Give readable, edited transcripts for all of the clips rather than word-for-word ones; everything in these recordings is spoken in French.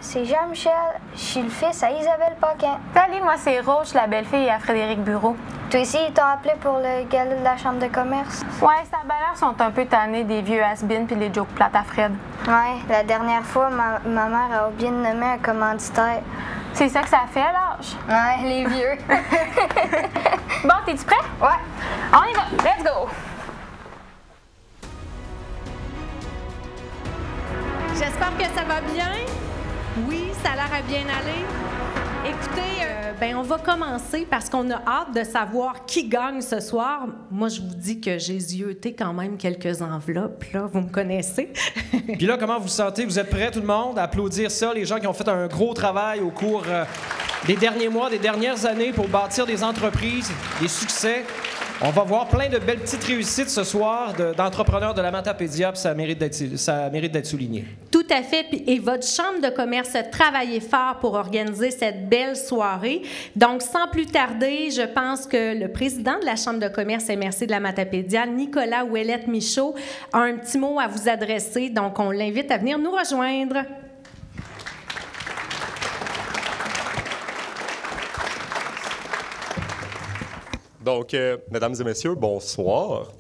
c'est Jean-Michel. Je suis le fils à Isabelle Paquin. Salut, moi c'est Rose, la belle-fille à Frédéric Bureau. Toi aussi, ils t'ont appelé pour le gala de la Chambre de commerce? Ouais, sa belle sont un peu tannés des vieux has-been puis les jokes plates à Fred. Ouais, la dernière fois, ma mère a oublié de nommer un commanditaire. C'est ça que ça fait à l'âge. Ouais, les vieux. Bon, t'es-tu prêt? Ouais. On y va, let's go! J'espère que ça va bien. Oui, ça a l'air à bien aller. Écoutez, on va commencer parce qu'on a hâte de savoir qui gagne ce soir. Moi, je vous dis que j'ai zioté quand même quelques enveloppes, là, vous me connaissez. Puis là, comment vous vous sentez? Vous êtes prêts, tout le monde, à applaudir ça, les gens qui ont fait un gros travail au cours des derniers mois, des dernières années pour bâtir des entreprises, des succès. On va voir plein de belles petites réussites ce sour d'entrepreneurs de la Matapédia, puis ça mérite d'être souligné. Tout à fait. Et votre chambre de commerce a travaillé fort pour organiser cette belle soirée. Donc, sans plus tarder, je pense que le président de la chambre de commerce MRC de la Matapédia, Nicolas Ouellette-Michaud, a un petit mot à vous adresser. Donc, on l'invite à venir nous rejoindre. Donc, mesdames et messieurs, bonsoir.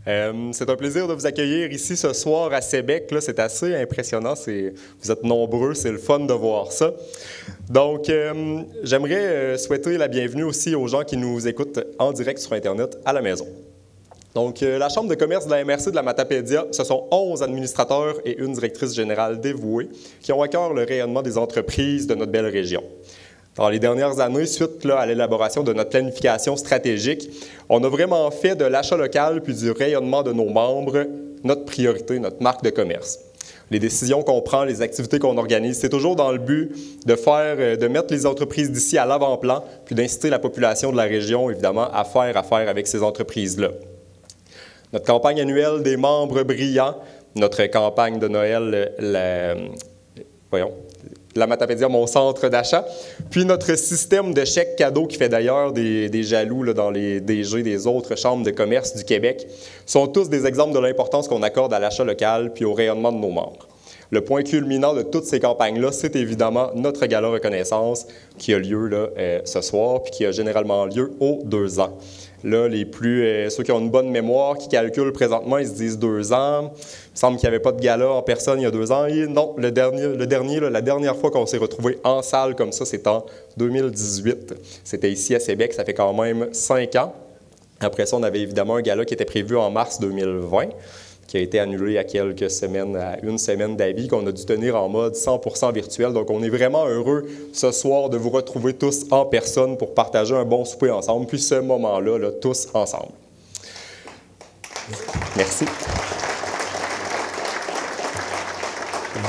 C'est un plaisir de vous accueillir ici ce soir à Sébec. C'est assez impressionnant. Vous êtes nombreux, c'est le fun de voir ça. Donc, j'aimerais souhaiter la bienvenue aussi aux gens qui nous écoutent en direct sur Internet à la maison. Donc, la Chambre de commerce de la MRC de la Matapédia, ce sont 11 administrateurs et une directrice générale dévouée qui ont à cœur le rayonnement des entreprises de notre belle région. Dans les dernières années, suite à l'élaboration de notre planification stratégique, on a vraiment fait de l'achat local puis du rayonnement de nos membres notre priorité, notre marque de commerce. Les décisions qu'on prend, les activités qu'on organise, c'est toujours dans le but de mettre les entreprises d'ici à l'avant-plan puis d'inciter la population de la région, évidemment, à faire affaire avec ces entreprises-là. Notre campagne annuelle des membres brillants, notre campagne de Noël, la Matapédia, mon centre d'achat, puis notre système de chèques cadeaux qui fait d'ailleurs des jaloux là, dans les DG des autres chambres de commerce du Québec, sont tous des exemples de l'importance qu'on accorde à l'achat local puis au rayonnement de nos membres. Le point culminant de toutes ces campagnes-là, c'est évidemment notre gala reconnaissance qui a lieu là, ce soir puis qui a généralement lieu aux 2 ans. Là, ceux qui ont une bonne mémoire, qui calculent présentement, ils se disent 2 ans. Il me semble qu'il n'y avait pas de gala en personne il y a 2 ans. Et non, la dernière fois qu'on s'est retrouvés en salle comme ça, c'est en 2018. C'était ici à Sébec, ça fait quand même 5 ans. Après ça, on avait évidemment un gala qui était prévu en mars 2020, qui a été annulé à quelques semaines, à une semaine d'avis, qu'on a dû tenir en mode 100% virtuel. Donc, on est vraiment heureux ce soir de vous retrouver tous en personne pour partager un bon souper ensemble, puis ce moment-là, là, tous ensemble. Merci.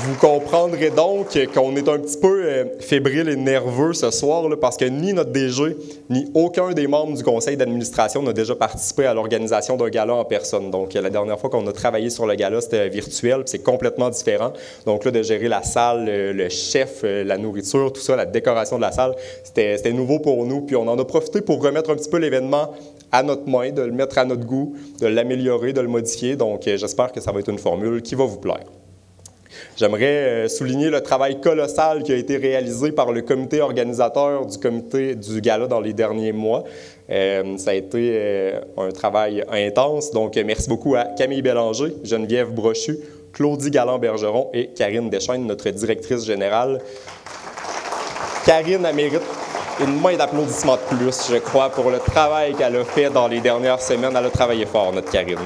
Vous comprendrez donc qu'on est un petit peu fébrile et nerveux ce soir là, parce que ni notre DG, ni aucun des membres du conseil d'administration n'a déjà participé à l'organisation d'un gala en personne. Donc, la dernière fois qu'on a travaillé sur le gala, c'était virtuel, puis c'est complètement différent. Donc là, de gérer la salle, le chef, la nourriture, tout ça, la décoration de la salle, c'était nouveau pour nous. Puis on en a profité pour remettre un petit peu l'événement à notre main, de le mettre à notre goût, de l'améliorer, de le modifier. Donc, j'espère que ça va être une formule qui va vous plaire. J'aimerais souligner le travail colossal qui a été réalisé par le comité organisateur du gala dans les derniers mois. Ça a été un travail intense. Donc, merci beaucoup à Camille Bélanger, Geneviève Brochu, Claudie Galland-Bergeron et Karine Deschaines, notre directrice générale. Karine, elle mérite une main d'applaudissement de plus, je crois, pour le travail qu'elle a fait dans les dernières semaines. Elle a travaillé fort, notre Karine.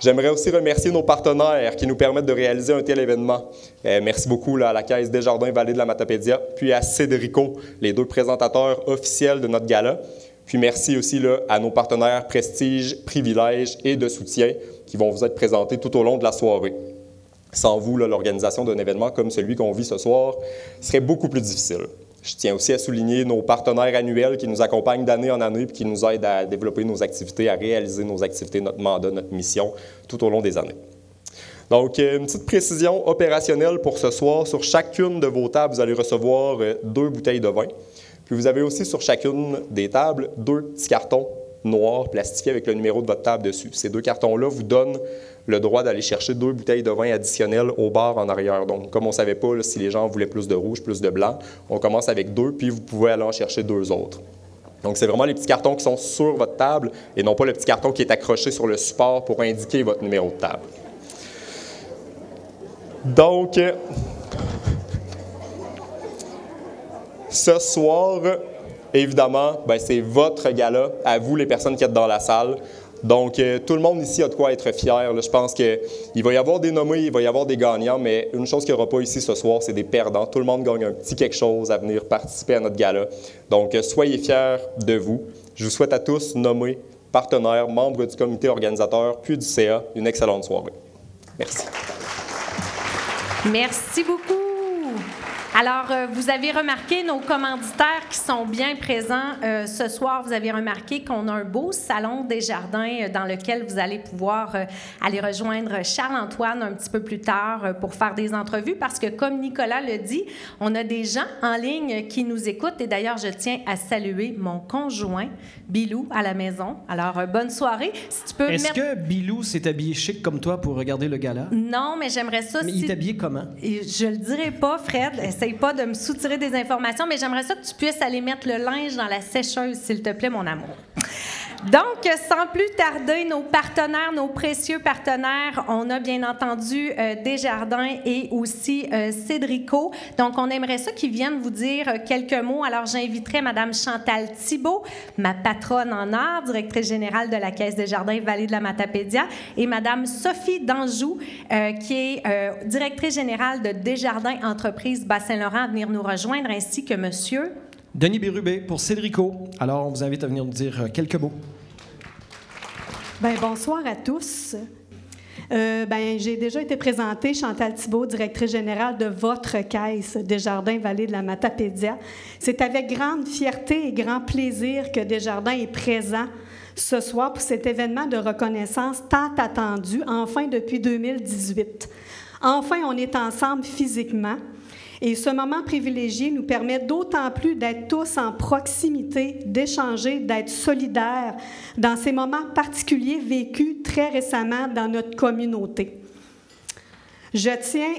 J'aimerais aussi remercier nos partenaires qui nous permettent de réaliser un tel événement. Merci beaucoup là, à la Caisse Desjardins-Vallée de la Matapédia, puis à Cédrico, les 2 présentateurs officiels de notre gala. Puis merci aussi là, à nos partenaires Prestige, Privilèges et de soutien qui vont vous être présentés tout au long de la soirée. Sans vous, l'organisation d'un événement comme celui qu'on vit ce soir serait beaucoup plus difficile. Je tiens aussi à souligner nos partenaires annuels qui nous accompagnent d'année en année et qui nous aident à développer nos activités, à réaliser nos activités, notre mandat, notre mission tout au long des années. Donc, une petite précision opérationnelle pour ce soir. Sur chacune de vos tables, vous allez recevoir 2 bouteilles de vin. Puis vous avez aussi sur chacune des tables 2 petits cartons noirs plastifiés avec le numéro de votre table dessus. Ces 2 cartons-là vous donnent le droit d'aller chercher 2 bouteilles de vin additionnelles au bar en arrière. Donc, comme on ne savait pas là, si les gens voulaient plus de rouge, plus de blanc, on commence avec 2, puis vous pouvez aller en chercher 2 autres. Donc, c'est vraiment les petits cartons qui sont sur votre table et non pas le petit carton qui est accroché sur le support pour indiquer votre numéro de table. Donc, ce soir, évidemment, c'est votre gala, à vous les personnes qui êtes dans la salle. Donc, tout le monde ici a de quoi être fier. Là. Je pense qu'il va y avoir des nommés, il va y avoir des gagnants, mais une chose qu'il n'y aura pas ici ce soir, c'est des perdants. Tout le monde gagne un petit quelque chose à venir participer à notre gala. Donc, soyez fiers de vous. Je vous souhaite à tous, nommés, partenaires, membres du comité organisateur, puis du CA, une excellente soirée. Merci. Merci beaucoup. Alors, vous avez remarqué nos commanditaires qui sont bien présents ce soir. Vous avez remarqué qu'on a un beau salon Desjardins dans lequel vous allez pouvoir aller rejoindre Charles-Antoine un petit peu plus tard pour faire des entrevues parce que, comme Nicolas le dit, on a des gens en ligne qui nous écoutent. Et d'ailleurs, je tiens à saluer mon conjoint, Bilou, à la maison. Alors, bonne soirée. Si tu peux Est-ce que Bilou s'est habillé chic comme toi pour regarder le gala? Non, mais j'aimerais ça... Mais il est habillé comment? Je le dirai pas, Fred. Essaye pas de me soutirer des informations, mais j'aimerais ça que tu puisses aller mettre le linge dans la sécheuse, s'il te plaît, mon amour. Donc, sans plus tarder, nos partenaires, nos précieux partenaires, on a bien entendu Desjardins et aussi Cédrico. Donc, on aimerait ça qu'ils viennent vous dire quelques mots. Alors, j'inviterai Mme Chantal Thibault, ma patronne en art, directrice générale de la Caisse Desjardins Vallée de la Matapédia, et Mme Sophie Danjou, qui est directrice générale de Desjardins Entreprises Bas-Saint-Laurent, à venir nous rejoindre, ainsi que Monsieur... Denis Bérubé pour Cédrico. Alors, on vous invite à venir nous dire quelques mots. Bien, bonsoir à tous. J'ai déjà été présentée, Chantal Thibault, directrice générale de votre caisse Desjardins Vallée de la Matapédia. C'est avec grande fierté et grand plaisir que Desjardins est présent ce soir pour cet événement de reconnaissance tant attendu, enfin depuis 2018. Enfin, on est ensemble physiquement. Et ce moment privilégié nous permet d'autant plus d'être tous en proximité, d'échanger, d'être solidaires dans ces moments particuliers vécus très récemment dans notre communauté. Je tiens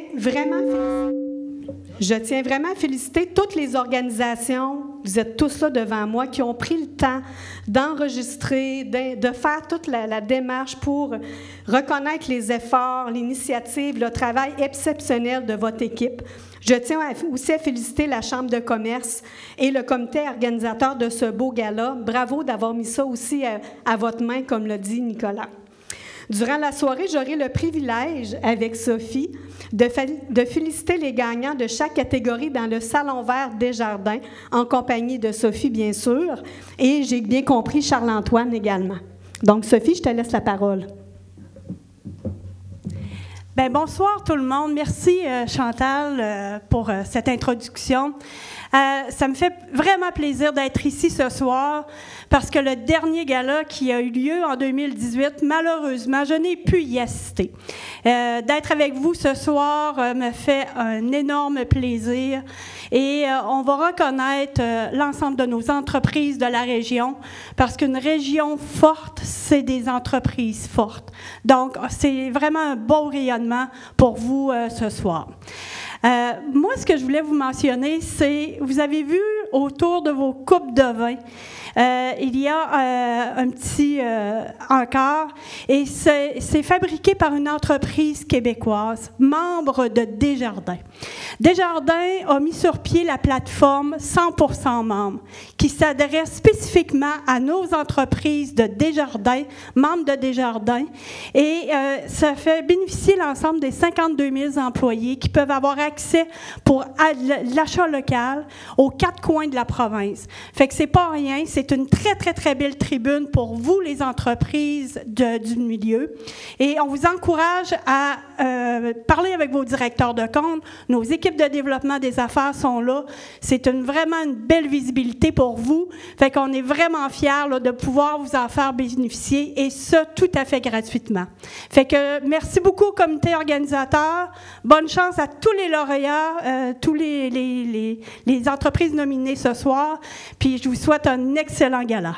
vraiment à féliciter toutes les organisations, vous êtes tous là devant moi, qui ont pris le temps d'enregistrer, de faire toute la démarche pour reconnaître les efforts, l'initiative, le travail exceptionnel de votre équipe. Je tiens aussi à féliciter la Chambre de commerce et le comité organisateur de ce beau gala. Bravo d'avoir mis ça aussi à votre main, comme l'a dit Nicolas. Durant la soirée, j'aurai le privilège, avec Sophie, de féliciter les gagnants de chaque catégorie dans le Salon vert Desjardins, en compagnie de Sophie, bien sûr, et j'ai bien compris Charles-Antoine également. Donc, Sophie, je te laisse la parole. Bien, bonsoir tout le monde. Merci Chantal pour cette introduction. Ça me fait vraiment plaisir d'être ici ce soir parce que le dernier gala qui a eu lieu en 2018, malheureusement, je n'ai pu y assister. D'être avec vous ce soir me fait un énorme plaisir et on va reconnaître l'ensemble de nos entreprises de la région parce qu'une région forte, c'est des entreprises fortes. Donc, c'est vraiment un beau rayonnement pour vous ce soir. Moi, ce que je voulais vous mentionner, c'est, vous avez vu autour de vos coupes de vin, il y a un petit encart et c'est fabriqué par une entreprise québécoise, membre de Desjardins. Desjardins a mis sur pied la plateforme 100% membres qui s'adresse spécifiquement à nos entreprises de Desjardins, membres de Desjardins, et ça fait bénéficier l'ensemble des 52 000 employés qui peuvent avoir accès pour l'achat local aux 4 coins de la province. Fait que c'est pas rien, c'est une très, très, très belle tribune pour vous, les entreprises du milieu. Et on vous encourage à parler avec vos directeurs de compte. Nos équipes de développement des affaires sont là. C'est vraiment une belle visibilité pour vous. Fait qu'on est vraiment fiers là, de pouvoir vous en faire bénéficier, et ça, tout à fait gratuitement. Fait que merci beaucoup au comité organisateur. Bonne chance à tous les lauréats, tous les entreprises nominées ce soir. Puis je vous souhaite un excellent gala.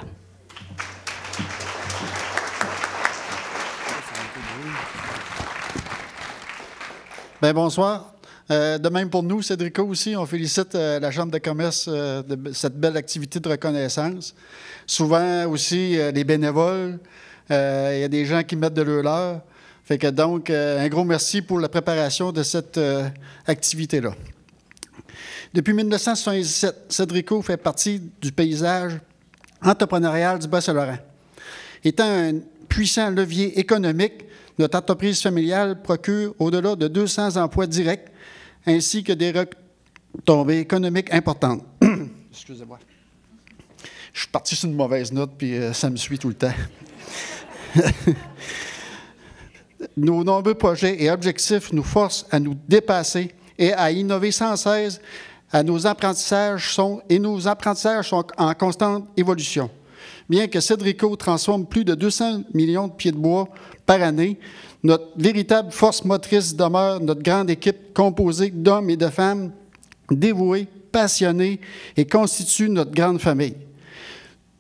Bien, bonsoir. De même pour nous, Cédrico aussi, on félicite la Chambre de commerce de cette belle activité de reconnaissance. Souvent aussi, les bénévoles, il y a des gens qui mettent de leur. Fait que donc, un gros merci pour la préparation de cette activité-là. Depuis 1977, Cédrico fait partie du paysage entrepreneurial du Bas-Saint-Laurent. Étant un puissant levier économique, notre entreprise familiale procure au-delà de 200 emplois directs ainsi que des retombées économiques importantes. Excusez-moi. Je suis parti sur une mauvaise note, puis ça me suit tout le temps. Nos nombreux projets et objectifs nous forcent à nous dépasser et à innover sans cesse. Nos apprentissages sont en constante évolution. Bien que Cédrico transforme plus de 200 millions de pieds de bois par année, notre véritable force motrice demeure notre grande équipe composée d'hommes et de femmes dévoués, passionnés et constitue notre grande famille.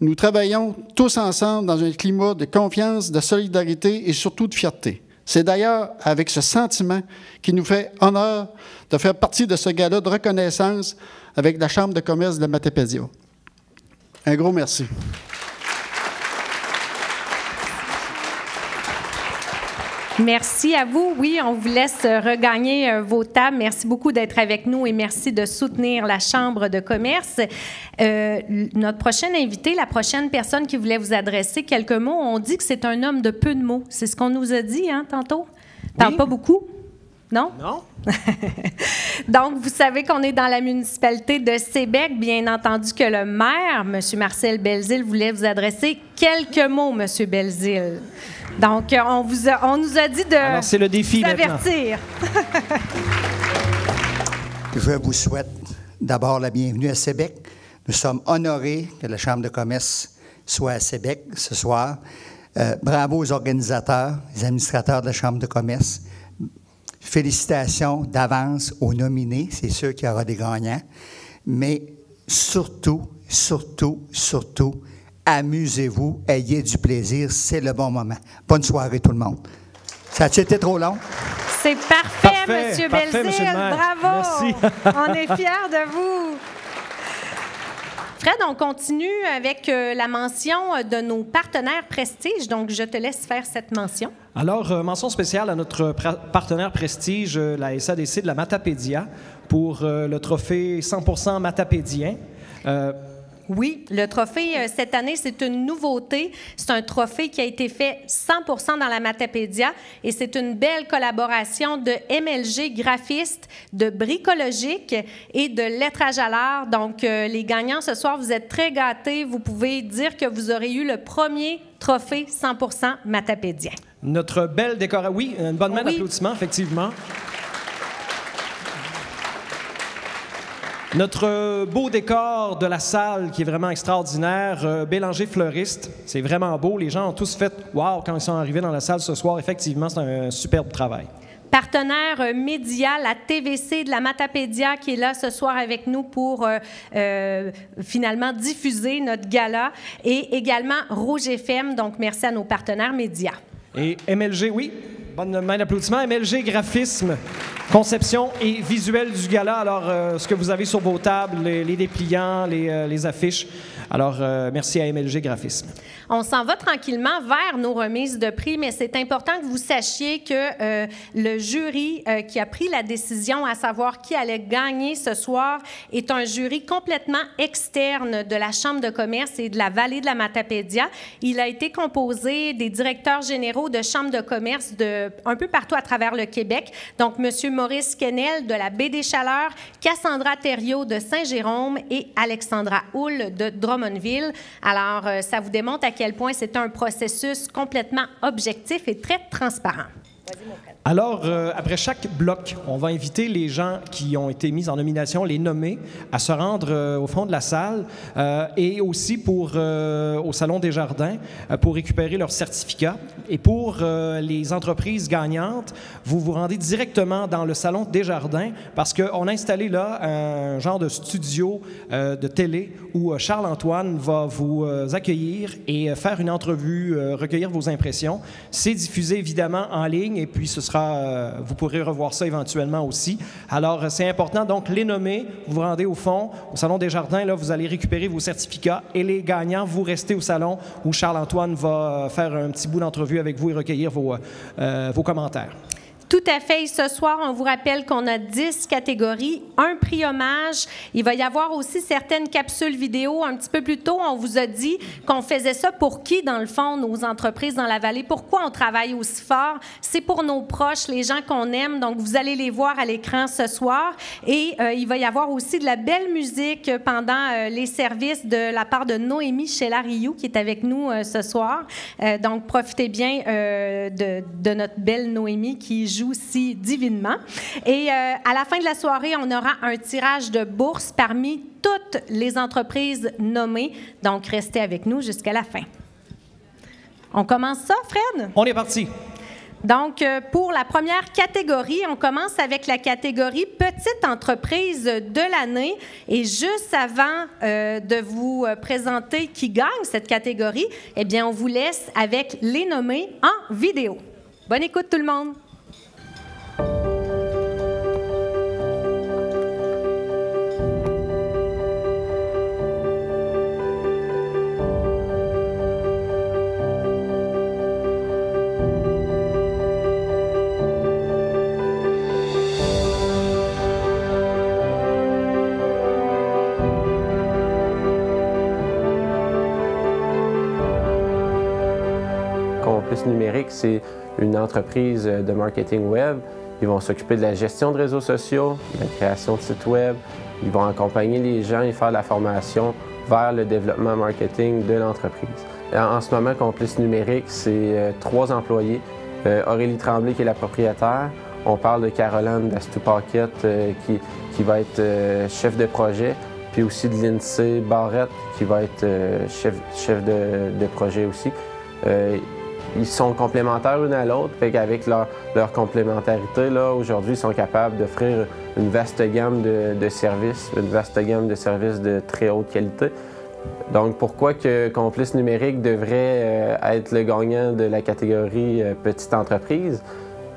Nous travaillons tous ensemble dans un climat de confiance, de solidarité et surtout de fierté. C'est d'ailleurs avec ce sentiment qui nous fait honneur de faire partie de ce gala de reconnaissance avec la Chambre de commerce de la Matapédia. Un gros merci. Merci à vous. Oui, on vous laisse regagner vos tables. Merci beaucoup d'être avec nous et merci de soutenir la Chambre de commerce. Notre prochain invité, la prochaine personne qui voulait vous adresser quelques mots, on dit que c'est un homme de peu de mots. C'est ce qu'on nous a dit, hein, tantôt? Parle pas beaucoup? Non? Non. Donc, vous savez qu'on est dans la municipalité de Sébec. Bien entendu que le maire, M. Marcel Belzile, voulait vous adresser quelques mots, M. Belzile. Donc, on nous a dit de Alors, c'est le défi vous avertir. Je vous souhaite d'abord la bienvenue à Sébec. Nous sommes honorés que la Chambre de commerce soit à Sébec ce soir. Bravo aux organisateurs, les administrateurs de la Chambre de commerce. Félicitations d'avance aux nominés, c'est sûr qu'il y aura des gagnants. Mais surtout, amusez-vous, ayez du plaisir, c'est le bon moment. Bonne soirée tout le monde. Ça a-t-il été trop long? C'est parfait, M. Belzile. Bravo! Merci. On est fiers de vous. Fred, on continue avec la mention de nos partenaires Prestige. Donc, je te laisse faire cette mention. Alors, mention spéciale à notre partenaire Prestige, la SADC de la Matapédia, pour le trophée 100% matapédien. Oui, le trophée, cette année, c'est une nouveauté. C'est un trophée qui a été fait 100% dans la Matapédia et c'est une belle collaboration de MLG Graphiste, de Bricologique et de Lettrage à l'art. Donc, les gagnants ce soir, vous êtes très gâtés. Vous pouvez dire que vous aurez eu le premier trophée 100% matapédien. Notre belle décoration. Oui, une bonne main d'applaudissements, effectivement. Notre beau décor de la salle qui est vraiment extraordinaire, Bélanger Fleuriste, c'est vraiment beau. Les gens ont tous fait « wow » quand ils sont arrivés dans la salle ce soir. Effectivement, c'est un superbe travail. Partenaire média, la TVC de la Matapédia qui est là ce soir avec nous pour finalement diffuser notre gala et également Rouge FM. Donc, merci à nos partenaires médias. Et MLG, oui, bonne main d'applaudissement. MLG Graphisme, conception et visuel du gala. Alors, ce que vous avez sur vos tables, les dépliants, les affiches. Alors, merci à MLG Graphisme. On s'en va tranquillement vers nos remises de prix, mais c'est important que vous sachiez que le jury qui a pris la décision à savoir qui allait gagner ce soir est un jury complètement externe de la Chambre de commerce et de la Vallée de la Matapédia. Il a été composé des directeurs généraux de chambres de commerce un peu partout à travers le Québec. Donc, M. Maurice Quesnel de la Baie des Chaleurs, Cassandra Thériault de Saint-Jérôme et Alexandra Houle de Drummondville. Alors, ça vous démontre à quel point c'est un processus complètement objectif et très transparent. Vas-y, mon frère. Alors, après chaque bloc, on va inviter les gens qui ont été mis en nomination, les nommer, à se rendre au fond de la salle et aussi au Salon des Jardins pour récupérer leur certificat. Et pour les entreprises gagnantes, vous vous rendez directement dans le Salon des Jardins parce qu'on a installé là un genre de studio de télé où Charles-Antoine va vous accueillir et faire une entrevue, recueillir vos impressions. C'est diffusé évidemment en ligne et puis ce sera vous pourrez revoir ça éventuellement aussi. Alors, c'est important, donc, les nommer. Vous vous rendez au fond, au Salon des Jardins, là, vous allez récupérer vos certificats et les gagnants, vous restez au salon où Charles-Antoine va faire un petit bout d'entrevue avec vous et recueillir vos commentaires. Tout à fait. Ce soir, on vous rappelle qu'on a 10 catégories, un prix hommage. Il va y avoir aussi certaines capsules vidéo. Un petit peu plus tôt, on vous a dit qu'on faisait ça pour qui, dans le fond, nos entreprises dans la vallée? Pourquoi on travaille aussi fort? C'est pour nos proches, les gens qu'on aime. Donc, vous allez les voir à l'écran ce soir. Et il va y avoir aussi de la belle musique pendant les services de la part de Noémie Sheila-Rioux, qui est avec nous ce soir. Donc, profitez bien de notre belle Noémie qui joue si divinement. Et à la fin de la soirée, on aura un tirage de bourse parmi toutes les entreprises nommées. Donc, restez avec nous jusqu'à la fin. On commence ça, Fred? On est parti. Donc, pour la première catégorie, on commence avec la catégorie Petite entreprise de l'année. Et juste avant de vous présenter qui gagne cette catégorie, eh bien, on vous laisse avec les nommés en vidéo. Bonne écoute, tout le monde! Complice Numérique, c'est une entreprise de marketing web. Ils vont s'occuper de la gestion de réseaux sociaux, de la création de sites web. Ils vont accompagner les gens et faire la formation vers le développement marketing de l'entreprise. En ce moment, Complice Numérique, c'est 3 employés. Aurélie Tremblay, qui est la propriétaire. On parle de Caroline Dastou-Paquette, qui va être chef de projet. Puis aussi de Lindsay Barrette, qui va être chef de projet aussi. Ils sont complémentaires l'une à l'autre, fait qu'avec leur complémentarité, là, aujourd'hui, ils sont capables d'offrir une vaste gamme de services, une vaste gamme de services de très haute qualité. Donc, pourquoi que Complice Numérique devrait être le gagnant de la catégorie Petite entreprise?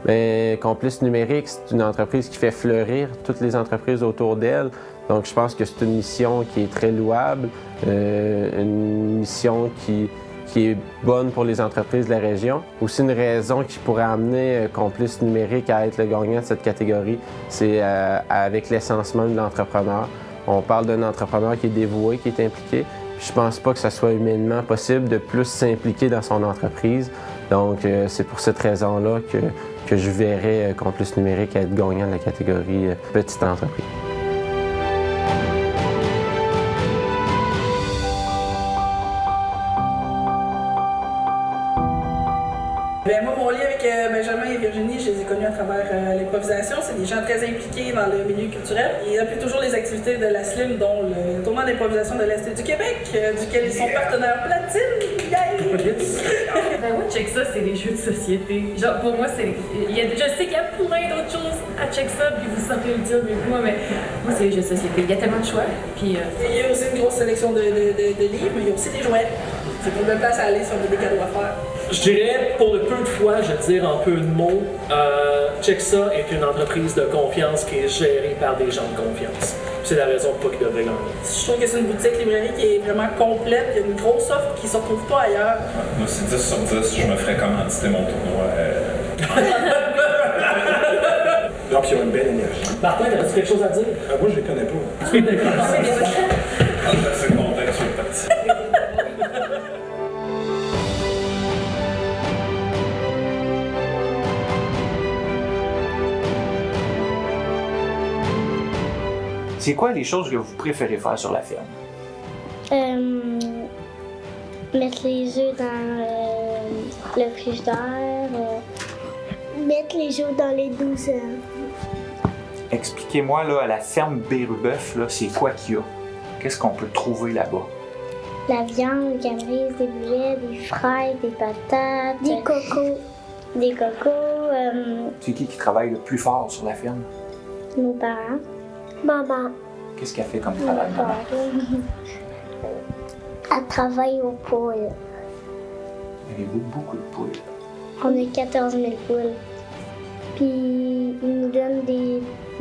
Bien, Complice Numérique, c'est une entreprise qui fait fleurir toutes les entreprises autour d'elle. Donc, je pense que c'est une mission qui est très louable, une mission qui est bonne pour les entreprises de la région. Aussi, une raison qui pourrait amener Complice Numérique à être le gagnant de cette catégorie, c'est avec l'essence même de l'entrepreneur. On parle d'un entrepreneur qui est dévoué, qui est impliqué. Puis je pense pas que ce soit humainement possible de plus s'impliquer dans son entreprise. Donc, c'est pour cette raison-là que je verrais Complice Numérique être gagnant de la catégorie Petite entreprise. Bien, moi, mon lien avec Benjamin et Virginie, je les ai connus à travers l'improvisation. C'est des gens très impliqués dans le milieu culturel. Ils appuient toujours les activités de la SLIM, dont le tournoi d'improvisation de l'Est du Québec, duquel ils sont partenaires platine. Ben oui, check ça, c'est des jeux de société. Genre, pour moi, je sais qu'il y a plein d'autres choses à check ça, puis vous saurez le dire mieux que moi, mais moi, c'est les jeux de société. Il y a tellement de choix. Puis, il y a aussi une grosse sélection de livres, mais il y a aussi des jouets. C'est pour une belle place à aller si on a des cadeaux à faire. Je dirais, pour le peu de fois, je vais dire en peu de mots, Chexa est une entreprise de confiance qui est gérée par des gens de confiance. C'est la raison pour qu'ils devraient gagner. Je trouve que c'est une boutique librairie qui est vraiment complète. Il y a une grosse offre qui ne se retrouve pas ailleurs. Moi, c'est 10 sur 10. Je me ferais commanditer mon tournoi. Donc, ils ont une belle énergie. Martin, t'as-tu quelque chose à dire? Moi, je les connais pas. Tu les connais pas? Je suis assez content que je sois parti. C'est quoi les choses que vous préférez faire sur la ferme? Mettre les œufs dans le frigidaire, mettre les œufs dans les 12 heures. Expliquez-moi, là, à la ferme Bérubeuf, là, c'est quoi qu'il y a? Qu'est-ce qu'on peut trouver là-bas? La viande, des cabris, des boulets, des fraises, des patates, des cocos. Des cocos. C'est qui travaille le plus fort sur la ferme? Nos parents. Maman. Qu'est-ce qu'elle fait comme travail, maman? Elle travaille aux poules. Avez-vous beaucoup de poules? On a 14 000 poules. Puis ils nous donnent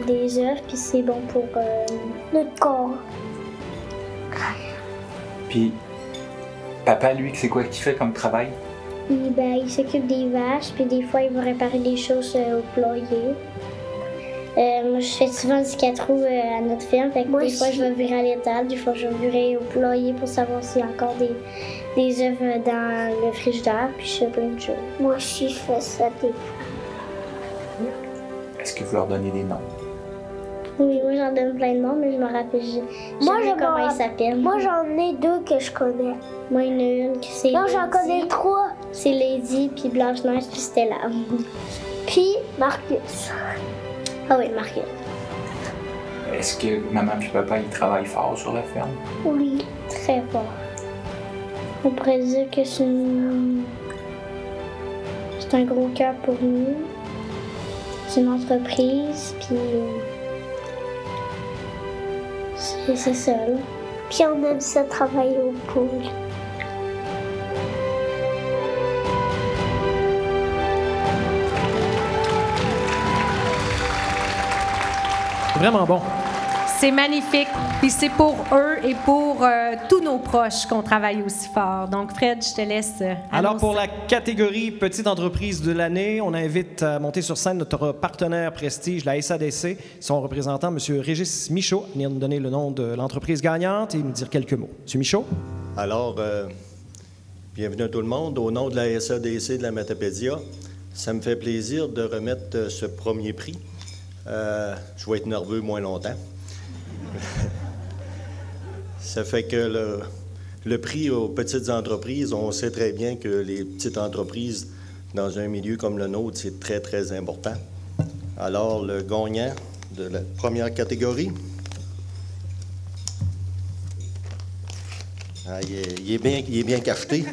des œufs, puis c'est bon pour notre corps. Puis, papa, lui, c'est quoi qu'il fait comme travail? Il s'occupe des vaches, puis des fois, il va réparer des choses au poulailler. Moi, je fais souvent du 4 roues à notre ferme. Fait que des fois, je vais virer à l'étable, des fois, je vais virer au poulailler pour savoir s'il y a encore des œufs dans le frigidaire, puis je fais plein de choses. Moi aussi, je fais ça des fois. Est-ce que vous leur donnez des noms? Oui, moi, j'en donne plein de noms, mais je me rappelle jamais comment ils s'appellent. Moi, j'en ai 2 que je connais. Moi, il y en a une qui c'est Lady. Non, j'en connais 3. C'est Lady, puis Blanche-Neige, puis Stella. Puis Marcus. Ah oui, Marcus. Est-ce que maman et papa, ils travaillent fort sur la ferme? Oui, très fort. On pourrait dire que c'est un gros cœur pour nous. C'est une entreprise, puis c'est ça. Là. Puis on aime ça travailler au pool. Vraiment bon. C'est magnifique. Puis c'est pour eux et pour tous nos proches qu'on travaille aussi fort. Donc, Fred, je te laisse Alors, pour la catégorie Petite entreprise de l'année, on invite à monter sur scène notre partenaire prestige, la SADC, son représentant, M. Régis Michaud, venir nous donner le nom de l'entreprise gagnante et nous dire quelques mots. M. Michaud? Alors, bienvenue à tout le monde. Au nom de la SADC de la Matapédia, ça me fait plaisir de remettre ce premier prix. Je vais être nerveux moins longtemps. Ça fait que le prix aux petites entreprises, on sait très bien que les petites entreprises, dans un milieu comme le nôtre, c'est très, très important. Alors, le gagnant de la première catégorie, il est bien cacheté.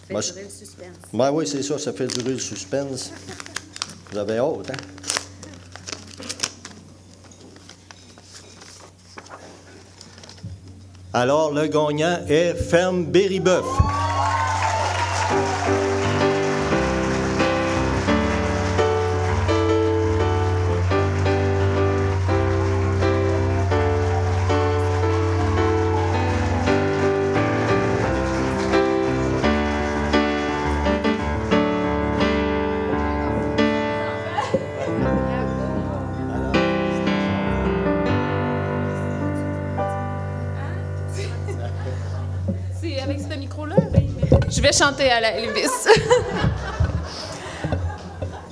Ça fait durer le suspense. Ben oui, c'est ça, ça fait durer le suspense. Vous avez hâte, hein? Alors, le gagnant est Ferme Berrybeuf. Je vais chanter à la Elvis.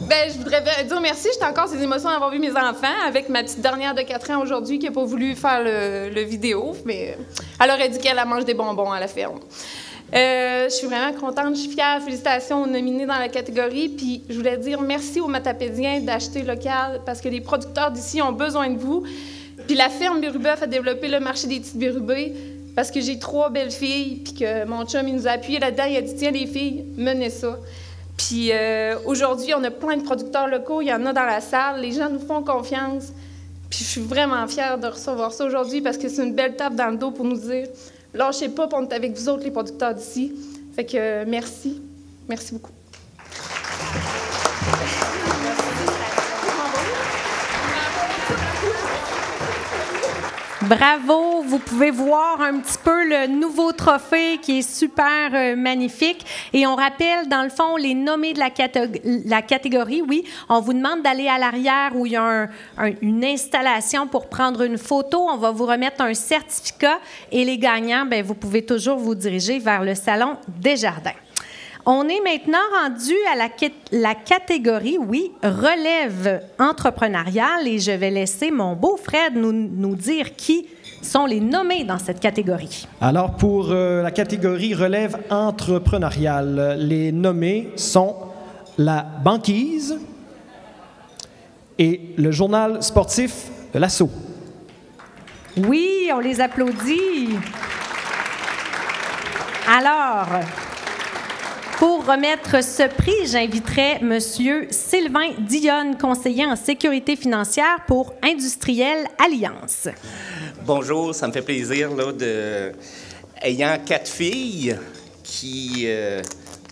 Je voudrais dire merci. J'étais encore ces émotions d'avoir vu mes enfants avec ma petite dernière de 4 ans aujourd'hui qui n'a pas voulu faire le vidéo, mais elle aurait dit qu'elle mange des bonbons à la ferme. Je suis vraiment contente, je suis fière. Félicitations aux nominés dans la catégorie. Puis je voulais dire merci aux Matapédiens d'acheter local parce que les producteurs d'ici ont besoin de vous. Puis la ferme Berrybeuf a développé le marché des petites Berrubées. Parce que j'ai 3 belles filles, puis que mon chum, il nous a appuyé là-dedans. Il a dit, tiens, les filles, menez ça. Puis aujourd'hui, on a plein de producteurs locaux. Il y en a dans la salle. Les gens nous font confiance. Puis je suis vraiment fière de recevoir ça aujourd'hui parce que c'est une belle tape dans le dos pour nous dire, lâchez pas, puis on est avec vous autres, les producteurs d'ici. Fait que merci. Merci beaucoup. Bravo! Vous pouvez voir un petit peu le nouveau trophée qui est super magnifique. Et on rappelle, dans le fond, les nommés de la catégorie. Oui, on vous demande d'aller à l'arrière où il y a une installation pour prendre une photo. On va vous remettre un certificat. Et les gagnants, bien, vous pouvez toujours vous diriger vers le Salon Desjardins. On est maintenant rendu à la catégorie, oui, relève entrepreneuriale et je vais laisser mon beau Fred nous dire qui sont les nommés dans cette catégorie. Alors, pour la catégorie relève entrepreneuriale, les nommés sont la Banquise et le journal sportif L'Assaut. Oui, on les applaudit. Alors, pour remettre ce prix, j'inviterai M. Sylvain Dionne, conseiller en sécurité financière pour Industriel Alliance. Bonjour, ça me fait plaisir, ayant 4 filles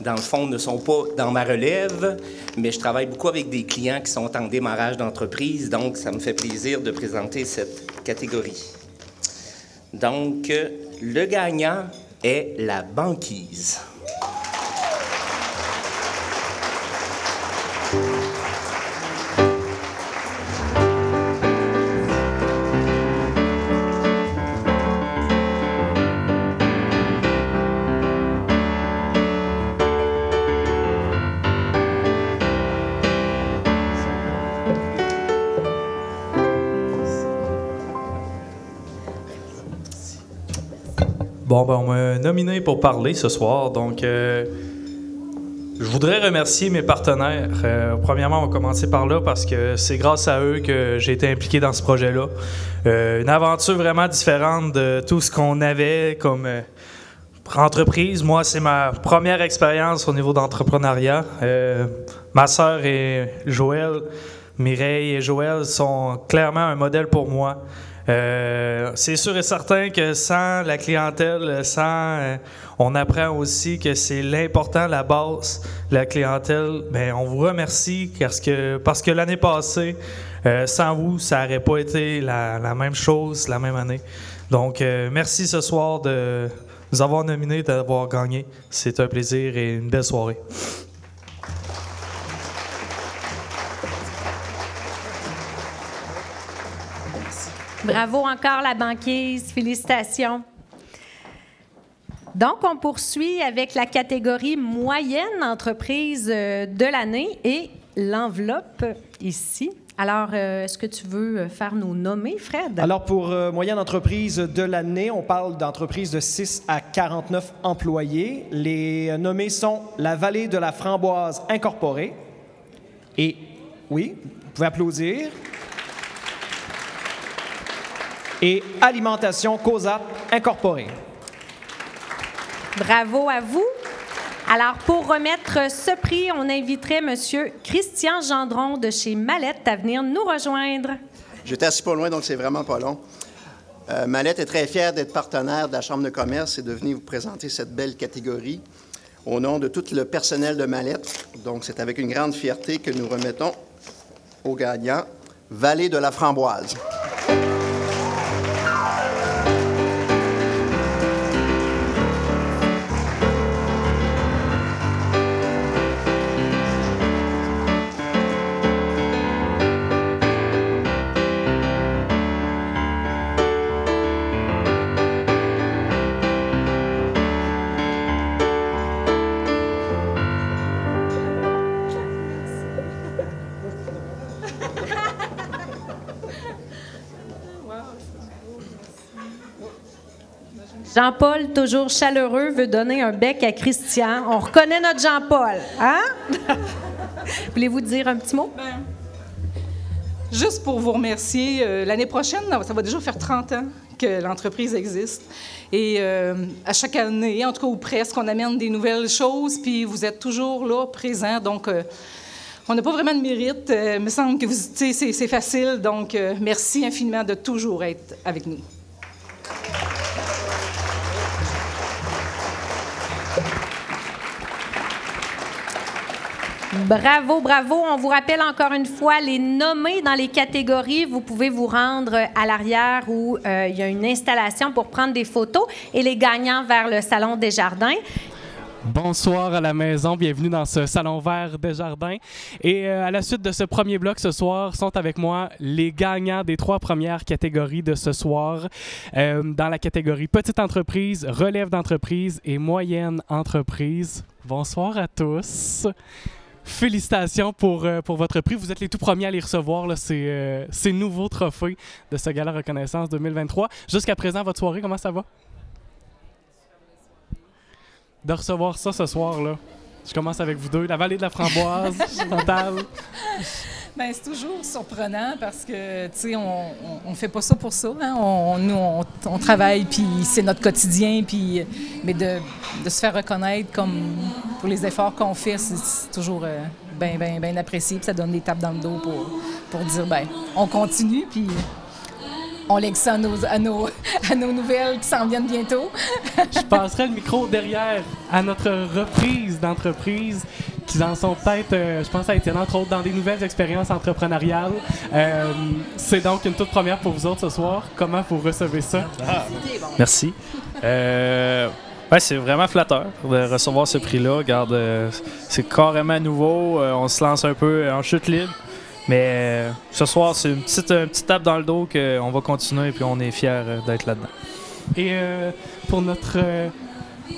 dans le fond, ne sont pas dans ma relève, mais je travaille beaucoup avec des clients qui sont en démarrage d'entreprise, donc ça me fait plaisir de présenter cette catégorie. Donc, le gagnant est la banquise. Bon, ben, on m'a nominé pour parler ce soir, donc je voudrais remercier mes partenaires. Premièrement, on va commencer par là parce que c'est grâce à eux que j'ai été impliqué dans ce projet-là. Une aventure vraiment différente de tout ce qu'on avait comme entreprise. Moi, c'est ma première expérience au niveau d'entrepreneuriat. Ma sœur et Joël, Mireille et Joël sont clairement un modèle pour moi. C'est sûr et certain que sans la clientèle, on apprend aussi que c'est l'important, la base, la clientèle. Bien, on vous remercie parce que l'année passée, sans vous, ça n'aurait pas été la même chose, la même année. Donc, merci ce soir de nous avoir nominés, d'avoir gagné. C'est un plaisir et une belle soirée. Bravo encore la banquise, félicitations. Donc, on poursuit avec la catégorie moyenne entreprise de l'année et l'enveloppe ici. Alors, est-ce que tu veux faire nous nommer, Fred? Alors, pour moyenne entreprise de l'année, on parle d'entreprises de 6 à 49 employés. Les nommés sont la Vallée de la Framboise Incorporée et, oui, vous pouvez applaudir, et Alimentation COSAP Incorporée. Bravo à vous. Alors, pour remettre ce prix, on inviterait M. Christian Gendron de chez Mallette à venir nous rejoindre. J'étais assis pas loin, donc c'est vraiment pas long. Mallette est très fière d'être partenaire de la Chambre de commerce et de venir vous présenter cette belle catégorie au nom de tout le personnel de Mallette. Donc, c'est avec une grande fierté que nous remettons au gagnant Vallée de la Framboise. Jean-Paul, toujours chaleureux, veut donner un bec à Christian. On reconnaît notre Jean-Paul, hein? Voulez-vous dire un petit mot? Ben, juste pour vous remercier, l'année prochaine, ça va déjà faire 30 ans que l'entreprise existe. Et à chaque année, en tout cas ou presque, on amène des nouvelles choses, puis vous êtes toujours là, présents. Donc, on n'a pas vraiment de mérite. Il me semble que c'est facile. Donc, merci infiniment de toujours être avec nous. Bravo, bravo. On vous rappelle encore une fois les nommés dans les catégories. Vous pouvez vous rendre à l'arrière où il y a une installation pour prendre des photos et les gagnants vers le Salon Desjardins. Bonsoir à la maison, bienvenue dans ce salon vert Desjardins. Et à la suite de ce premier bloc ce soir, sont avec moi les gagnants des 3 premières catégories de ce soir. Dans la catégorie petite entreprise, relève d'entreprise et moyenne entreprise. Bonsoir à tous. Félicitations pour votre prix. Vous êtes les tout premiers à les recevoir, là, ces nouveaux trophées de ce Gala Reconnaissance 2023. Jusqu'à présent, votre soirée, comment ça va? De recevoir ça ce soir-là. Je commence avec vous deux. La Vallée de la Framboise, Chantal. Bien, c'est toujours surprenant parce que, tu sais, on fait pas ça pour ça. Hein? Nous, on travaille, puis c'est notre quotidien. Puis, mais de se faire reconnaître comme pour les efforts qu'on fait, c'est toujours bien apprécié. Puis ça donne des tapes dans le dos pour dire, bien, on continue. Puis on lègue ça à nos nouvelles qui s'en viennent bientôt. Je passerai le micro derrière à notre reprise d'entreprise qui en sont peut-être, je pense à Étienne, entre autres, dans des nouvelles expériences entrepreneuriales. C'est donc une toute première pour vous autres ce soir. Comment vous recevez ça? Merci. Ouais, c'est vraiment flatteur de recevoir ce prix-là. Regarde, c'est carrément nouveau. On se lance un peu en chute libre. Mais ce soir, c'est une petite tape dans le dos qu'on va continuer et puis on est fiers d'être là-dedans. Et pour notre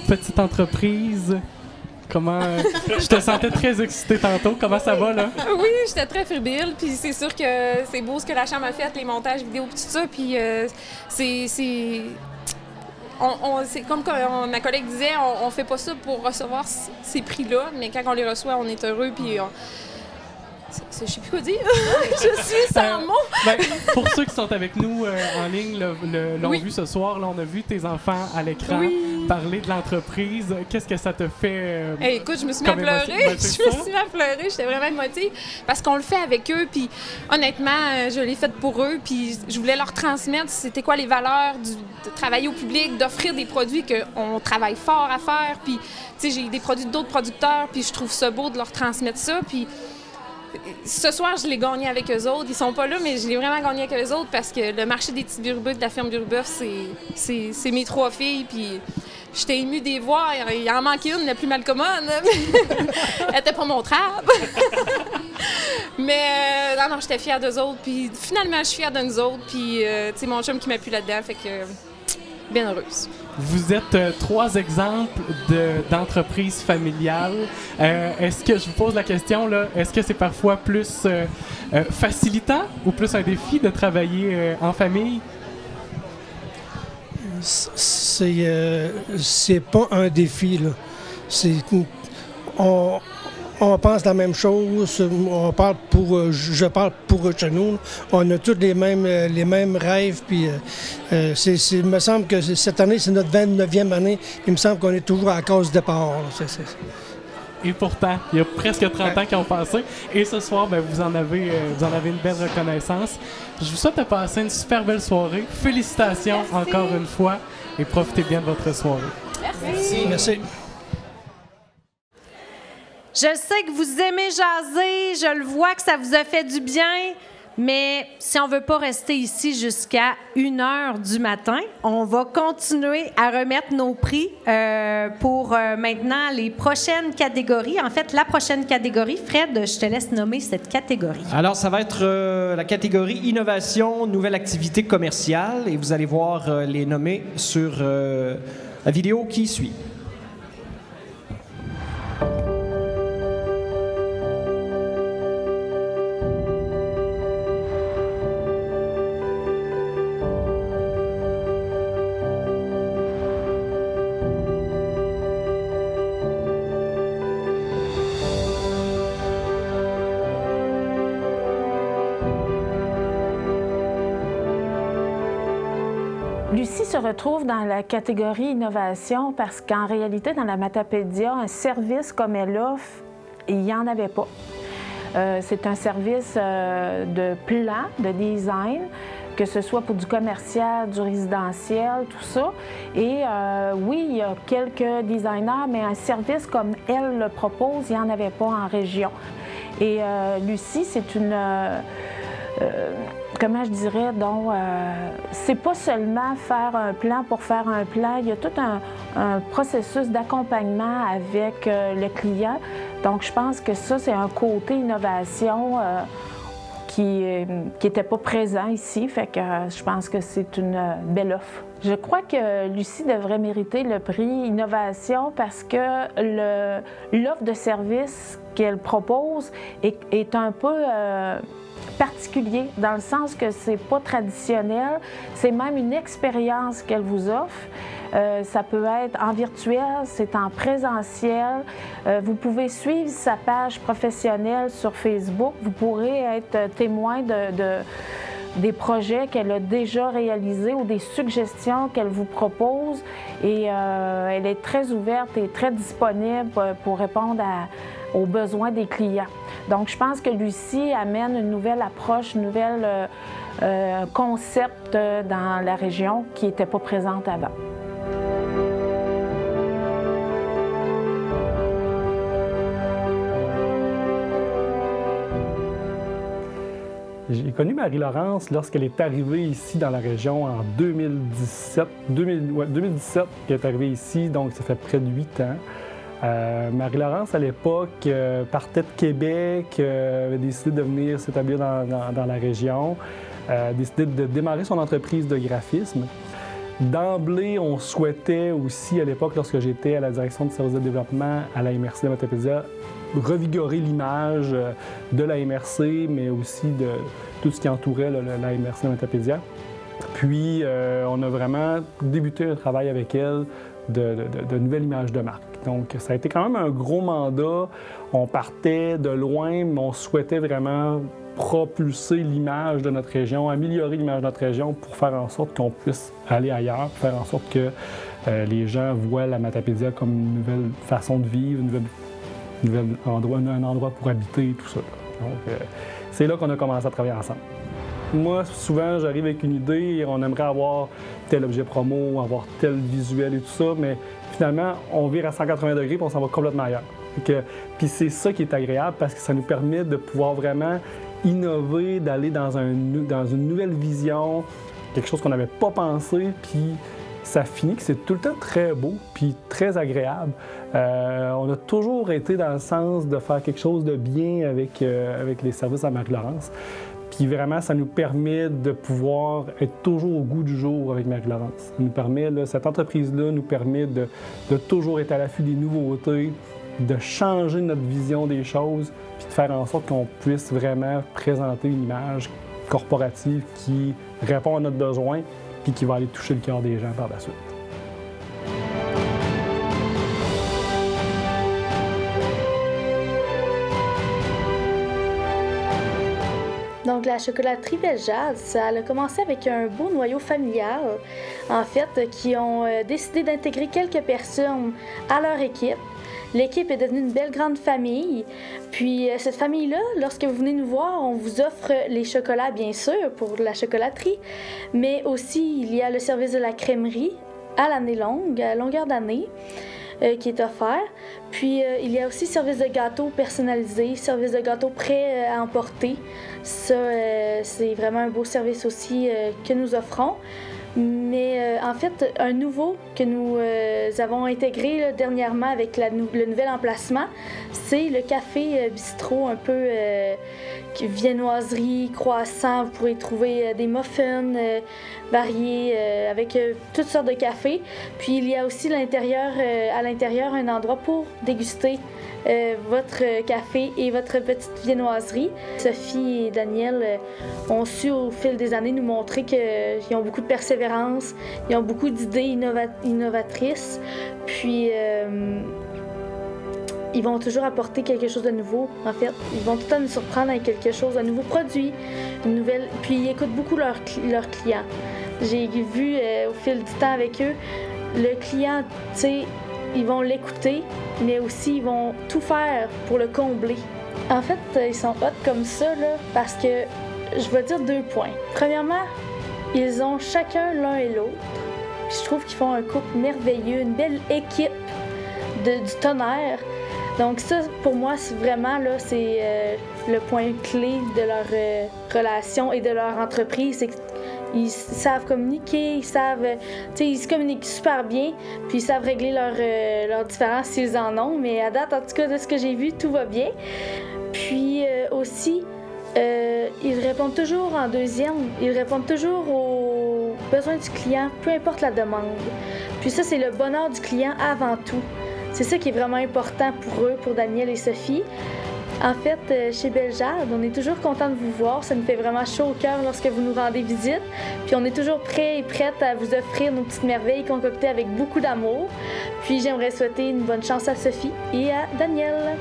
petite entreprise, comment... je te sentais très excitée tantôt. Comment ça va, là? Oui, j'étais très fébrile. Puis c'est sûr que c'est beau ce que la Chambre a fait, les montages vidéo et tout ça. Puis c'est comme ma collègue disait, on fait pas ça pour recevoir ces prix-là, mais quand on les reçoit, on est heureux, puis je sais plus quoi dire. Je suis sans mots. Pour ceux qui sont avec nous en ligne, l'ont vu ce soir, là, on a vu tes enfants à l'écran parler de l'entreprise. Qu'est-ce que ça te fait? Écoute, je me suis mis à pleurer. J'étais vraiment émotive parce qu'on le fait avec eux. Puis honnêtement, je l'ai fait pour eux. Puis je voulais leur transmettre c'était quoi les valeurs de travailler au public, d'offrir des produits qu'on travaille fort à faire. Puis tu sais, j'ai des produits d'autres producteurs. Puis je trouve ça beau de leur transmettre ça. Puis ce soir, je l'ai gagné avec eux autres. Ils sont pas là, mais je l'ai vraiment gagné avec eux autres parce que le marché des petits Burubuck de la ferme Burubeuf, c'est mes 3 filles. Puis j'étais émue des voir. Il en manquait une, la plus mal commode. Elle était pas montrable. Mais non, j'étais fière d'eux autres. Puis finalement, je suis fière de nous autres. Puis tu sais, mon chum qui m'appuie là-dedans, fait que bien heureuse. Vous êtes 3 exemples d'entreprises familiales. Est-ce que, je vous pose la question, là, est-ce que c'est parfois plus facilitant ou plus un défi de travailler en famille? C'est pas un défi, là. On pense la même chose, je parle pour chez nous. On a tous les mêmes rêves, puis il me semble que cette année, c'est notre 29e année. Il me semble qu'on est toujours à la case départ. Et pourtant, il y a presque 30 ans qui ont passé. Et ce soir, ben, vous en avez une belle reconnaissance. Je vous souhaite de passer une super belle soirée. Félicitations encore une fois et profitez bien de votre soirée. Merci. Je sais que vous aimez jaser, je le vois que ça vous a fait du bien, mais si on ne veut pas rester ici jusqu'à 1h du matin, on va continuer à remettre nos prix pour maintenant les prochaines catégories. En fait, la prochaine catégorie, Fred, je te laisse nommer cette catégorie. Alors, ça va être la catégorie Innovation, Nouvelle activité commerciale, et vous allez voir les nommer sur la vidéo qui suit. Lucie se retrouve dans la catégorie innovation parce qu'en réalité, dans la Matapédia, un service comme elle offre, il n'y en avait pas. C'est un service de plan, de design, que ce soit pour du commercial, du résidentiel, tout ça. Et oui, il y a quelques designers, mais un service comme elle le propose, il n'y en avait pas en région. Et Lucie, c'est une... comment je dirais, donc, c'est pas seulement faire un plan pour faire un plan, il y a tout un processus d'accompagnement avec le client. Donc, je pense que ça, c'est un côté innovation qui n'était pas présent ici, fait que je pense que c'est une belle offre. Je crois que Lucie devrait mériter le prix Innovation parce que l'offre de service qu'elle propose est un peu particulier, dans le sens que c'est pas traditionnel, c'est même une expérience qu'elle vous offre. Ça peut être en virtuel, c'est en présentiel. Vous pouvez suivre sa page professionnelle sur Facebook. Vous pourrez être témoin des projets qu'elle a déjà réalisés ou des suggestions qu'elle vous propose. Et elle est très ouverte et très disponible pour répondre aux besoins des clients. Donc, je pense que Lucie amène une nouvelle approche, un nouvel concept dans la région qui n'était pas présente avant. J'ai connu Marie-Laurence lorsqu'elle est arrivée ici dans la région en 2017. 2017 qu'elle est arrivée ici, donc ça fait près de 8 ans. Marie-Laurence, à l'époque, partait de Québec, avait décidé de venir s'établir dans la région, a décidé de démarrer son entreprise de graphisme. D'emblée, on souhaitait aussi, à l'époque, lorsque j'étais à la direction du service de développement à la MRC de Matapédia, revigorer l'image de la MRC, mais aussi de tout ce qui entourait la MRC de Matapédia. Puis, on a vraiment débuté un travail avec elle de nouvelle image de marque. Donc, ça a été quand même un gros mandat. On partait de loin, mais on souhaitait vraiment propulser l'image de notre région, améliorer l'image de notre région pour faire en sorte qu'on puisse aller ailleurs, pour faire en sorte que les gens voient la Matapédia comme une nouvelle façon de vivre, un endroit pour habiter, tout ça. Donc, c'est là qu'on a commencé à travailler ensemble. Moi, souvent, j'arrive avec une idée et on aimerait avoir tel objet promo, avoir tel visuel et tout ça, mais finalement, on vire à 180 degrés et on s'en va complètement ailleurs. Puis c'est ça qui est agréable parce que ça nous permet de pouvoir vraiment innover, d'aller dans une nouvelle vision, quelque chose qu'on n'avait pas pensé, puis ça finit que c'est tout le temps très beau puis très agréable. On a toujours été dans le sens de faire quelque chose de bien avec les services à Marie-Laurence. Puis vraiment, ça nous permet de pouvoir être toujours au goût du jour avec Marie-Laurence. Ça nous permet, cette entreprise-là nous permet de toujours être à l'affût des nouveautés, de changer notre vision des choses, puis de faire en sorte qu'on puisse vraiment présenter une image corporative qui répond à notre besoin, puis qui va aller toucher le cœur des gens par la suite. Donc, la chocolaterie Belle-Jade, ça a commencé avec un beau noyau familial, en fait, qui ont décidé d'intégrer quelques personnes à leur équipe. L'équipe est devenue une belle grande famille. Puis, cette famille-là, lorsque vous venez nous voir, on vous offre les chocolats, bien sûr, pour la chocolaterie, mais aussi, il y a le service de la crèmerie à l'année longue, à longueur d'année, qui est offert. Puis, il y a aussi service de gâteaux personnalisé, service de gâteaux prêts à emporter. Ça, c'est vraiment un beau service aussi que nous offrons. Mais en fait, un nouveau que nous avons intégré là, dernièrement avec le nouvel emplacement, c'est le café bistrot un peu viennoiserie, croissant. Vous pourrez trouver des muffins variés avec toutes sortes de cafés. Puis il y a aussi à l'intérieur un endroit pour déguster votre café et votre petite viennoiserie. Sophie et Daniel ont su au fil des années nous montrer qu'ils ont beaucoup de persévérance, ils ont beaucoup d'idées innovatrices, puis ils vont toujours apporter quelque chose de nouveau, en fait. Ils vont tout le temps nous surprendre avec quelque chose, un nouveau produit, puis ils écoutent beaucoup leurs clients. J'ai vu au fil du temps avec eux, le client, tu sais, ils vont l'écouter, mais aussi ils vont tout faire pour le combler. En fait, ils sont hot comme ça, là, parce que je vais dire 2 points. Premièrement, ils ont chacun l'un et l'autre. Puis je trouve qu'ils font un couple merveilleux, une belle équipe du tonnerre. Donc ça, pour moi, c'est vraiment là, c'est le point clé de leur relation et de leur entreprise. C'est ils savent communiquer, ils se communiquent super bien, puis ils savent régler leurs différences s'ils en ont. Mais à date, en tout cas, de ce que j'ai vu, tout va bien. Puis aussi, ils répondent toujours en deuxième. Ils répondent toujours aux besoins du client, peu importe la demande. Puis ça, c'est le bonheur du client avant tout. C'est ça qui est vraiment important pour eux, pour Daniel et Sophie. En fait, chez Belle-Jade, on est toujours content de vous voir. Ça nous fait vraiment chaud au cœur lorsque vous nous rendez visite. Puis on est toujours prêts et prêtes à vous offrir nos petites merveilles concoctées avec beaucoup d'amour. Puis j'aimerais souhaiter une bonne chance à Sophie et à Daniel.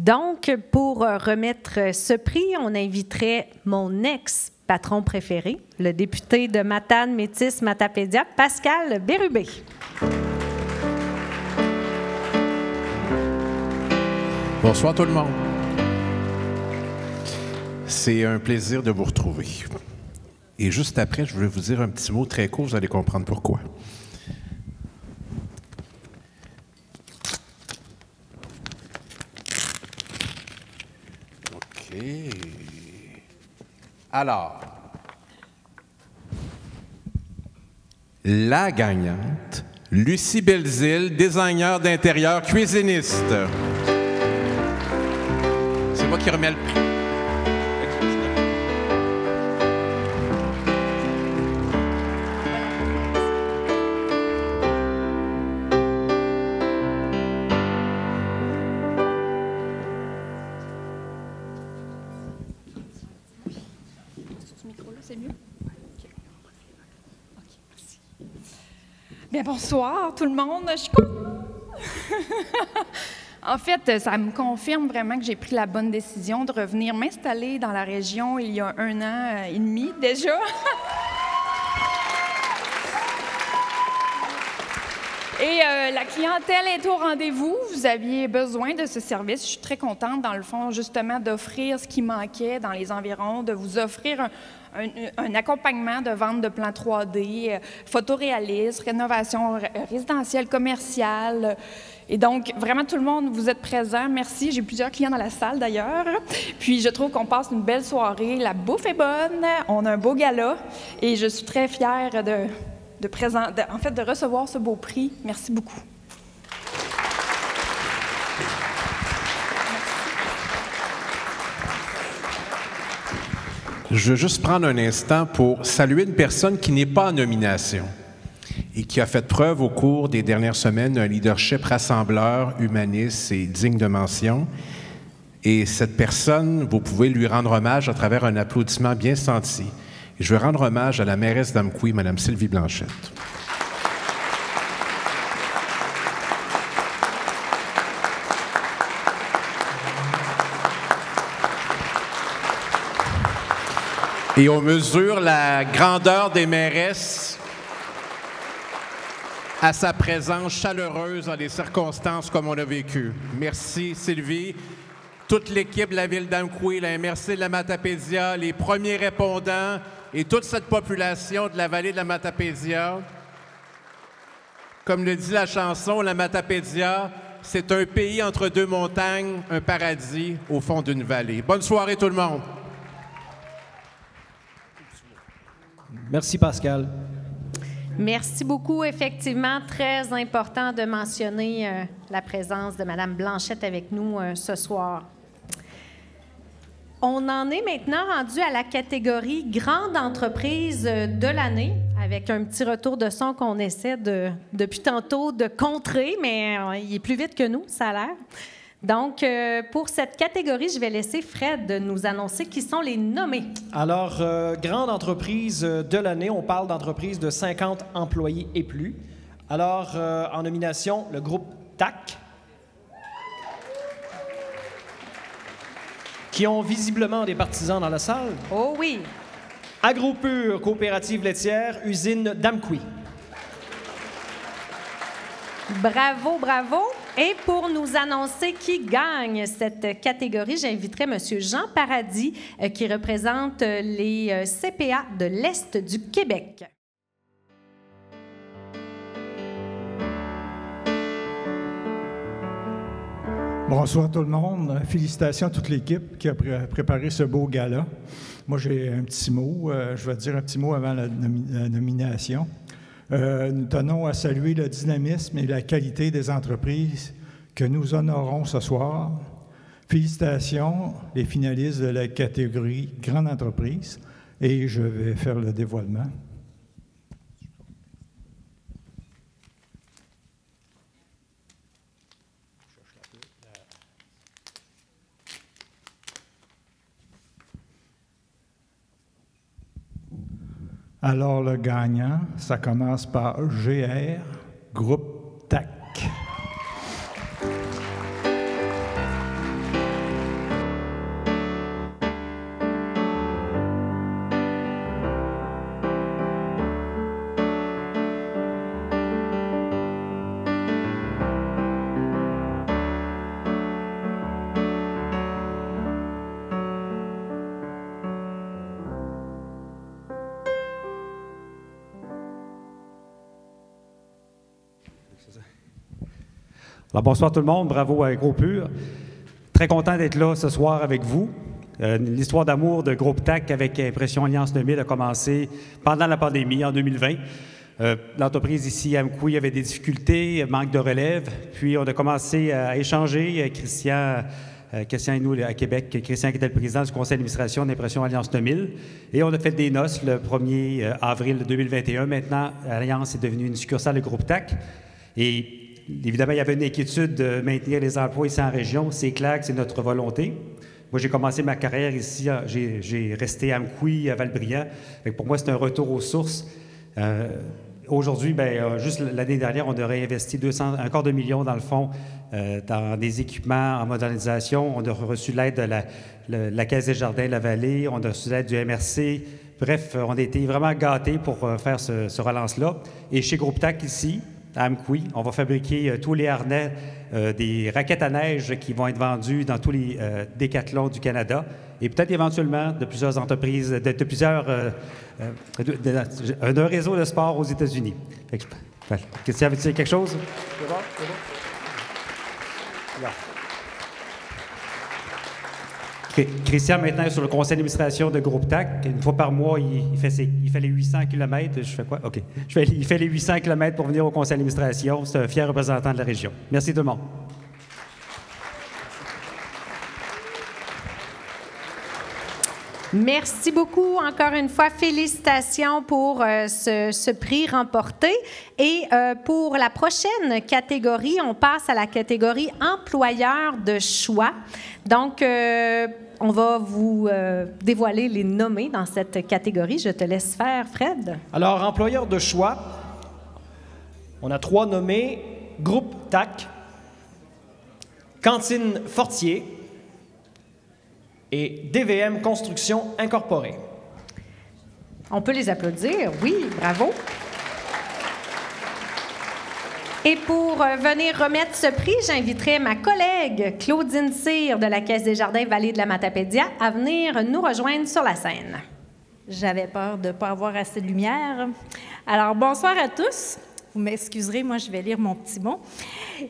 Donc, pour remettre ce prix, on inviterait mon ex-patron préféré, le député de Matane, Métis, Matapédia, Pascal Bérubé. Bonsoir tout le monde. C'est un plaisir de vous retrouver. Et juste après, je vais vous dire un petit mot très court, vous allez comprendre pourquoi. OK. Alors, la gagnante, Lucie Belzile, designer d'intérieur, cuisiniste. C'est moi qui remets le prix. Bien, bonsoir tout le monde. Je suis contente. En fait, ça me confirme vraiment que j'ai pris la bonne décision de revenir m'installer dans la région il y a 1 an et demi déjà. Et la clientèle est au rendez-vous. Vous aviez besoin de ce service. Je suis très contente, dans le fond, justement, d'offrir ce qui manquait dans les environs, de vous offrir un accompagnement de vente de plans 3D, photoréalisme, rénovation résidentielle, commerciale. Et donc, vraiment, tout le monde, vous êtes présents. Merci. J'ai plusieurs clients dans la salle, d'ailleurs. Puis, je trouve qu'on passe une belle soirée. La bouffe est bonne. On a un beau gala. Et je suis très fière de recevoir ce beau prix. Merci beaucoup. Je veux juste prendre un instant pour saluer une personne qui n'est pas en nomination et qui a fait preuve au cours des dernières semaines d'un leadership rassembleur, humaniste et digne de mention. Et cette personne, vous pouvez lui rendre hommage à travers un applaudissement bien senti. Et je veux rendre hommage à la mairesse d'Amqui, Mme Sylvie Blanchette. Et on mesure la grandeur des mairesses à sa présence chaleureuse dans les circonstances comme on a vécu. Merci Sylvie, toute l'équipe de la ville d'Amqui, la MRC de la Matapédia, les premiers répondants et toute cette population de la vallée de la Matapédia. Comme le dit la chanson, la Matapédia, c'est un pays entre deux montagnes, un paradis au fond d'une vallée. Bonne soirée tout le monde. Merci, Pascal. Merci beaucoup. Effectivement, très important de mentionner la présence de Mme Blanchette avec nous ce soir. On en est maintenant rendu à la catégorie Grande entreprise de l'année, avec un petit retour de son qu'on essaie depuis tantôt de contrer, mais il est plus vite que nous, ça a l'air. Donc, pour cette catégorie, je vais laisser Fred nous annoncer qui sont les nommés. Alors, grande entreprise de l'année, on parle d'entreprises de 50 employés et plus. Alors, en nomination, le groupe TAC, qui ont visiblement des partisans dans la salle. Oh oui! Agropur, coopérative laitière, usine d'Amqui. Bravo, bravo! Et pour nous annoncer qui gagne cette catégorie, j'inviterai M. Jean Paradis, qui représente les CPA de l'Est du Québec. Bonsoir tout le monde. Félicitations à toute l'équipe qui a préparé ce beau gala. Moi, j'ai un petit mot. Je vais dire un petit mot avant la nomination. Nous tenons à saluer le dynamisme et la qualité des entreprises que nous honorons ce soir. Félicitations, les finalistes de la catégorie Grande entreprise. Et je vais faire le dévoilement. Alors, le gagnant, ça commence par GR, groupe TAC. Alors, bonsoir tout le monde, bravo à Groupe Pur. Très content d'être là ce soir avec vous. L'histoire d'amour de Groupe TAC avec Impression Alliance 2000 a commencé pendant la pandémie, en 2020. L'entreprise ici à Amkoui avait des difficultés, manque de relève. Puis on a commencé à échanger. Christian et nous à Québec, Christian qui était le président du conseil d'administration d'Impression Alliance 2000. Et on a fait des noces le 1er avril 2021. Maintenant, Alliance est devenue une succursale de Groupe TAC. Et évidemment, il y avait une inquiétude de maintenir les emplois ici en région. C'est clair que c'est notre volonté. Moi, j'ai commencé ma carrière ici. J'ai resté à Amkoui, à Valbriand. Pour moi, c'est un retour aux sources. Aujourd'hui, juste l'année dernière, on aurait investi un quart de million dans le fond dans des équipements en modernisation. On a reçu l'aide de la Caisse des Jardins de la Vallée, on a reçu l'aide du MRC. Bref, on a été vraiment gâtés pour faire ce relance-là. Et chez Groupe TAC ici, à Amkoui, on va fabriquer tous les harnais, des raquettes à neige qui vont être vendues dans tous les décathlons du Canada et peut-être éventuellement de plusieurs entreprises, d'un réseau de sport aux États-Unis. Christian, veux-tu dire quelque chose? C'est bon? C'est bon? Christian, maintenant, est sur le conseil d'administration de Groupe TAC. Une fois par mois, il fait les 800 km. Je fais quoi? OK. Il fait les 800 km pour venir au conseil d'administration. C'est un fier représentant de la région. Merci tout le monde. Merci beaucoup. Encore une fois, félicitations pour ce prix remporté. Et pour la prochaine catégorie, on passe à la catégorie employeur de choix. Donc, on va vous dévoiler les nommés dans cette catégorie. Je te laisse faire, Fred. Alors, employeur de choix, on a 3 nommés. Groupe TAC, Cantine Fortier et DVM Construction Incorporée. On peut les applaudir. Oui, bravo. Et pour venir remettre ce prix, j'inviterai ma collègue Claudine Cyr de la Caisse des Jardins Vallée de la Matapédia à venir nous rejoindre sur la scène. J'avais peur de ne pas avoir assez de lumière. Alors, bonsoir à tous. Vous m'excuserez, moi, je vais lire mon petit mot.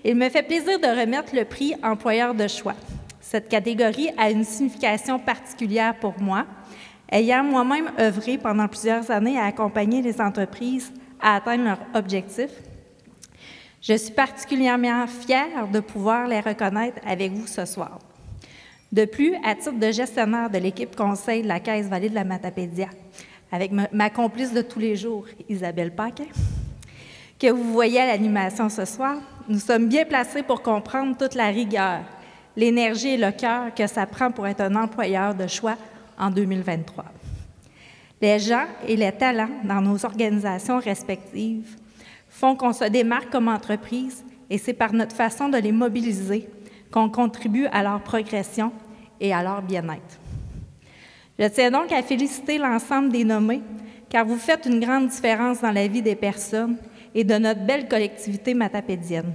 Il me fait plaisir de remettre le prix employeur de choix. Cette catégorie a une signification particulière pour moi, ayant moi-même œuvré pendant plusieurs années à accompagner les entreprises à atteindre leurs objectifs. Je suis particulièrement fière de pouvoir les reconnaître avec vous ce soir. De plus, à titre de gestionnaire de l'équipe conseil de la Caisse Vallée de la Matapédia, avec ma complice de tous les jours, Isabelle Paquin, que vous voyez à l'animation ce soir, nous sommes bien placés pour comprendre toute la rigueur, l'énergie et le cœur que ça prend pour être un employeur de choix en 2023. Les gens et les talents dans nos organisations respectives font qu'on se démarque comme entreprise et c'est par notre façon de les mobiliser qu'on contribue à leur progression et à leur bien-être. Je tiens donc à féliciter l'ensemble des nommés car vous faites une grande différence dans la vie des personnes et de notre belle collectivité matapédienne.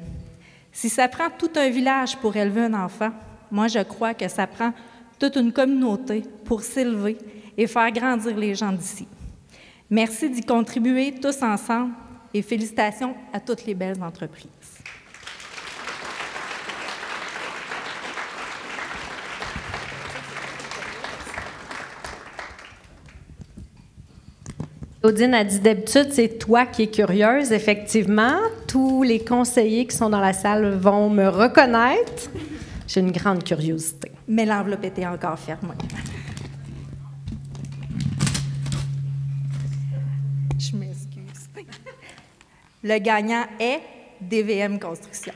Si ça prend tout un village pour élever un enfant, moi je crois que ça prend toute une communauté pour s'élever et faire grandir les gens d'ici. Merci d'y contribuer tous ensemble et félicitations à toutes les belles entreprises. Claudine a dit d'habitude, c'est toi qui es curieuse. Effectivement, tous les conseillers qui sont dans la salle vont me reconnaître. J'ai une grande curiosité. Mais l'enveloppe était encore fermée. Je m'excuse. Le gagnant est DVM Construction.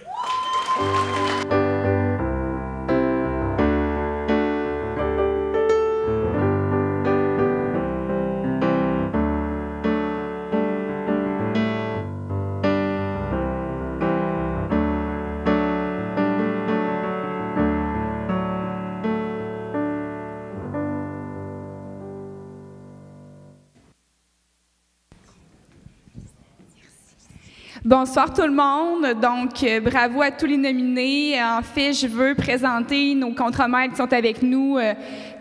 Bonsoir tout le monde. Donc, bravo à tous les nominés. En fait, je veux présenter nos contremaîtres qui sont avec nous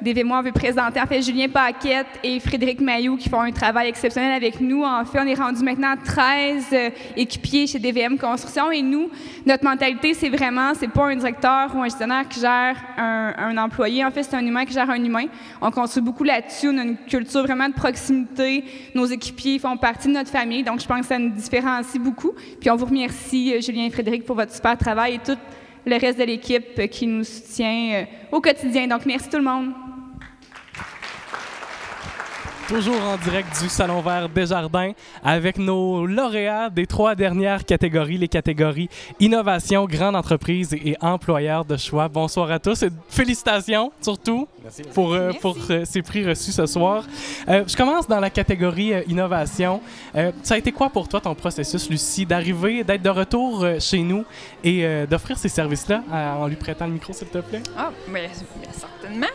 DVMO veut présenter, en fait, Julien Paquette et Frédéric Mailloux qui font un travail exceptionnel avec nous. En fait, on est rendu maintenant 13 équipiers chez DVM Construction et nous, notre mentalité, c'est vraiment, c'est pas un directeur ou un gestionnaire qui gère un employé. En fait, c'est un humain qui gère un humain. On construit beaucoup là-dessus. On a une culture vraiment de proximité. Nos équipiers font partie de notre famille, donc je pense que ça nous différencie beaucoup. Puis on vous remercie, Julien et Frédéric, pour votre super travail et tout le reste de l'équipe qui nous soutient au quotidien. Donc, merci tout le monde. Toujours en direct du Salon Vert Desjardins avec nos lauréats des 3 dernières catégories, les catégories Innovation, Grande Entreprise et Employeur de choix. Bonsoir à tous et félicitations surtout pour ces prix reçus ce soir. Je commence dans la catégorie Innovation. Ça a été quoi pour toi ton processus, Lucie, d'arriver, d'être de retour chez nous et d'offrir ces services-là en lui prêtant le micro, s'il te plaît? Ah, mais certainement.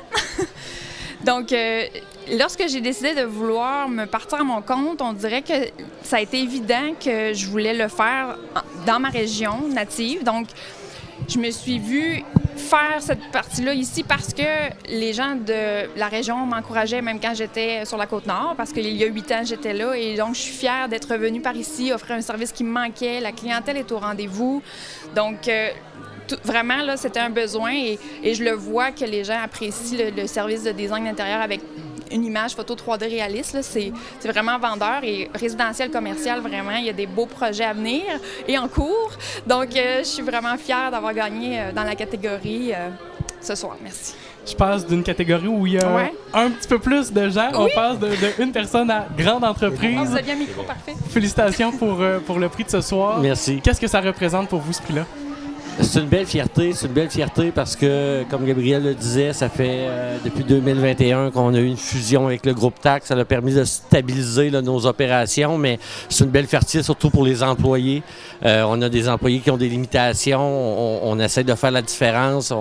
Donc, lorsque j'ai décidé de vouloir me partir à mon compte, on dirait que ça a été évident que je voulais le faire dans ma région native. Donc, je me suis vue faire cette partie-là ici parce que les gens de la région m'encourageaient, même quand j'étais sur la Côte-Nord, parce qu'il y a 8 ans, j'étais là. Et donc, je suis fière d'être revenue par ici, offrir un service qui me manquait. La clientèle est au rendez-vous. Donc, vraiment, là, c'était un besoin et je le vois que les gens apprécient le service de design d'intérieur avec une image photo 3D réaliste. C'est vraiment vendeur et résidentiel, commercial, vraiment. Il y a des beaux projets à venir et en cours. Donc, je suis vraiment fière d'avoir gagné dans la catégorie ce soir. Merci. Je passe d'une catégorie où il y a un petit peu plus de gens. Oui. On passe de une personne à grande entreprise. Vous avez un micro, parfait. Félicitations pour le prix de ce soir. Merci. Qu'est-ce que ça représente pour vous, ce prix-là? C'est une belle fierté parce que, comme Gabriel le disait, ça fait depuis 2021 qu'on a eu une fusion avec le groupe TAC. Ça a permis de stabiliser là, nos opérations, mais c'est une belle fierté surtout pour les employés. On a des employés qui ont des limitations, on essaie de faire la différence.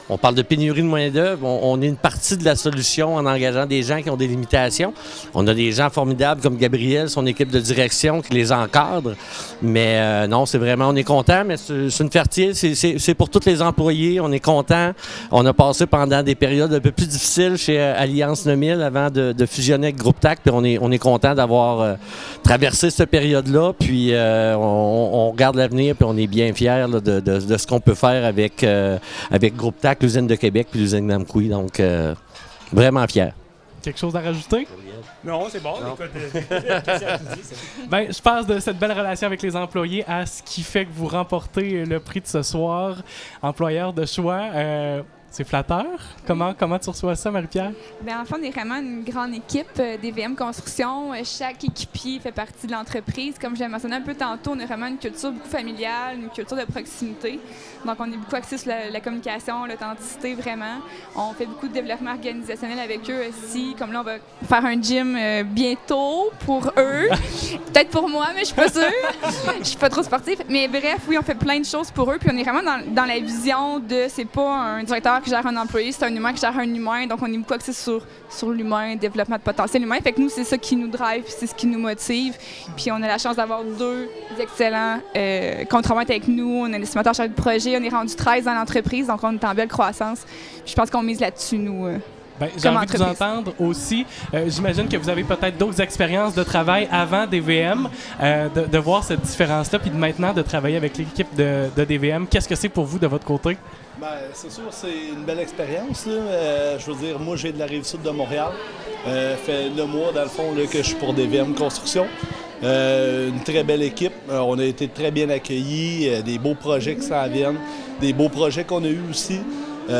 On parle de pénurie de main-d'œuvre. On est une partie de la solution en engageant des gens qui ont des limitations. On a des gens formidables comme Gabriel, son équipe de direction qui les encadre. Mais non, c'est vraiment, on est content, mais c'est une fierté. C'est pour tous les employés. On est content. On a passé pendant des périodes un peu plus difficiles chez Alliance 9000 avant de fusionner avec Groupe TAC. Puis on est content d'avoir traversé cette période-là. Puis on regarde l'avenir, puis on est bien fiers là, de ce qu'on peut faire avec Groupe TAC, l'usine de Québec puis l'usine d'Amqui. Donc, vraiment fier. Quelque chose à rajouter? Non, c'est bon. Écoute, je passe de cette belle relation avec les employés à ce qui fait que vous remportez le prix de ce soir, employeur de choix. C'est flatteur. Comment tu reçois ça, Marie-Pierre? Bien, en fait, on est vraiment une grande équipe DVM Construction. Chaque équipier fait partie de l'entreprise. Comme je l'ai mentionné un peu tantôt, on a vraiment une culture beaucoup familiale, une culture de proximité. Donc, on est beaucoup axé sur la communication, l'authenticité, vraiment. On fait beaucoup de développement organisationnel avec eux aussi. Comme là, on va faire un gym bientôt pour eux. Peut-être pour moi, mais je suis pas sûre. Je suis pas trop sportive. Mais bref, oui, on fait plein de choses pour eux. Puis on est vraiment dans la vision de, c'est pas un directeur qui gère un employé, c'est un humain qui gère un humain. Donc, on est beaucoup axé sur l'humain, développement de potentiel humain. Fait que nous, c'est ça qui nous drive, c'est ce qui nous motive. Puis, on a la chance d'avoir 2 excellents contremaîtres avec nous. On a l'estimateur chargé de projet. On est rendu 13 dans l'entreprise, donc on est en belle croissance. Puis, je pense qu'on mise là-dessus, nous. J'ai envie de vous entendre aussi. J'imagine que vous avez peut-être d'autres expériences de travail avant DVM, de voir cette différence-là, puis maintenant de travailler avec l'équipe de DVM. Qu'est-ce que c'est pour vous de votre côté? Bien, c'est sûr, c'est une belle expérience. Je veux dire, moi, j'ai de la Rive-Sud de Montréal. Fait 9 mois, dans le fond, là, que je suis pour DVM Construction. Une très belle équipe. On a été très bien accueillis. Des beaux projets qui s'en viennent. Des beaux projets qu'on a eus aussi. Puis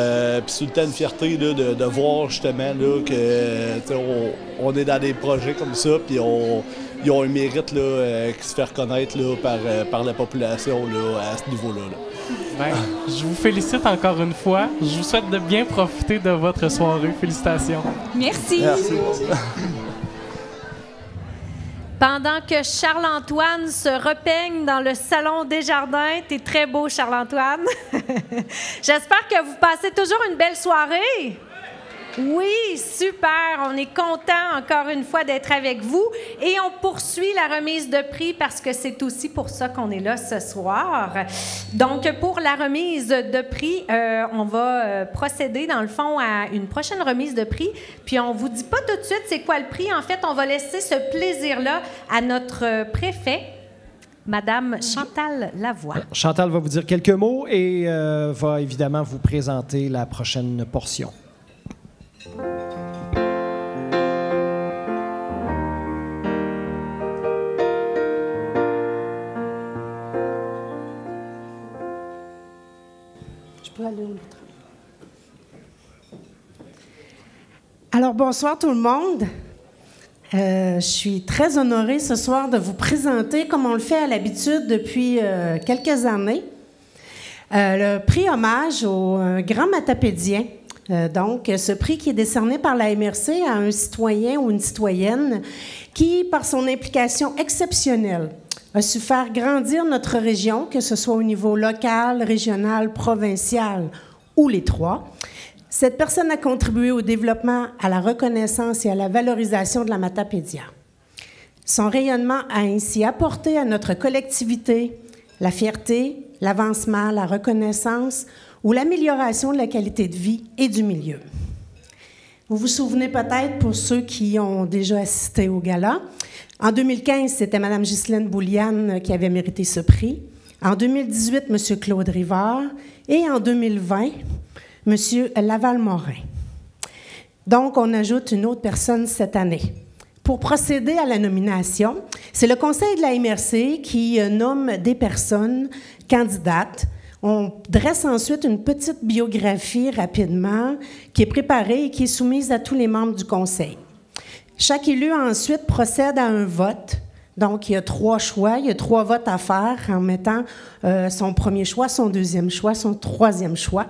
c'est tout le temps une fierté là, de voir justement là, que on est dans des projets comme ça, puis ils ont un mérite là, qui se fait reconnaître là, par la population là, à ce niveau-là. Je vous félicite encore une fois. Je vous souhaite de bien profiter de votre soirée. Félicitations. Merci. Merci. Pendant que Charles-Antoine se repeigne dans le salon Desjardins, t'es très beau, Charles-Antoine. J'espère que vous passez toujours une belle soirée. Oui, super. On est content encore une fois d'être avec vous et on poursuit la remise de prix parce que c'est aussi pour ça qu'on est là ce soir. Donc, pour la remise de prix, on va procéder dans le fond à une prochaine remise de prix. Puis, on vous dit pas tout de suite c'est quoi le prix. En fait, on va laisser ce plaisir-là à notre préfet, Madame Chantal Lavoie. Chantal va vous dire quelques mots et va évidemment vous présenter la prochaine portion. Alors, bonsoir tout le monde. Je suis très honorée ce soir de vous présenter, comme on le fait à l'habitude depuis quelques années, le prix hommage au grand matapédien. Donc, ce prix qui est décerné par la MRC à un citoyen ou une citoyenne qui, par son implication exceptionnelle, a su faire grandir notre région, que ce soit au niveau local, régional, provincial ou les trois. Cette personne a contribué au développement, à la reconnaissance et à la valorisation de la Matapédia. Son rayonnement a ainsi apporté à notre collectivité la fierté, l'avancement, la reconnaissance ou l'amélioration de la qualité de vie et du milieu. Vous vous souvenez peut-être, pour ceux qui ont déjà assisté au gala, en 2015, c'était Mme Ghislaine Bouliane qui avait mérité ce prix. En 2018, M. Claude Rivard. Et en 2020, M. Laval-Morin. Donc, on ajoute une autre personne cette année. Pour procéder à la nomination, c'est le Conseil de la MRC qui nomme des personnes candidates. On dresse ensuite une petite biographie rapidement qui est préparée et qui est soumise à tous les membres du Conseil. Chaque élu ensuite procède à un vote. Donc, il y a 3 choix, il y a 3 votes à faire en mettant son premier choix, son deuxième choix, son troisième choix.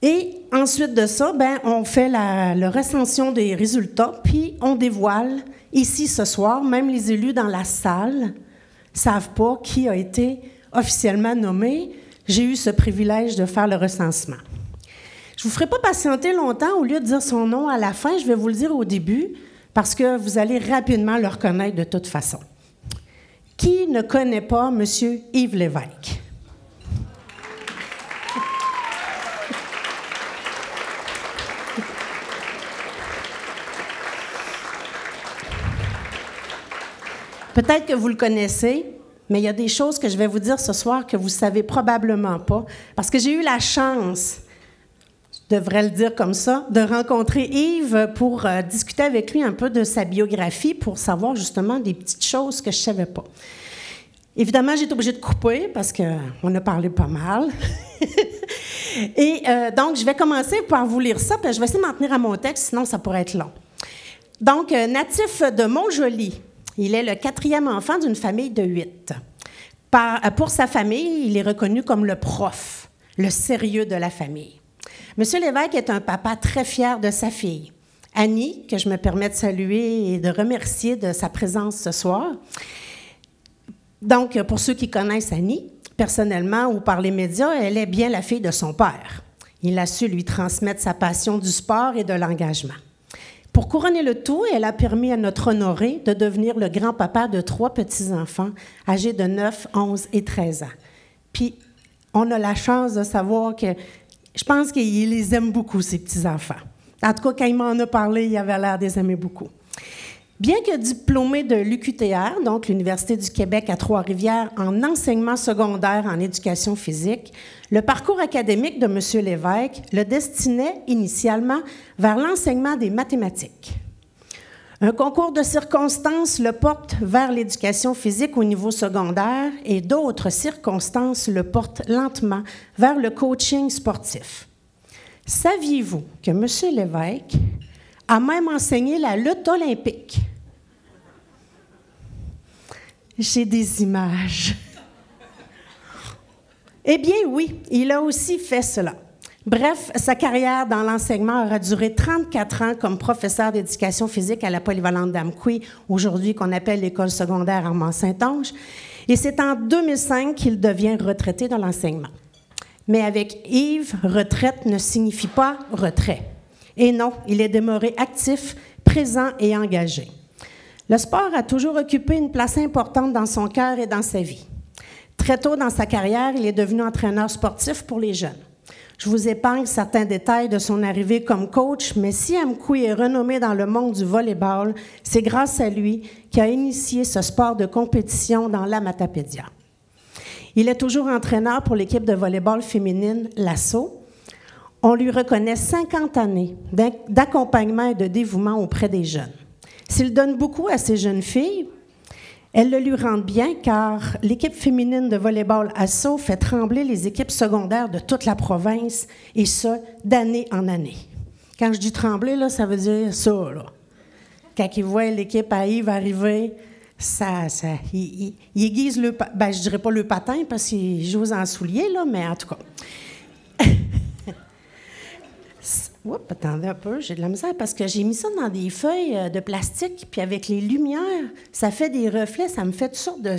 Et ensuite de ça, on fait la recension des résultats, puis on dévoile ici ce soir, même les élus dans la salle ne savent pas qui a été officiellement nommé. J'ai eu ce privilège de faire le recensement. Je ne vous ferai pas patienter longtemps. Au lieu de dire son nom à la fin, je vais vous le dire au début, parce que vous allez rapidement le reconnaître de toute façon. Qui ne connaît pas M. Yves Lévesque? Peut-être que vous le connaissez, mais il y a des choses que je vais vous dire ce soir que vous ne savez probablement pas, parce que j'ai eu la chance, je devrais le dire comme ça, de rencontrer Yves pour discuter avec lui un peu de sa biographie, pour savoir justement des petites choses que je ne savais pas. Évidemment, j'ai été obligée de couper, parce qu'on a parlé pas mal. Et donc, je vais commencer par vous lire ça, puis je vais essayer de m'en tenir à mon texte, sinon ça pourrait être long. Donc, natif de Montjoly, il est le 4e enfant d'une famille de 8. Pour sa famille, il est reconnu comme le prof, le sérieux de la famille. M. Lévesque est un papa très fier de sa fille, Annie, que je me permets de saluer et de remercier de sa présence ce soir. Donc, pour ceux qui connaissent Annie, personnellement ou par les médias, elle est bien la fille de son père. Il a su lui transmettre sa passion du sport et de l'engagement. Pour couronner le tout, elle a permis à notre Honoré de devenir le grand-papa de 3 petits-enfants âgés de 9, 11 et 13 ans. Puis, on a la chance de savoir que, je pense qu'il les aime beaucoup, ces petits-enfants. En tout cas, quand il m'en a parlé, il avait l'air de les aimer beaucoup. Bien que diplômé de l'UQTR, donc l'Université du Québec à Trois-Rivières, en enseignement secondaire en éducation physique, le parcours académique de M. Lévesque le destinait initialement vers l'enseignement des mathématiques. Un concours de circonstances le porte vers l'éducation physique au niveau secondaire et d'autres circonstances le portent lentement vers le coaching sportif. Saviez-vous que M. Lévesque a même enseigné la lutte olympique? J'ai des images. Eh bien oui, il a aussi fait cela. Bref, sa carrière dans l'enseignement aura duré 34 ans comme professeur d'éducation physique à la polyvalente d'Amqui, aujourd'hui qu'on appelle l'école secondaire Armand-Saint-Onge. Et c'est en 2005 qu'il devient retraité de l'enseignement. Mais avec Yves, retraite ne signifie pas retrait. Et non, il est demeuré actif, présent et engagé. Le sport a toujours occupé une place importante dans son cœur et dans sa vie. Très tôt dans sa carrière, il est devenu entraîneur sportif pour les jeunes. Je vous épargne certains détails de son arrivée comme coach, mais si Amkoui est renommé dans le monde du volleyball, c'est grâce à lui qui a initié ce sport de compétition dans la Matapédia. Il est toujours entraîneur pour l'équipe de volleyball féminine L'Assaut. On lui reconnaît 50 années d'accompagnement et de dévouement auprès des jeunes. S'il donne beaucoup à ces jeunes filles, elles le lui rendent bien car l'équipe féminine de volleyball Assaut fait trembler les équipes secondaires de toute la province, et ça, d'année en année. Quand je dis trembler, là, ça veut dire ça, là. Quand ils voient l'équipe à Yves arriver, il aiguise le... Ben, je dirais pas le patin parce qu'il joue en soulier, là, mais en tout cas... Oups, attendez un peu, j'ai de la misère parce que j'ai mis ça dans des feuilles de plastique, puis avec les lumières, ça fait des reflets, ça me fait toutes sortes de...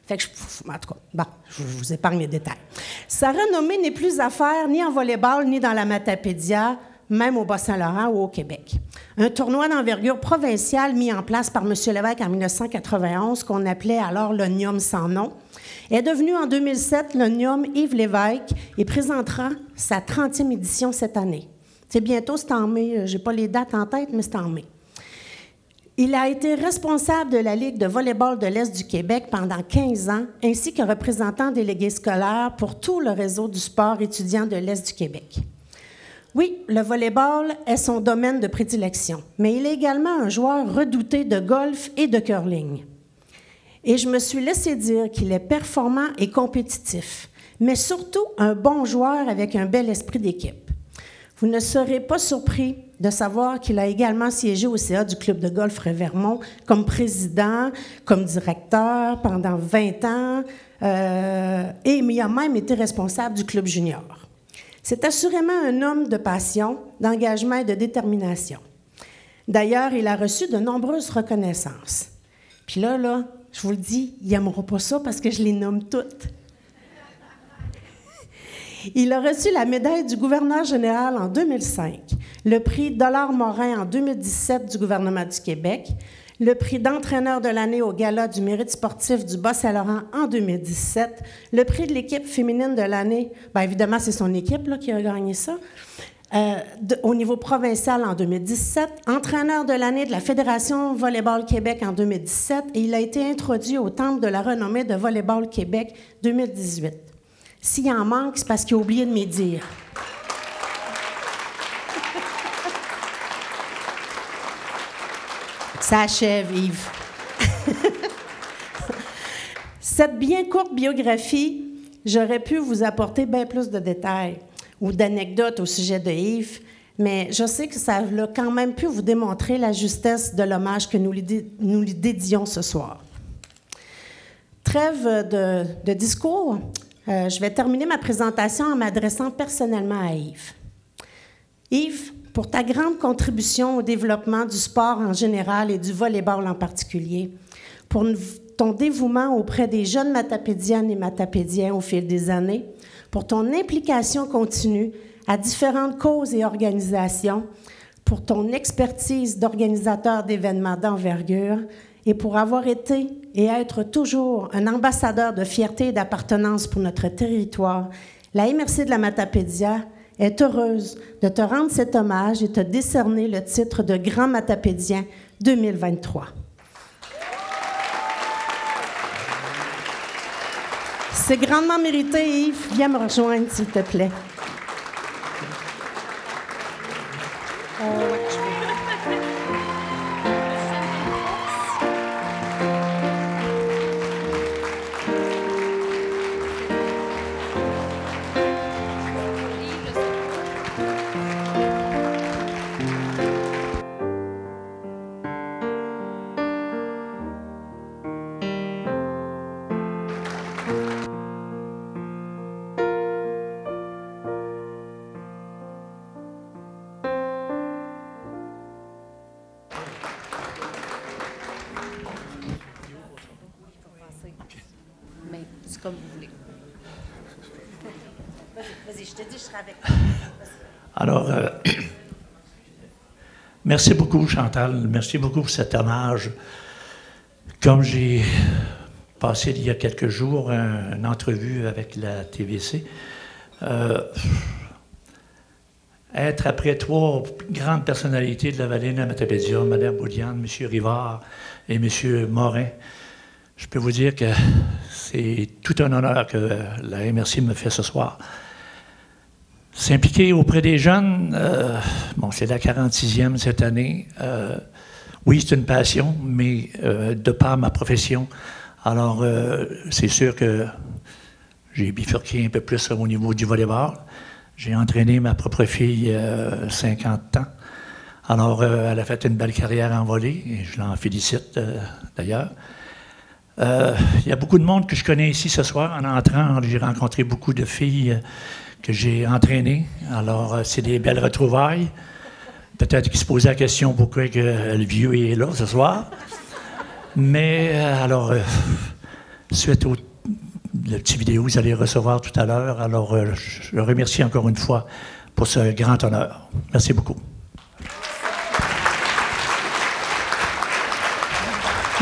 Fait que en tout cas, bon, je vous épargne les détails. Sa renommée n'est plus à faire ni en volleyball, ni dans la Matapédia, même au Bas-Saint-Laurent ou au Québec. Un tournoi d'envergure provinciale mis en place par M. Lévesque en 1991, qu'on appelait alors l'Onium sans nom, est devenu en 2007 l'Onium Yves Lévesque et présentera sa 30e édition cette année. C'est bientôt, c'est en mai. Je n'ai pas les dates en tête, mais c'est en mai. Il a été responsable de la Ligue de volleyball de l'Est du Québec pendant 15 ans, ainsi que représentant délégué scolaire pour tout le réseau du sport étudiant de l'Est du Québec. Oui, le volleyball est son domaine de prédilection, mais il est également un joueur redouté de golf et de curling. Et je me suis laissé dire qu'il est performant et compétitif, mais surtout un bon joueur avec un bel esprit d'équipe. Vous ne serez pas surpris de savoir qu'il a également siégé au CA du club de golf Revermont comme président, comme directeur pendant 20 ans, mais il a même été responsable du club junior. C'est assurément un homme de passion, d'engagement et de détermination. D'ailleurs, il a reçu de nombreuses reconnaissances. Puis là, je vous le dis, il n'aimera pas ça parce que je les nomme toutes. Il a reçu la médaille du gouverneur général en 2005, le prix Dollard-Morin en 2017 du gouvernement du Québec, le prix d'entraîneur de l'année au Gala du mérite sportif du Bas-Saint-Laurent en 2017, le prix de l'équipe féminine de l'année, bien évidemment, c'est son équipe là, qui a gagné ça, au niveau provincial en 2017, entraîneur de l'année de la Fédération Volleyball Québec en 2017, et il a été introduit au Temple de la renommée de Volleyball Québec 2018. S'il en manque, c'est parce qu'il a oublié de me dire. Ça achève, Yves. Cette bien courte biographie, j'aurais pu vous apporter bien plus de détails ou d'anecdotes au sujet de Yves, mais je sais que ça a quand même pu vous démontrer la justesse de l'hommage que nous lui dédions ce soir. Trêve de discours. Je vais terminer ma présentation en m'adressant personnellement à Yves. Yves, pour ta grande contribution au développement du sport en général et du volleyball en particulier, pour ton dévouement auprès des jeunes matapédiennes et matapédiens au fil des années, pour ton implication continue à différentes causes et organisations, pour ton expertise d'organisateur d'événements d'envergure, et pour avoir été et être toujours un ambassadeur de fierté et d'appartenance pour notre territoire, la MRC de la Matapédia est heureuse de te rendre cet hommage et te décerner le titre de Grand Matapédien 2023. C'est grandement mérité, Yves. Viens me rejoindre, s'il te plaît. Comme vous voulez. Vas-y, je te dis, je serai avec toi. Alors, Merci beaucoup, Chantal. Merci beaucoup pour cet hommage. Comme j'ai passé il y a quelques jours une entrevue avec la TVC, être après 3 grandes personnalités de la vallée de la Matapédia, Mme Bouliane, M. Rivard et M. Morin, je peux vous dire que c'est tout un honneur que la MRC me fait ce soir. S'impliquer auprès des jeunes, bon, c'est la 46e cette année. Oui, c'est une passion, mais de par ma profession, alors c'est sûr que j'ai bifurqué un peu plus au niveau du volleyball. J'ai entraîné ma propre fille 50 ans. Alors, elle a fait une belle carrière en volley, et je l'en félicite d'ailleurs. Il y a beaucoup de monde que je connais ici ce soir. En entrant, j'ai rencontré beaucoup de filles que j'ai entraînées. Alors, c'est des belles retrouvailles. Peut-être qu'ils se posaient la question pourquoi que le vieux est là ce soir. Mais, alors, suite au la petite vidéo que vous allez recevoir tout à l'heure. Alors, je remercie encore une fois pour ce grand honneur. Merci beaucoup.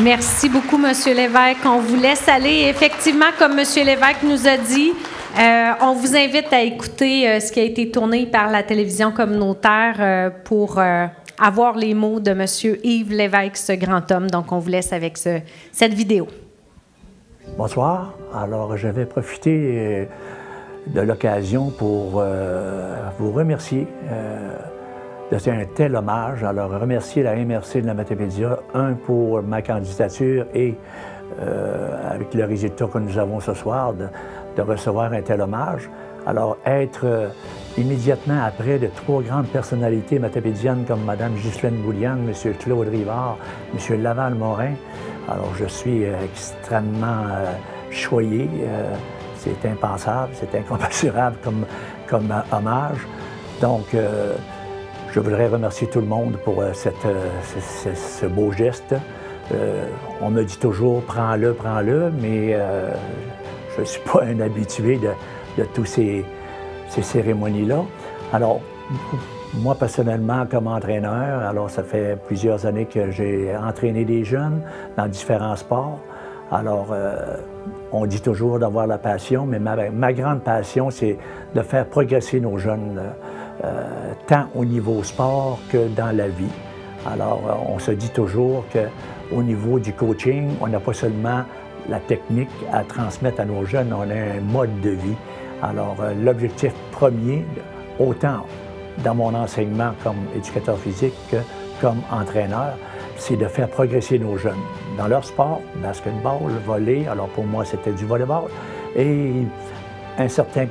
Merci beaucoup, M. Lévesque. On vous laisse aller. Effectivement, comme M. Lévesque nous a dit, on vous invite à écouter ce qui a été tourné par la télévision communautaire pour avoir les mots de M. Yves Lévesque, ce grand homme. Donc, on vous laisse avec cette vidéo. Bonsoir. Alors, je vais profiter de l'occasion pour vous remercier de un tel hommage. Alors, remercier la MRC de la Matapédia, pour ma candidature et avec le résultat que nous avons ce soir, de recevoir un tel hommage. Alors, être immédiatement après de 3 grandes personnalités matapédiennes comme Mme Ghislaine Bouliane, M. Claude Rivard, M. Laval-Morin, alors je suis extrêmement choyé. C'est impensable, c'est incommensurable comme hommage. Donc, je voudrais remercier tout le monde pour ce beau geste. On me dit toujours « prends-le, prends-le », mais je ne suis pas un habitué de tous ces cérémonies-là. Alors, moi, personnellement, comme entraîneur, alors ça fait plusieurs années que j'ai entraîné des jeunes dans différents sports. Alors, on dit toujours d'avoir la passion, mais ma grande passion, c'est de faire progresser nos jeunes, tant au niveau sport que dans la vie. Alors, on se dit toujours qu'au niveau du coaching, on n'a pas seulement la technique à transmettre à nos jeunes, on a un mode de vie. Alors, l'objectif premier, autant dans mon enseignement comme éducateur physique que comme entraîneur, c'est de faire progresser nos jeunes dans leur sport, basketball, volley, alors pour moi c'était du volleyball, et un certain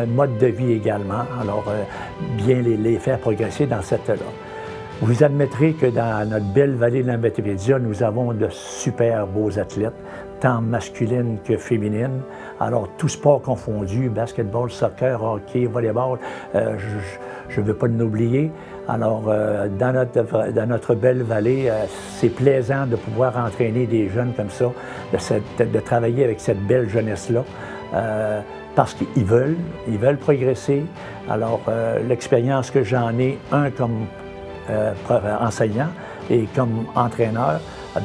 mode de vie également, alors bien les faire progresser dans cette-là. Vous admettrez que dans notre belle vallée de la Matapédia, nous avons de super beaux athlètes, tant masculines que féminines. Alors, tout sport confondu, basketball, soccer, hockey, volleyball, je ne veux pas l'oublier. Alors, dans notre belle vallée, c'est plaisant de pouvoir entraîner des jeunes comme ça, de travailler avec cette belle jeunesse-là, parce qu'ils veulent progresser. Alors, l'expérience que j'en ai, comme enseignant et comme entraîneur,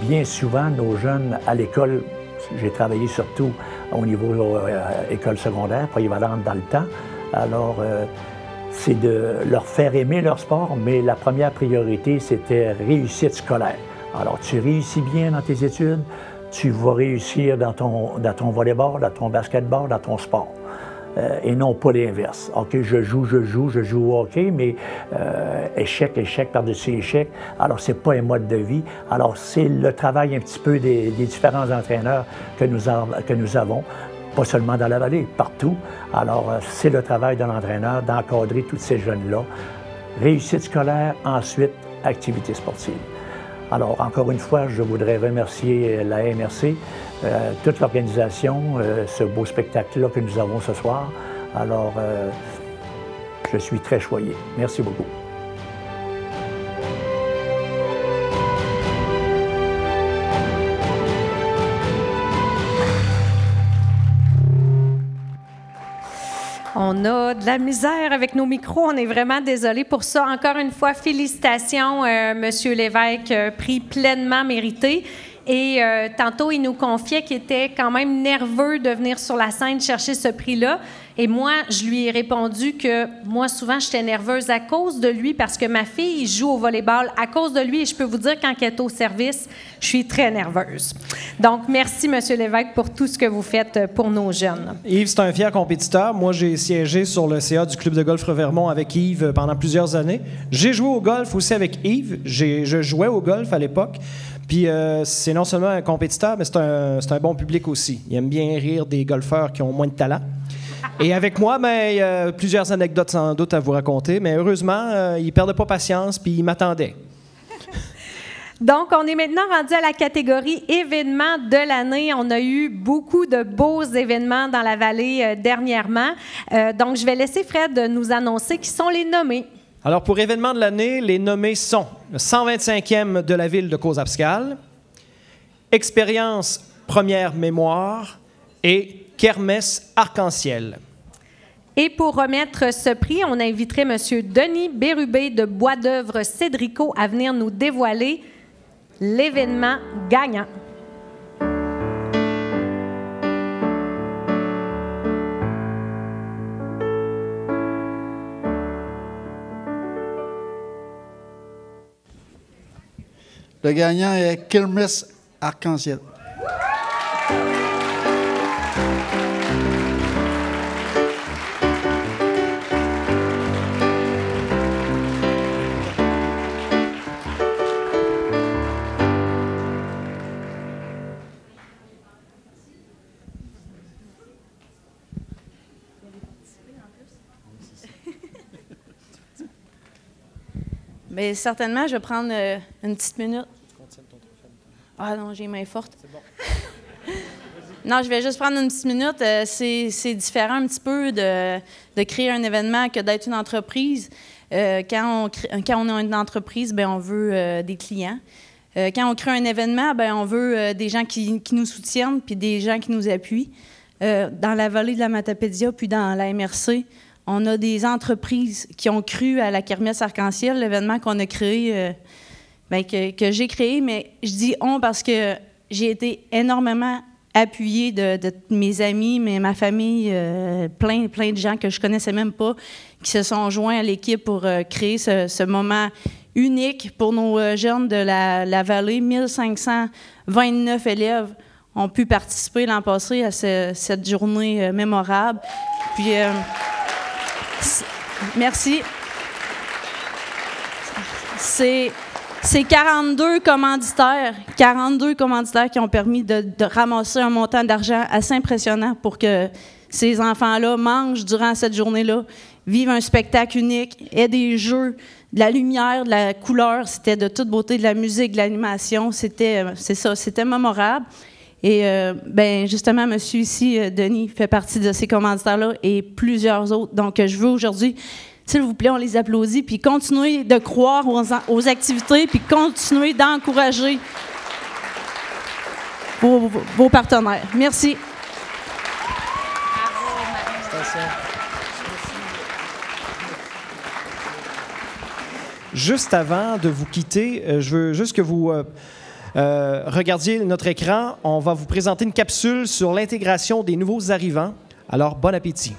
bien souvent, nos jeunes à l'école, j'ai travaillé surtout au niveau école secondaire, polyvalente dans le temps. Alors, c'est de leur faire aimer leur sport, mais la première priorité, c'était réussite scolaire. Alors, tu réussis bien dans tes études, tu vas réussir dans ton volleyball, dans ton basketball, dans ton sport. Et non pas l'inverse. OK, je joue au hockey, mais échec par-dessus échec. Alors, c'est pas un mode de vie. Alors, c'est le travail un petit peu des différents entraîneurs que nous avons, pas seulement dans la vallée, partout. Alors, c'est le travail de l'entraîneur d'encadrer tous ces jeunes-là. Réussite scolaire, ensuite, activité sportive. Alors, encore une fois, je voudrais remercier la MRC, toute l'organisation, ce beau spectacle-là que nous avons ce soir. Alors, je suis très choyé. Merci beaucoup. On a de la misère avec nos micros. On est vraiment désolé pour ça. Encore une fois, félicitations, Monsieur Lévesque, prix pleinement mérité. Et tantôt, il nous confiait qu'il était quand même nerveux de venir sur la scène chercher ce prix-là. Et moi, je lui ai répondu que moi, souvent, j'étais nerveuse à cause de lui parce que ma fille joue au volleyball à cause de lui. Et je peux vous dire, quand elle est au service, je suis très nerveuse. Donc, merci, M. Lévesque, pour tout ce que vous faites pour nos jeunes. Yves, c'est un fier compétiteur. Moi, j'ai siégé sur le CA du Club de golf Revermont avec Yves pendant plusieurs années. J'ai joué au golf aussi avec Yves. Je jouais au golf à l'époque. Puis c'est non seulement un compétiteur, mais c'est un bon public aussi. Il aime bien rire des golfeurs qui ont moins de talent. Et avec moi, il y a plusieurs anecdotes sans doute à vous raconter, mais heureusement, il ne perdait pas patience, puis il m'attendait. Donc, on est maintenant rendu à la catégorie événements de l'année. On a eu beaucoup de beaux événements dans la vallée dernièrement. Donc, je vais laisser Fred nous annoncer qui sont les nommés. Alors, pour événements de l'année, les nommés sont le 125e de la ville de Coz-Abscal, Expérience Première Mémoire et Kermesse Arc-en-Ciel. Et pour remettre ce prix, on inviterait M. Denis Bérubé de Bois d'Œuvre Cédrico à venir nous dévoiler l'événement gagnant. Le gagnant est Kermesse Arc-en-Ciel. Bien, certainement, je vais prendre une petite minute. Ah non, j'ai les mains fortes. C'est bon. Non, je vais juste prendre une petite minute. C'est différent un petit peu de créer un événement que d'être une entreprise. Quand on a une entreprise, bien, on veut des clients. Quand on crée un événement, bien, on veut des gens qui nous soutiennent puis des gens qui nous appuient. Dans la vallée de la Matapédia puis dans la MRC, on a des entreprises qui ont cru à la Kermesse Arc-en-Ciel, l'événement qu'on a créé, que j'ai créé, mais je dis « on » parce que j'ai été énormément appuyée de mes amis, ma famille, plein de gens que je connaissais même pas, qui se sont joints à l'équipe pour créer ce moment unique pour nos jeunes de la vallée. 1529 élèves ont pu participer l'an passé à cette journée mémorable. Puis... merci. C'est 42 commanditaires qui ont permis de ramasser un montant d'argent assez impressionnant pour que ces enfants-là mangent durant cette journée-là, vivent un spectacle unique, aient des jeux, de la lumière, de la couleur, c'était de toute beauté, de la musique, de l'animation, c'était mémorable. Et justement, monsieur ici, Denis, fait partie de ces commanditaires-là et plusieurs autres. Donc, je veux aujourd'hui, s'il vous plaît, on les applaudit, puis continuer de croire aux activités, puis continuer d'encourager vos partenaires. Merci. Juste avant de vous quitter, je veux juste que vous... regardiez notre écran, on va vous présenter une capsule sur l'intégration des nouveaux arrivants. Alors, bon appétit.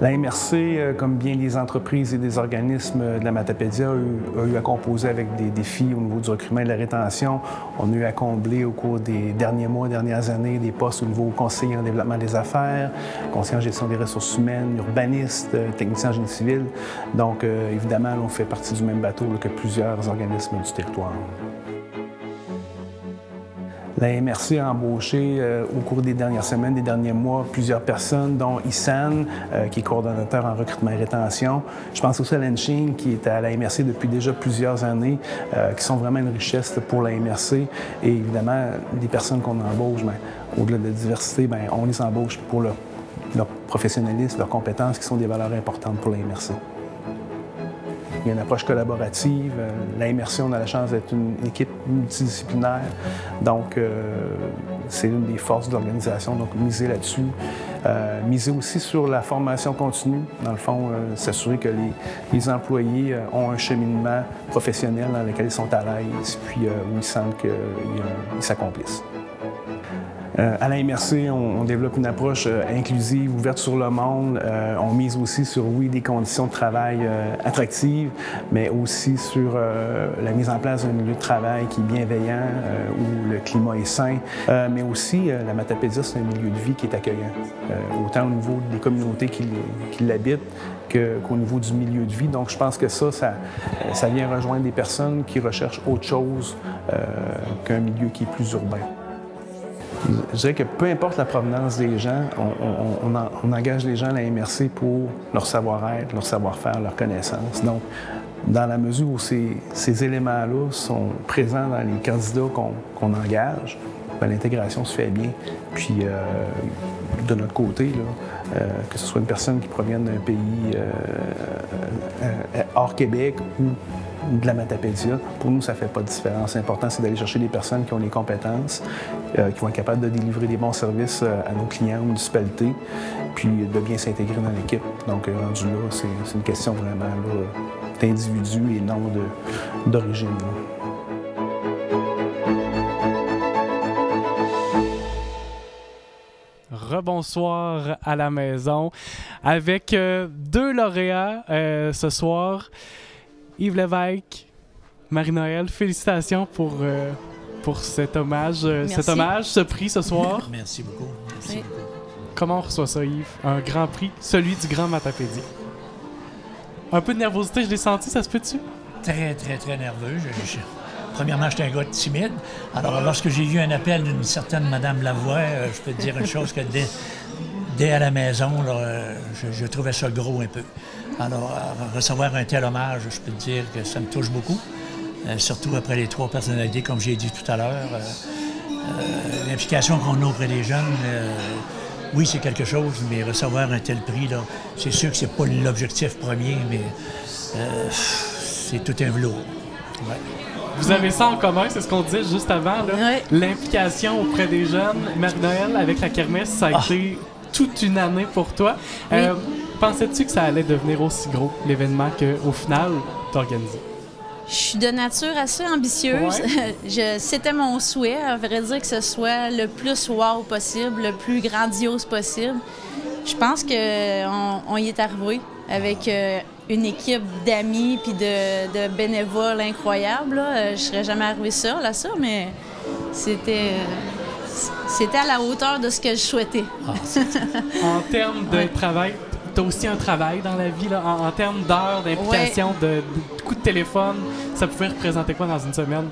La MRC, comme bien des entreprises et des organismes de la Matapédia, a eu à composer avec des défis au niveau du recrutement et de la rétention. On a eu à combler au cours des derniers mois, dernières années, des postes au niveau conseiller en développement des affaires, conseiller en gestion des ressources humaines, urbaniste, technicien en génie civil. Donc, évidemment, on fait partie du même bateau que plusieurs organismes du territoire. La MRC a embauché au cours des dernières semaines, des derniers mois, plusieurs personnes, dont Issan, qui est coordonnateur en recrutement et rétention. Je pense aussi à Lenching, qui est à la MRC depuis déjà plusieurs années, qui sont vraiment une richesse pour la MRC. Et évidemment, les personnes qu'on embauche, au-delà de la diversité, on les embauche pour leur professionnalisme, leurs compétences, qui sont des valeurs importantes pour la MRC. Il y a une approche collaborative. La MRC, on a la chance d'être une équipe multidisciplinaire. Donc, c'est une des forces de l'organisation. Donc, miser là-dessus. Miser aussi sur la formation continue. Dans le fond, s'assurer que les employés ont un cheminement professionnel dans lequel ils sont à l'aise, puis où ils sentent qu'ils s'accomplissent. À la MRC, on développe une approche inclusive, ouverte sur le monde. On mise aussi sur, oui, des conditions de travail attractives, mais aussi sur la mise en place d'un milieu de travail qui est bienveillant, où le climat est sain. Mais aussi, la Matapédia, c'est un milieu de vie qui est accueillant, autant au niveau des communautés qui l'habitent qu'au niveau du milieu de vie. Donc, je pense que ça vient rejoindre des personnes qui recherchent autre chose qu'un milieu qui est plus urbain. Je dirais que peu importe la provenance des gens, on engage les gens à la MRC pour leur savoir-être, leur savoir-faire, leur connaissance. Donc, dans la mesure où ces éléments-là sont présents dans les candidats qu'on engage, l'intégration se fait bien. Puis, de notre côté, là, que ce soit une personne qui provienne d'un pays hors Québec ou de la Matapédia, pour nous, ça ne fait pas de différence. L'important, c'est d'aller chercher des personnes qui ont les compétences, qui vont être capables de délivrer des bons services à nos clients, aux municipalités, puis de bien s'intégrer dans l'équipe. Donc, rendu là, c'est une question vraiment d'individu et non d'origine. Rebonsoir à la maison avec deux lauréats ce soir. Yves Lévesque, Marie-Noël, félicitations pour cet hommage, ce prix ce soir. Merci beaucoup. Merci beaucoup. Comment on reçoit ça, Yves? Un grand prix, celui du Grand Matapédia. Un peu de nervosité, je l'ai senti, ça se peut-tu? Très, très, très nerveux. Premièrement, j'étais un gars timide. Alors, lorsque j'ai eu un appel d'une certaine Madame Lavoie, je peux te dire une chose que dès à la maison, là, je trouvais ça gros un peu. Alors, recevoir un tel hommage, je peux te dire que ça me touche beaucoup. Surtout après les trois personnalités, comme j'ai dit tout à l'heure. L'implication qu'on a auprès des jeunes, oui, c'est quelque chose, mais recevoir un tel prix, là, c'est sûr que c'est pas l'objectif premier, mais c'est tout un velours. Ouais. Vous avez ça en commun, c'est ce qu'on disait juste avant, l'implication auprès des jeunes. Marie-Noël, avec la kermesse, ça a été toute une année pour toi. Oui. Pensais-tu que ça allait devenir aussi gros, l'événement, qu'au final, tu organisé? Je suis de nature assez ambitieuse. Ouais. C'était mon souhait, à vrai dire, que ce soit le plus wow possible, le plus grandiose possible. Je pense qu'on y est arrivé avec une équipe d'amis puis de bénévoles incroyables. Là. Je serais jamais arrivée seule à ça, mais c'était à la hauteur de ce que je souhaitais. En termes de travail, tu as aussi un travail dans la vie, là, en termes d'heures, d'implication, de coups de téléphone. Ça pouvait représenter quoi dans une semaine?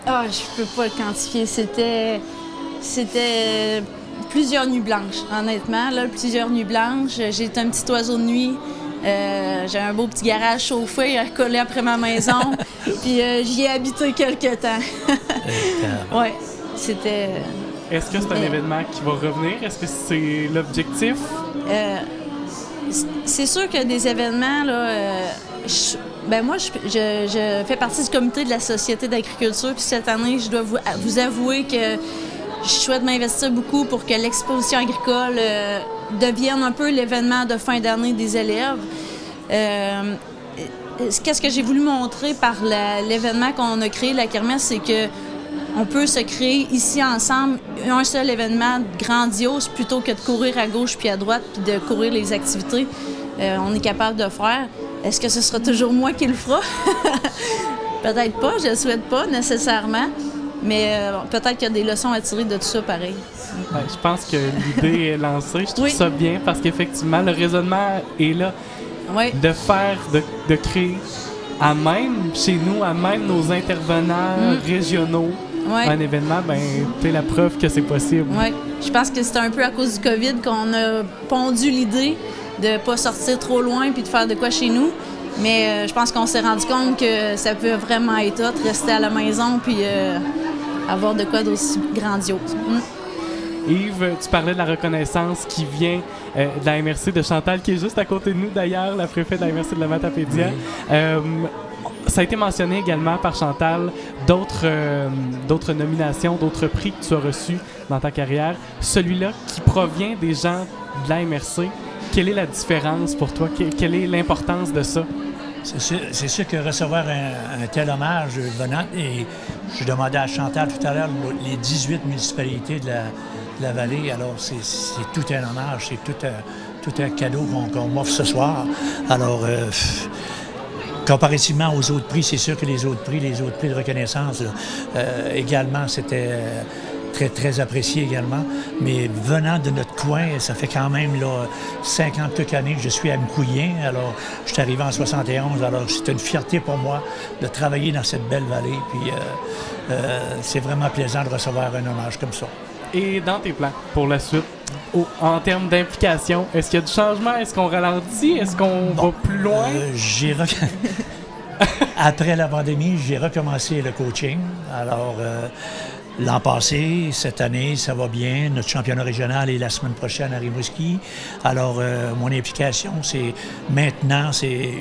Ah, je peux pas le quantifier. C'était plusieurs nuits blanches, honnêtement. Là, plusieurs nuits blanches. J'étais un petit oiseau de nuit. J'ai un beau petit garage chauffé collé après ma maison. Puis j'y ai habité quelques temps. Ouais, c'était... Est-ce que c'est un événement qui va revenir? Est-ce que c'est l'objectif? C'est sûr que des événements, là, moi, je fais partie du comité de la Société d'agriculture. Puis cette année, je dois vous avouer que je souhaite m'investir beaucoup pour que l'exposition agricole devienne un peu l'événement de fin d'année des élèves. Qu'est-ce que j'ai voulu montrer par l'événement qu'on a créé, la kermesse, c'est que on peut se créer ici ensemble un seul événement grandiose plutôt que de courir à gauche puis à droite puis de courir les activités. On est capable de faire. Est-ce que ce sera toujours moi qui le fera? Peut-être pas, je ne le souhaite pas nécessairement, mais peut-être qu'il y a des leçons à tirer de tout ça pareil. Ouais, je pense que l'idée est lancée. Je trouve ça bien parce qu'effectivement, le raisonnement est là. Oui. De créer à même chez nous, à même nos intervenants régionaux, Ouais. un événement, ben, tu es la preuve que c'est possible. Oui, je pense que c'est un peu à cause du COVID qu'on a pondu l'idée de ne pas sortir trop loin puis de faire de quoi chez nous. Mais je pense qu'on s'est rendu compte que ça peut vraiment être hot, rester à la maison puis avoir de quoi d'aussi grandiose. Yves, tu parlais de la reconnaissance qui vient de la MRC de Chantal, qui est juste à côté de nous d'ailleurs, la préfète de la MRC de la Matapédia. Ça a été mentionné également par Chantal, d'autres nominations, d'autres prix que tu as reçus dans ta carrière. Celui-là qui provient des gens de la MRC, quelle est la différence pour toi? Quelle est l'importance de ça? C'est sûr que recevoir un tel hommage venant, et je demandais à Chantal tout à l'heure, les 18 municipalités de la vallée, alors c'est tout un hommage, c'est tout un cadeau qu'on m'offre ce soir. Alors, comparativement aux autres prix, c'est sûr que les autres prix de reconnaissance, également, c'était très, très apprécié également. Mais venant de notre coin, ça fait quand même là, 50 quelques années que je suis à Mcouillin. Alors, je suis arrivé en 71. Alors, c'est une fierté pour moi de travailler dans cette belle vallée. Puis, c'est vraiment plaisant de recevoir un hommage comme ça. Et dans tes plans pour la suite, en termes d'implication, est-ce qu'il y a du changement? Est-ce qu'on ralentit? Est-ce qu'on va plus loin? Après la pandémie, j'ai recommencé le coaching. Alors, l'an passé, cette année, ça va bien. Notre championnat régional est la semaine prochaine à Rimouski. Alors, mon implication, c'est maintenant, c'est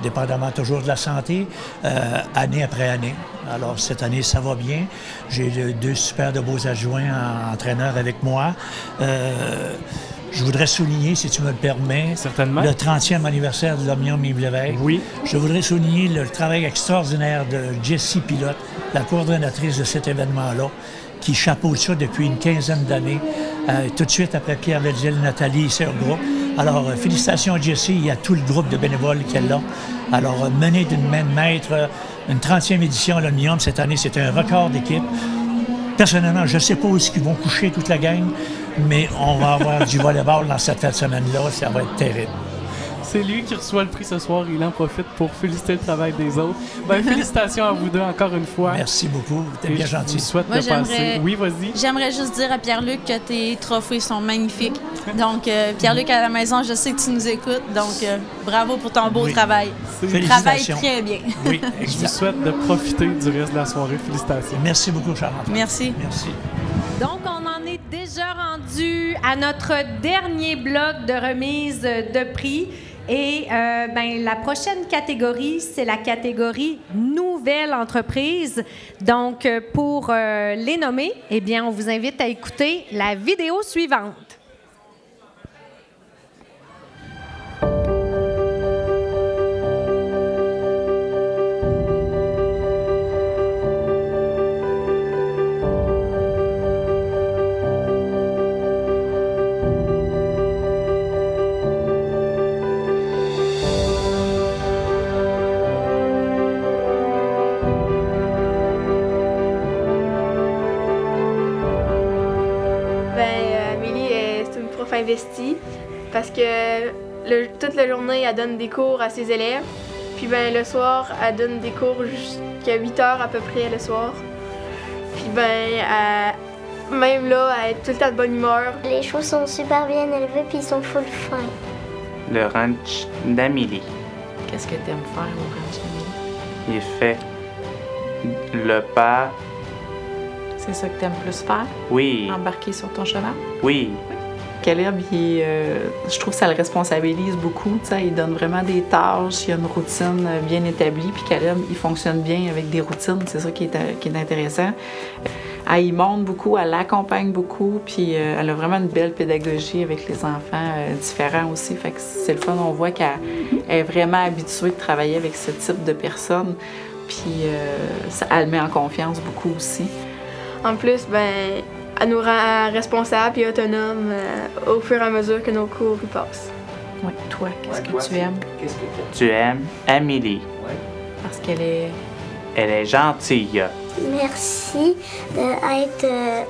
dépendamment toujours de la santé, année après année. Alors, cette année, ça va bien. J'ai deux super de beaux adjoints entraîneurs avec moi. Je voudrais souligner, si tu me le permets, certainement, le 30e anniversaire de l'Omnium Yves Lévesque. Oui. Je voudrais souligner le travail extraordinaire de Jessie Pilote, la coordonnatrice de cet événement-là, qui chapeaute ça depuis une quinzaine d'années, tout de suite après Pierre Vedil, Nathalie et Serge Groupe. Alors, félicitations à Jessie et à tout le groupe de bénévoles qu'elle a. Alors, mené d'une main de maître, une 30e édition à l'Omnium cette année, c'est un record d'équipe. Personnellement, je ne sais pas où ils vont coucher toute la gang, mais on va avoir du volleyball dans cette fin de semaine-là. Ça va être terrible. C'est lui qui reçoit le prix ce soir. Il en profite pour féliciter le travail des autres. Ben, félicitations à vous deux encore une fois. Merci beaucoup. T'es bien gentil. Je vous souhaite de passer. Oui, vas-y. J'aimerais juste dire à Pierre-Luc que tes trophées sont magnifiques. Donc, Pierre-Luc à la maison, je sais que tu nous écoutes. Donc, bravo pour ton beau travail. Tu travailles très bien. Oui, je vous souhaite de profiter du reste de la soirée. Félicitations. Merci beaucoup, Charles-Antoine. Merci. Merci. Donc, on en est déjà rendu à notre dernier bloc de remise de prix. Et la prochaine catégorie, c'est la catégorie Nouvelle entreprise. Donc, pour les nommer, eh bien, on vous invite à écouter la vidéo suivante. Investie parce que toute la journée, elle donne des cours à ses élèves. Puis le soir, elle donne des cours jusqu'à 8 heures à peu près le soir. Puis même là, elle est tout le temps de bonne humeur. Les chevaux sont super bien élevés puis ils sont full fin. Le ranch d'Amélie. Qu'est-ce que tu aimes faire au ranch d'Amélie? Il fait le pas. C'est ça que tu aimes plus faire? Oui. Embarquer sur ton cheval? Oui. Caleb, je trouve que ça le responsabilise beaucoup. Il donne vraiment des tâches, il y a une routine bien établie. Puis Caleb, il fonctionne bien avec des routines, c'est ça qui est intéressant. Elle y montre beaucoup, elle l'accompagne beaucoup, puis elle a vraiment une belle pédagogie avec les enfants différents aussi. Fait que c'est le fun, on voit qu'elle est vraiment habituée de travailler avec ce type de personnes. Puis elle le met en confiance beaucoup aussi. En plus, elle nous rend responsables et autonomes au fur et à mesure que nos cours y passent. Oui, toi, qu'est-ce que tu aimes? Qu'est-ce que tu aimes? Amélie. Oui. Parce qu'elle est... Elle est gentille. Merci d'être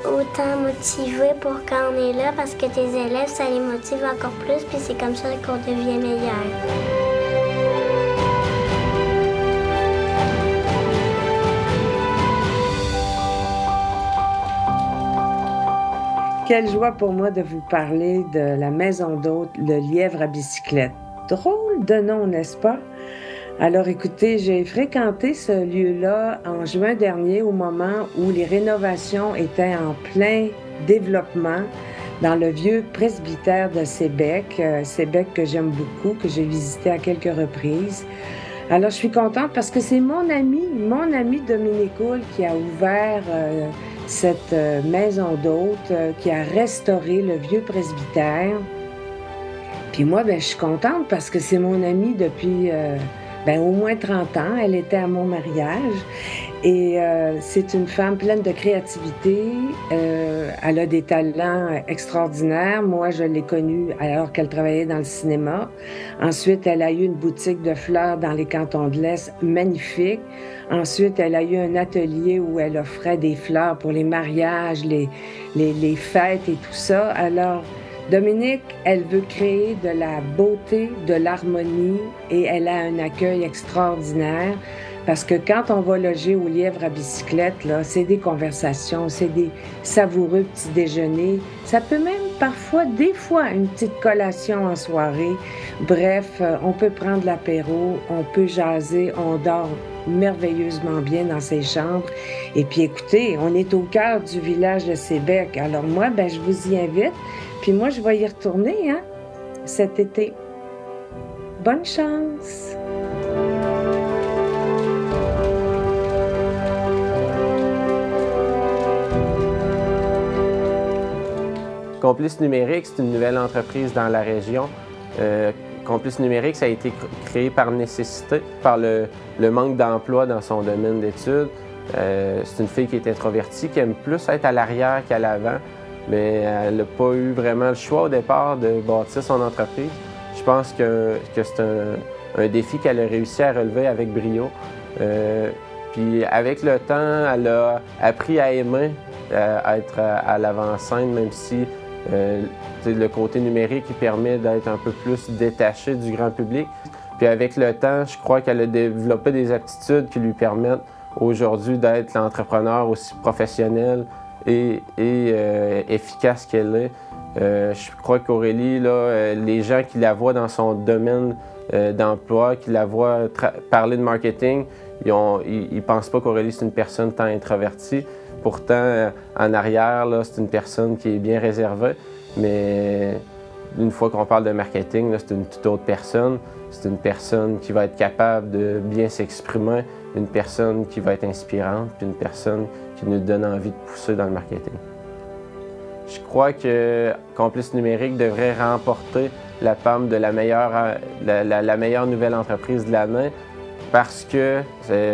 autant motivé pour quand on est là parce que tes élèves, ça les motive encore plus puis c'est comme ça qu'on devient meilleur. quelle joie pour moi de vous parler de la maison d'hôte, le Lièvre à bicyclette. Drôle de nom, n'est-ce pas? Alors écoutez, j'ai fréquenté ce lieu-là en juin dernier au moment où les rénovations étaient en plein développement dans le vieux presbytère de Sébec. Sébec que j'aime beaucoup, que j'ai visité à quelques reprises. Alors je suis contente parce que c'est mon ami Dominique Houle qui a ouvert cette maison d'hôte, qui a restauré le vieux presbytère. Puis moi, je suis contente parce que c'est mon amie depuis au moins 30 ans. Elle était à mon mariage. Et c'est une femme pleine de créativité. Elle a des talents extraordinaires. Moi, je l'ai connue alors qu'elle travaillait dans le cinéma. Ensuite, elle a eu une boutique de fleurs dans les cantons de l'Est, magnifique. Ensuite, elle a eu un atelier où elle offrait des fleurs pour les mariages, les fêtes et tout ça. Alors, Dominique, elle veut créer de la beauté, de l'harmonie et elle a un accueil extraordinaire parce que quand on va loger au Lièvre à bicyclette, là, c'est des conversations, c'est des savoureux petits déjeuners. Ça peut même parfois, des fois, une petite collation en soirée. Bref, on peut prendre l'apéro, on peut jaser, on dort merveilleusement bien dans ses chambres. Et puis écoutez, on est au cœur du village de Sébec. Alors moi, je vous y invite. Puis moi, je vais y retourner, cet été. Bonne chance! Complice Numérique, c'est une nouvelle entreprise dans la région. Complice Numérique, ça a été créé par nécessité, par le manque d'emploi dans son domaine d'études. C'est une fille qui est introvertie, qui aime plus être à l'arrière qu'à l'avant, mais elle n'a pas eu vraiment le choix au départ de bâtir son entreprise. Je pense que c'est un défi qu'elle a réussi à relever avec brio. Puis avec le temps, elle a appris à aimer être à l'avant-scène, même si le côté numérique qui permet d'être un peu plus détaché du grand public. Puis avec le temps, je crois qu'elle a développé des aptitudes qui lui permettent aujourd'hui d'être l'entrepreneur aussi professionnel et efficace qu'elle est. Je crois qu'Aurélie, les gens qui la voient dans son domaine d'emploi, qui la voient parler de marketing, ils ne pensent pas qu'Aurélie, c'est une personne tant introvertie. Pourtant, en arrière, c'est une personne qui est bien réservée, mais une fois qu'on parle de marketing, c'est une toute autre personne. C'est une personne qui va être capable de bien s'exprimer, une personne qui va être inspirante, puis une personne qui nous donne envie de pousser dans le marketing. Je crois que Complice Numérique devrait remporter la palme de la meilleure nouvelle entreprise de l'année, parce que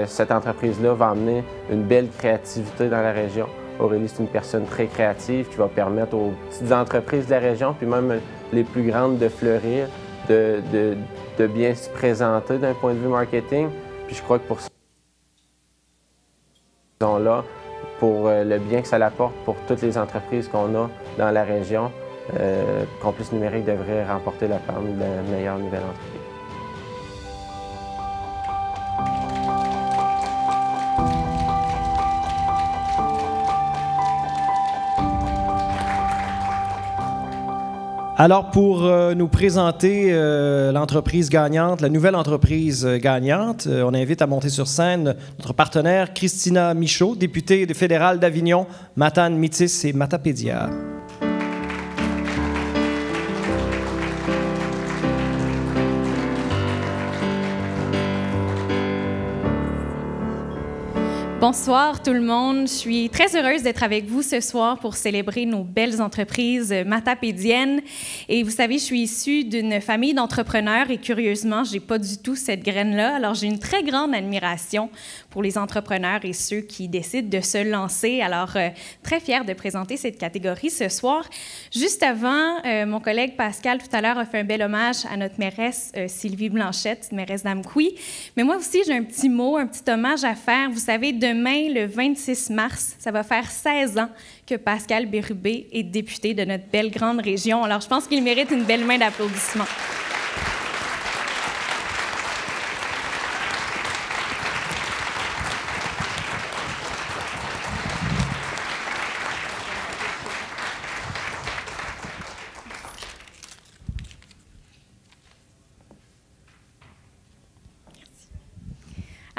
cette entreprise-là va amener une belle créativité dans la région. Aurélie, c'est une personne très créative qui va permettre aux petites entreprises de la région, puis même les plus grandes, de fleurir, de bien se présenter d'un point de vue marketing. Puis je crois que pour cette raison-là, pour le bien que ça apporte pour toutes les entreprises qu'on a dans la région, Complice Numérique devrait remporter la palme de la meilleure nouvelle entreprise. Alors, pour nous présenter l'entreprise gagnante, la nouvelle entreprise gagnante, on invite à monter sur scène notre partenaire Christina Michaud, députée fédérale d'Avignon, Matane, Métis et Matapédia. Bonsoir tout le monde. Je suis très heureuse d'être avec vous ce soir pour célébrer nos belles entreprises matapédiennes. Et vous savez, je suis issue d'une famille d'entrepreneurs et curieusement, je n'ai pas du tout cette graine-là. Alors, j'ai une très grande admiration pour les entrepreneurs et ceux qui décident de se lancer. Alors, très fière de présenter cette catégorie ce soir. Juste avant, mon collègue Pascal, tout à l'heure, a fait un bel hommage à notre mairesse Sylvie Blanchette, mairesse d'Amqui. Mais moi aussi, j'ai un petit mot, un petit hommage à faire. Vous savez, demain, le 26 mars, ça va faire 16 ans que Pascal Bérubé est député de notre belle grande région. Alors, je pense qu'il mérite une belle main d'applaudissements.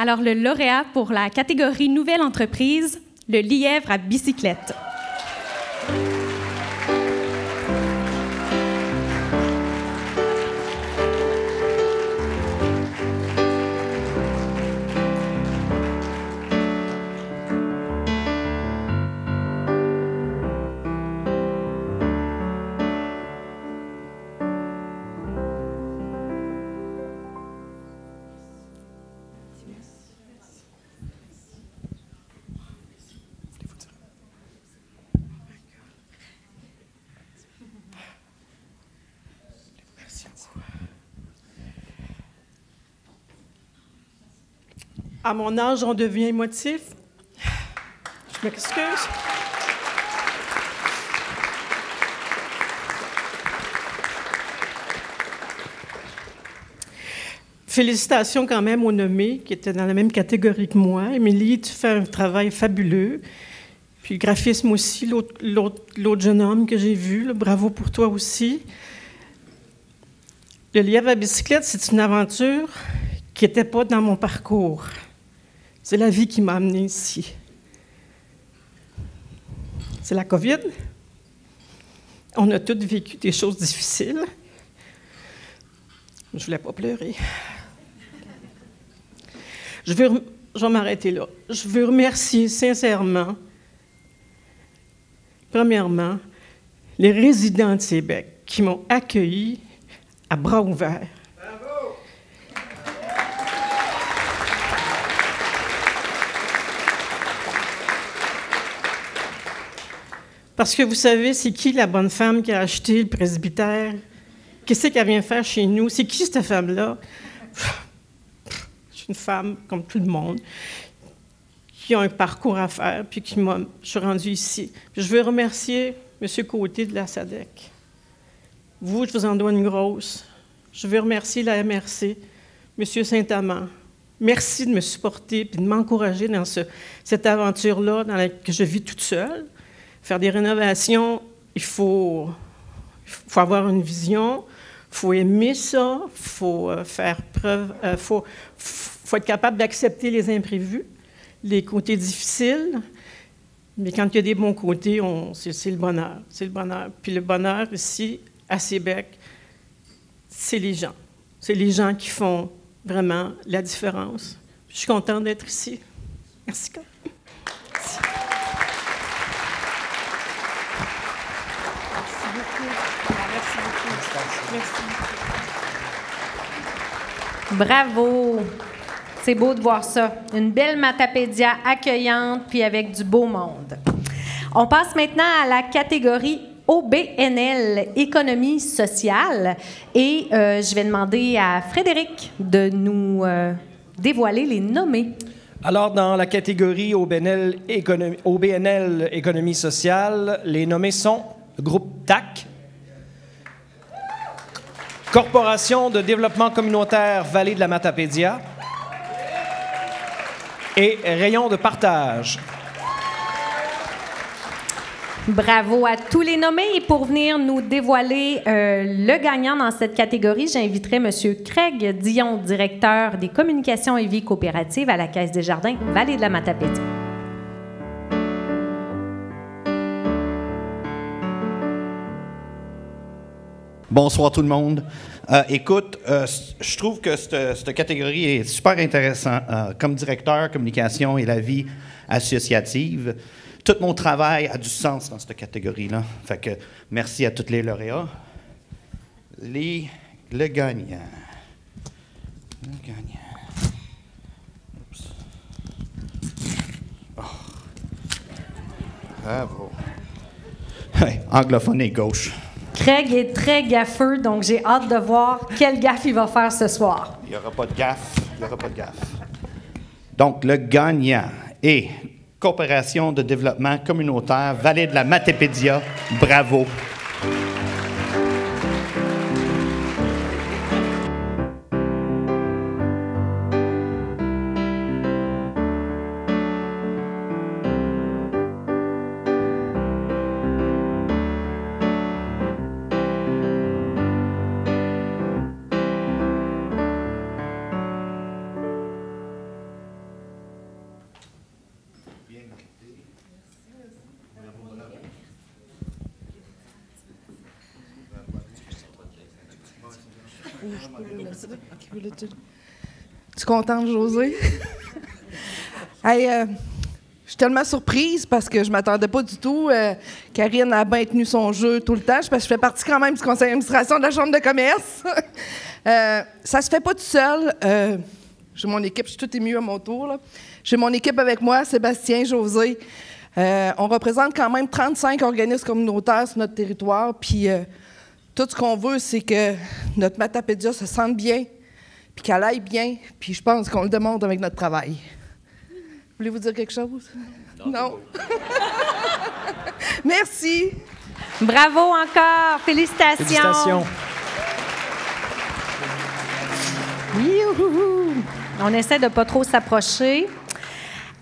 Alors, le lauréat pour la catégorie Nouvelle entreprise, le lièvre à bicyclette. À mon âge, on devient émotif. Je m'excuse. Félicitations quand même aux nommés qui étaient dans la même catégorie que moi. Émilie, tu fais un travail fabuleux. Puis le graphisme aussi, l'autre jeune homme que j'ai vu, là, bravo pour toi aussi. Le lièvre à bicyclette, c'est une aventure qui n'était pas dans mon parcours. C'est la vie qui m'a amenée ici. C'est la COVID. On a tous vécu des choses difficiles. Je ne voulais pas pleurer. Je vais m'arrêter là. Je veux remercier sincèrement, premièrement, les résidents de Sébec qui m'ont accueilli à bras ouverts. Parce que vous savez, c'est qui la bonne femme qui a acheté le presbytère? Qu'est-ce qu'elle vient faire chez nous? C'est qui cette femme-là? C'est une femme comme tout le monde, qui a un parcours à faire, puis je suis rendue ici. Puis je veux remercier M. Côté de la SADEC. Vous, je vous en dois une grosse. Je veux remercier la MRC, M. Saint-Amand. Merci de me supporter et de m'encourager dans cette aventure-là que je vis toute seule. Faire des rénovations, il faut avoir une vision, il faut aimer ça, il faut faire preuve, faut être capable d'accepter les imprévus, les côtés difficiles. Mais quand il y a des bons côtés, c'est le bonheur. C'est le bonheur. Puis le bonheur ici, à Sébec, c'est les gens. C'est les gens qui font vraiment la différence. Je suis contente d'être ici. Merci. Merci. Bravo! C'est beau de voir ça. Une belle Matapédia accueillante, puis avec du beau monde. On passe maintenant à la catégorie OBNL, économie sociale. Et je vais demander à Frédéric de nous dévoiler les nommés. Alors, dans la catégorie OBNL, économie sociale, les nommés sont Groupe TAC, Corporation de développement communautaire Vallée de la Matapédia et Rayon de partage. Bravo à tous les nommés. Et pour venir nous dévoiler le gagnant dans cette catégorie, j'inviterai M. Craig Dion, directeur des communications et vie coopérative à la Caisse des Jardins Vallée de la Matapédia. Bonsoir tout le monde. Écoute, je trouve que cette catégorie est super intéressante. Comme directeur communication et la vie associative, tout mon travail a du sens dans cette catégorie-là. Fait que merci à tous les lauréats. Le gagnant. Oups. Oh. Bravo. Ouais, anglophone et gauche. Craig est très gaffeux, donc j'ai hâte de voir quelle gaffe il va faire ce soir. Il n'y aura pas de gaffe. Il n'y aura pas de gaffe. Donc, le gagnant est Coopération de développement communautaire Vallée de la Matapédia. Bravo. Tu es contente, Josée? Hey, je suis tellement surprise parce que je ne m'attendais pas du tout. Karine a bien tenu son jeu tout le temps, parce que je fais partie quand même du conseil d'administration de la Chambre de commerce. Ça se fait pas tout seul. J'ai mon équipe, je suis tout émue à mon tour, là. J'ai mon équipe avec moi, Sébastien, José. On représente quand même 35 organismes communautaires sur notre territoire, puis tout ce qu'on veut, c'est que notre Matapédia se sente bien, puis qu'elle aille bien, puis je pense qu'on le démontre avec notre travail. Voulez-vous dire quelque chose? Non? Merci! Bravo encore! Félicitations! Félicitations! Youhou! On essaie de ne pas trop s'approcher.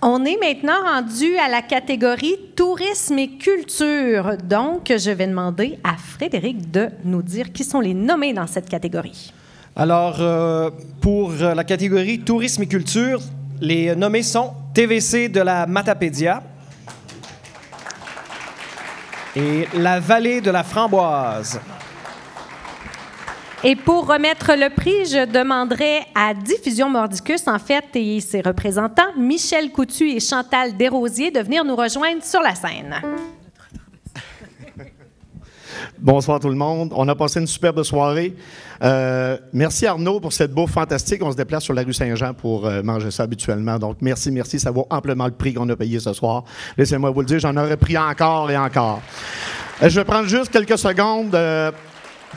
On est maintenant rendu à la catégorie tourisme et culture. Donc, je vais demander à Frédéric de nous dire qui sont les nommés dans cette catégorie. Alors, pour la catégorie tourisme et culture, les nommés sont TVC de la Matapédia et la Vallée de la Framboise. Et pour remettre le prix, je demanderai à Diffusion Mordicus, en fait, et ses représentants, Michel Coutu et Chantal Desrosiers, de venir nous rejoindre sur la scène. Bonsoir tout le monde. On a passé une superbe soirée. Merci Arnaud pour cette bouffe fantastique. On se déplace sur la rue Saint-Jean pour manger ça habituellement. Donc merci. Ça vaut amplement le prix qu'on a payé ce soir. Laissez-moi vous le dire, j'en aurais pris encore et encore. Je vais prendre juste quelques secondes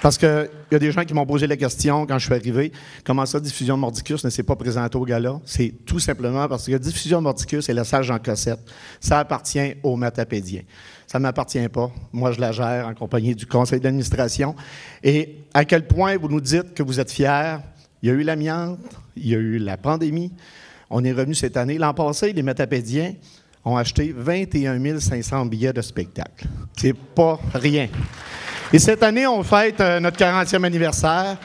parce qu'il y a des gens qui m'ont posé la question quand je suis arrivé. Comment ça, Diffusion Mordicus ne s'est pas présenté au gala? C'est tout simplement parce que Diffusion Mordicus et la salle Jean Cossette, ça appartient aux Matapédiens. Ça ne m'appartient pas. Moi, je la gère en compagnie du conseil d'administration. Et à quel point vous nous dites que vous êtes fiers? Il y a eu l'amiante, il y a eu la pandémie. On est revenu cette année. L'an passé, les Matapédiens ont acheté 21 500 billets de spectacle. C'est pas rien. Et cette année, on fête notre 40e anniversaire.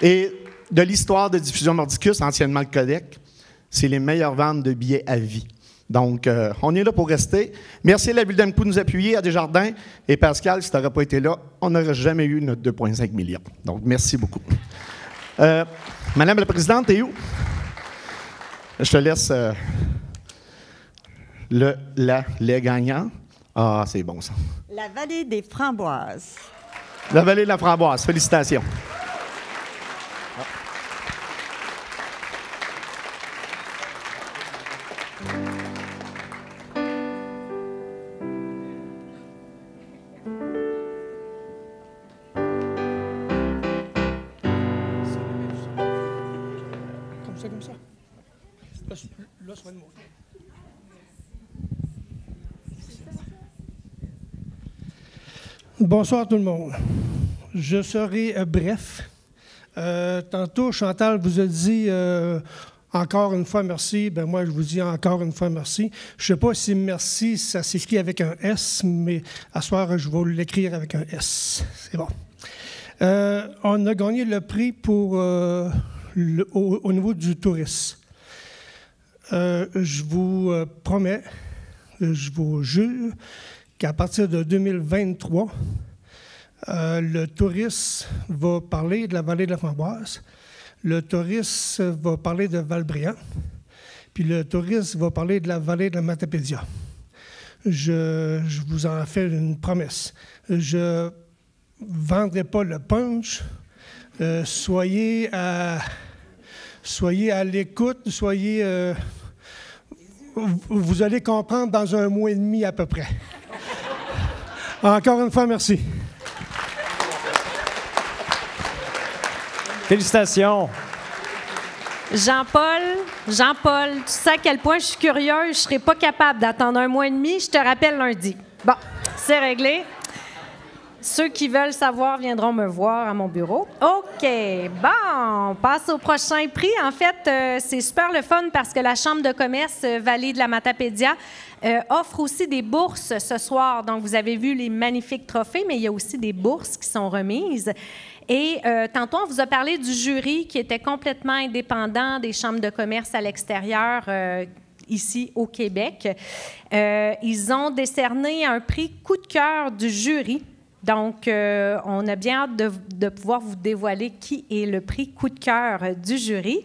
Et de l'histoire de Diffusion Mordicus, anciennement le Codec, c'est les meilleures ventes de billets à vie. Donc, on est là pour rester. Merci à la Ville d'Annepoux de nous appuyer, à Desjardins. Et Pascal, si tu n'aurais pas été là, on n'aurait jamais eu notre 2,5 millions. Donc, merci beaucoup. Madame la Présidente, t'es où? Je te laisse les gagnants. Ah, c'est bon, ça. La Vallée des Framboises. La Vallée de la Framboise. Félicitations. Comme ça. Là, ça va être mon... Bonsoir tout le monde. Je serai bref. Tantôt, Chantal vous a dit encore une fois merci. Ben moi, je vous dis encore une fois merci. Je ne sais pas si merci, ça s'écrit avec un S, mais à soir, je vais l'écrire avec un S. C'est bon. On a gagné le prix pour au niveau du tourisme. Je vous promets, je vous jure, qu'à partir de 2023, le tourisme va parler de la Vallée de la Framboise, le tourisme va parler de Val-Bréant, puis le tourisme va parler de la Vallée de la Matapédia. Je vous en fais une promesse. Je ne vendrai pas le punch. Soyez à l'écoute, vous allez comprendre dans un mois et demi à peu près. Encore une fois, merci. Félicitations. Jean-Paul, tu sais à quel point je suis curieuse, je ne serai pas capable d'attendre un mois et demi. Je te rappelle lundi. Bon, c'est réglé. Ceux qui veulent savoir viendront me voir à mon bureau. OK. Bon, on passe au prochain prix. En fait, c'est super le fun parce que la Chambre de commerce Vallée de la Matapédia offre aussi des bourses ce soir. Donc, vous avez vu les magnifiques trophées, mais il y a aussi des bourses qui sont remises. Et tantôt, on vous a parlé du jury qui était complètement indépendant des chambres de commerce à l'extérieur ici au Québec. Ils ont décerné un prix coup de cœur du jury Donc, on a bien hâte de pouvoir vous dévoiler qui est le prix coup de cœur du jury.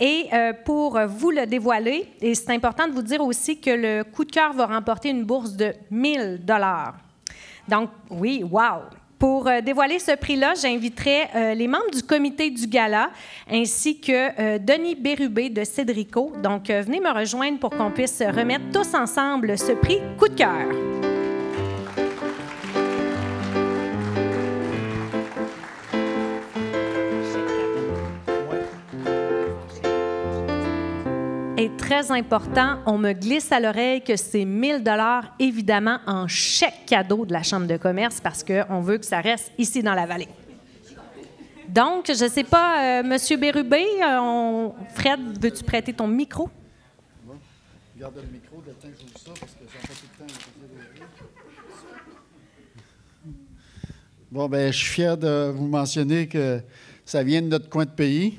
Et pour vous le dévoiler, et c'est important de vous dire aussi que le coup de cœur va remporter une bourse de 1 000 $. Donc, oui, wow! Pour dévoiler ce prix-là, j'inviterai les membres du comité du gala ainsi que Denis Bérubé de Cédrico. Donc, venez me rejoindre pour qu'on puisse remettre tous ensemble ce prix coup de cœur. Et très important, on me glisse à l'oreille que c'est 1 000 $, évidemment, en chèque cadeau de la Chambre de commerce parce qu'on veut que ça reste ici dans la vallée. Donc, je ne sais pas, M. Bérubé, Fred, veux-tu prêter ton micro? Garde le micro, le temps que j'ouvre ça, parce que j'en fais tout le temps. Bon, bien, je suis fier de vous mentionner que ça vient de notre coin de pays.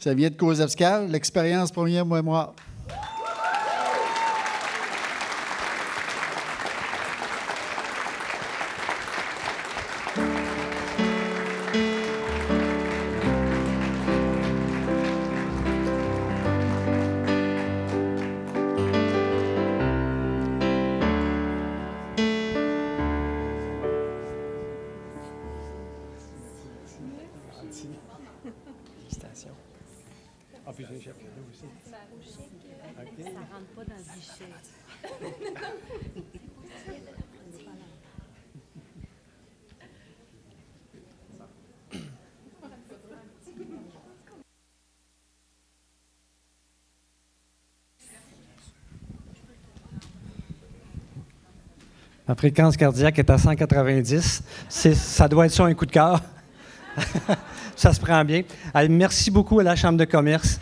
Ça vient de Cozapscal, l'expérience première mémoire. Ma fréquence cardiaque est à 190. Ça doit être ça un coup de cœur. Ça se prend bien. Alors, merci beaucoup à la Chambre de commerce.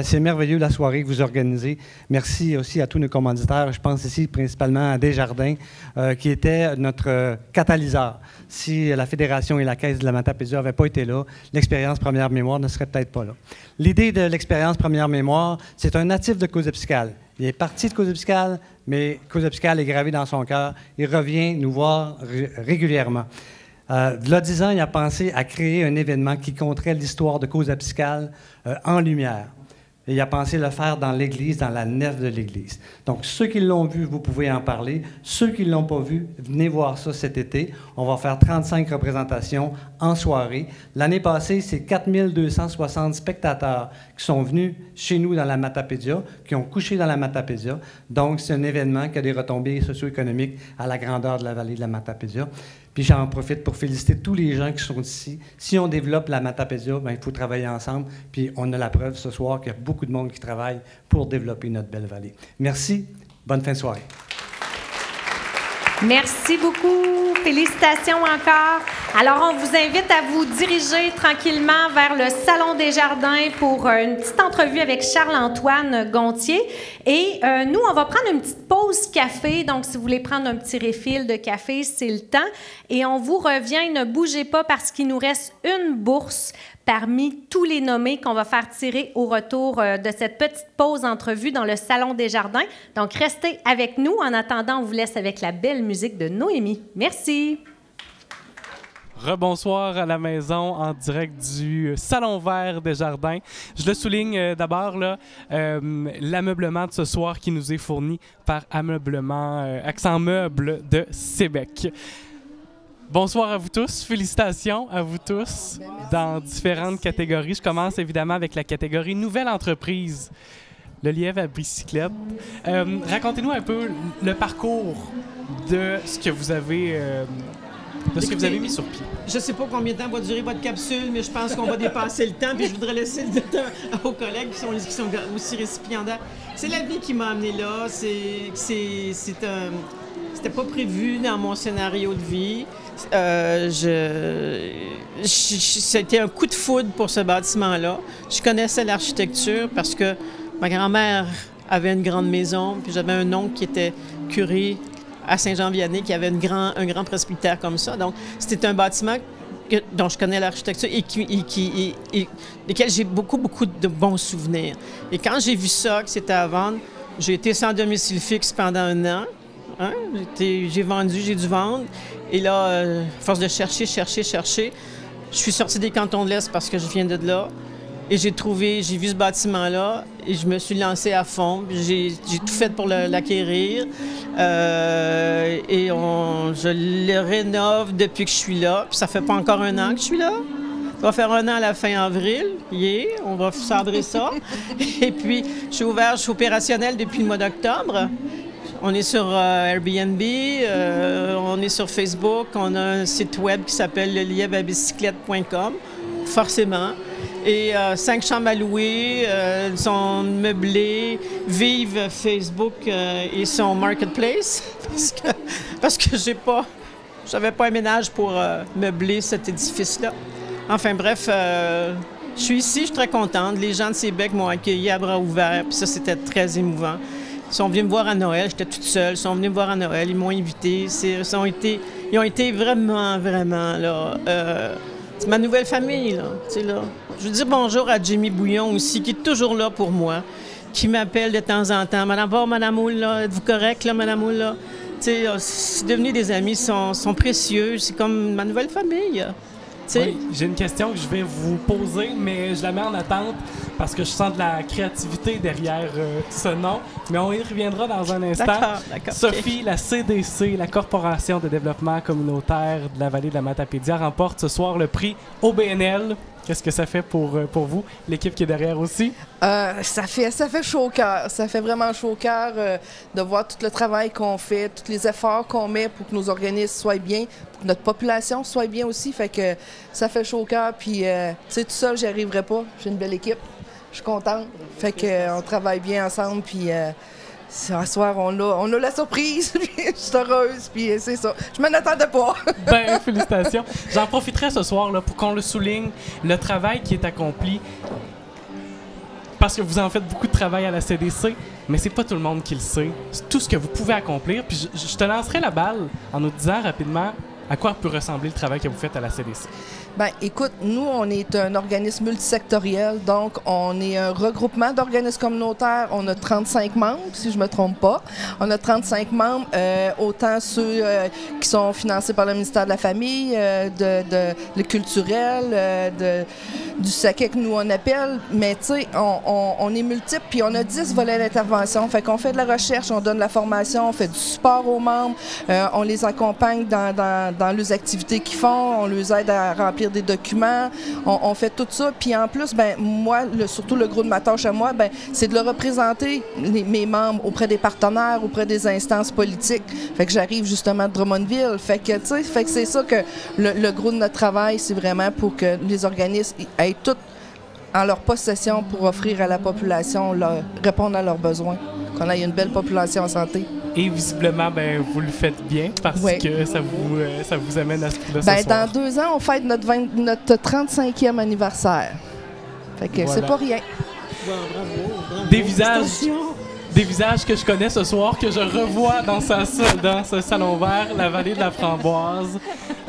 C'est merveilleux la soirée que vous organisez. Merci aussi à tous nos commanditaires. Je pense ici principalement à Desjardins, qui était notre catalyseur. Si la Fédération et la Caisse de la Matapédia n'avaient pas été là, l'expérience première mémoire ne serait peut-être pas là. L'idée de l'expérience première mémoire, c'est un natif de Cozapscal. Il est parti de Cozapscal, mais Cozapscal est gravé dans son cœur. Il revient nous voir régulièrement. Il y a 10 ans, il a pensé à créer un événement qui compterait l'histoire de Cozapscal en lumière. Et il a pensé le faire dans l'église, dans la nef de l'église. Donc, ceux qui l'ont vu, vous pouvez en parler. Ceux qui ne l'ont pas vu, venez voir ça cet été. On va faire 35 représentations en soirée. L'année passée, c'est 4260 spectateurs qui sont venus chez nous dans la Matapédia, qui ont couché dans la Matapédia. Donc, c'est un événement qui a des retombées socio-économiques à la grandeur de la vallée de la Matapédia. Puis j'en profite pour féliciter tous les gens qui sont ici. Si on développe la Matapédia, bien, il faut travailler ensemble. Puis on a la preuve ce soir qu'il y a beaucoup de monde qui travaille pour développer notre belle vallée. Merci. Bonne fin de soirée. Merci beaucoup. Félicitations encore. Alors, on vous invite à vous diriger tranquillement vers le Salon des Jardins pour une petite entrevue avec Charles-Antoine Gontier. Et nous, on va prendre une petite pause café. Donc, si vous voulez prendre un petit refill de café, c'est le temps. Et on vous revient. Ne bougez pas parce qu'il nous reste une bourse parmi tous les nommés qu'on va faire tirer au retour de cette petite pause entrevue dans le Salon des Jardins. Donc, restez avec nous. En attendant, on vous laisse avec la belle musique de Noémie. Merci. Rebonsoir à la maison en direct du Salon vert des Jardins. Je le souligne d'abord, l'ameublement de ce soir qui nous est fourni par Accent Meuble de Sébec. Bonsoir à vous tous. Félicitations à vous tous dans différentes catégories. Je commence évidemment avec la catégorie Nouvelle entreprise. Le lièvre à bicyclette. Racontez-nous un peu le parcours de ce que vous avez... de ce que vous avez mis sur pied. Je ne sais pas combien de temps va durer votre capsule, mais je pense qu'on va dépasser le temps. Puis je voudrais laisser le temps aux collègues qui sont aussi récipiendaires. C'est la vie qui m'a amené là. C'était pas prévu dans mon scénario de vie. C'était un coup de foudre pour ce bâtiment-là. Je connaissais l'architecture parce que ma grand-mère avait une grande maison, puis j'avais un oncle qui était curé à Saint-Jean-Vianney, qui avait un grand presbytère comme ça. Donc, c'était un bâtiment dont je connais l'architecture et desquels j'ai beaucoup de bons souvenirs. Et quand j'ai vu ça, que c'était à vendre, j'ai été sans domicile fixe pendant 1 an. Hein? J'ai vendu, j'ai dû vendre. Et là, à force de chercher, je suis sortie des cantons de l'Est parce que je viens de là. Et j'ai vu ce bâtiment-là et je me suis lancée à fond. J'ai tout fait pour l'acquérir. Et je le rénove depuis que je suis là. Puis ça fait pas encore 1 an que je suis là. Ça va faire 1 an à la fin avril. On va cendrer ça. Et puis, je suis opérationnelle depuis le mois d'octobre. On est sur Airbnb, on est sur Facebook, on a un site web qui s'appelle lelièvreabicyclette.com, forcément. Et 5 chambres à louer, sont meublées, vive Facebook et son marketplace, parce que j'avais pas un ménage pour meubler cet édifice-là. Enfin bref, je suis ici, je suis très contente. Les gens de Sébec m'ont accueilli à bras ouverts, puis ça, c'était très émouvant. Ils sont venus me voir à Noël, j'étais toute seule. Ils sont venus me voir à Noël, ils m'ont invité. Ils ont été vraiment, vraiment, là. C'est ma nouvelle famille, là. Je veux dire bonjour à Jimmy Bouillon aussi, qui est toujours là pour moi, qui m'appelle de temps en temps. Madame Moule, là, êtes-vous correct, là, Madame Moule, là? C'est devenu des amis, sont précieux. C'est comme ma nouvelle famille. Oui, j'ai une question que je vais vous poser, mais je la mets en attente parce que je sens de la créativité derrière ce nom. Mais on y reviendra dans un instant. D'accord. Sophie, okay. La CDC, la Corporation de développement communautaire de la vallée de la Matapédia, remporte ce soir le prix OBNL. Qu'est-ce que ça fait pour vous, l'équipe qui est derrière aussi? Ça fait chaud au cœur. Ça fait vraiment chaud au cœur de voir tout le travail qu'on fait, tous les efforts qu'on met pour que nos organismes soient bien, pour que notre population soit bien aussi. Fait que ça fait chaud au cœur. Puis, tu sais, tout seul, j'y arriverai pas. J'ai une belle équipe. Je suis contente. Fait qu'on travaille bien ensemble. Puis, ce soir, on a la surprise. Je suis heureuse. Puis, c'est ça. Je m'en attendais pas. Ben, félicitations. J'en profiterai ce soir là, pour qu'on le souligne, le travail qui est accompli. Parce que vous en faites beaucoup de travail à la CDC, mais c'est pas tout le monde qui le sait. C'est tout ce que vous pouvez accomplir. Puis je te lancerai la balle en nous disant rapidement à quoi peut ressembler le travail que vous faites à la CDC. Bien, écoute, nous, on est un organisme multisectoriel, donc on est un regroupement d'organismes communautaires. On a 35 membres, si je ne me trompe pas. On a 35 membres, autant ceux qui sont financés par le ministère de la Famille, le culturel, du SACEC, nous, on appelle. Mais, tu sais, on est multiples, puis on a 10 volets d'intervention. Fait qu'on fait de la recherche, on donne de la formation, on fait du support aux membres, on les accompagne dans les activités qu'ils font, on les aide à remplir des documents, on fait tout ça. Puis en plus, ben moi, surtout le gros de ma tâche à moi, ben c'est de le représenter, mes membres, auprès des partenaires, auprès des instances politiques. Fait que j'arrive justement de Drummondville. Fait que, tu sais, c'est ça que le gros de notre travail, c'est vraiment pour que les organismes aient tout en leur possession pour offrir à la population, répondre à leurs besoins, qu'on ait une belle population en santé. Et visiblement, ben, vous le faites bien parce que ça vous amène à ce prix-là ce soir. Dans 2 ans, on fête notre 35e anniversaire. Fait que c'est pas rien. Bravo. Des visages que je connais ce soir, que je revois dans ce salon vert, la vallée de la Framboise,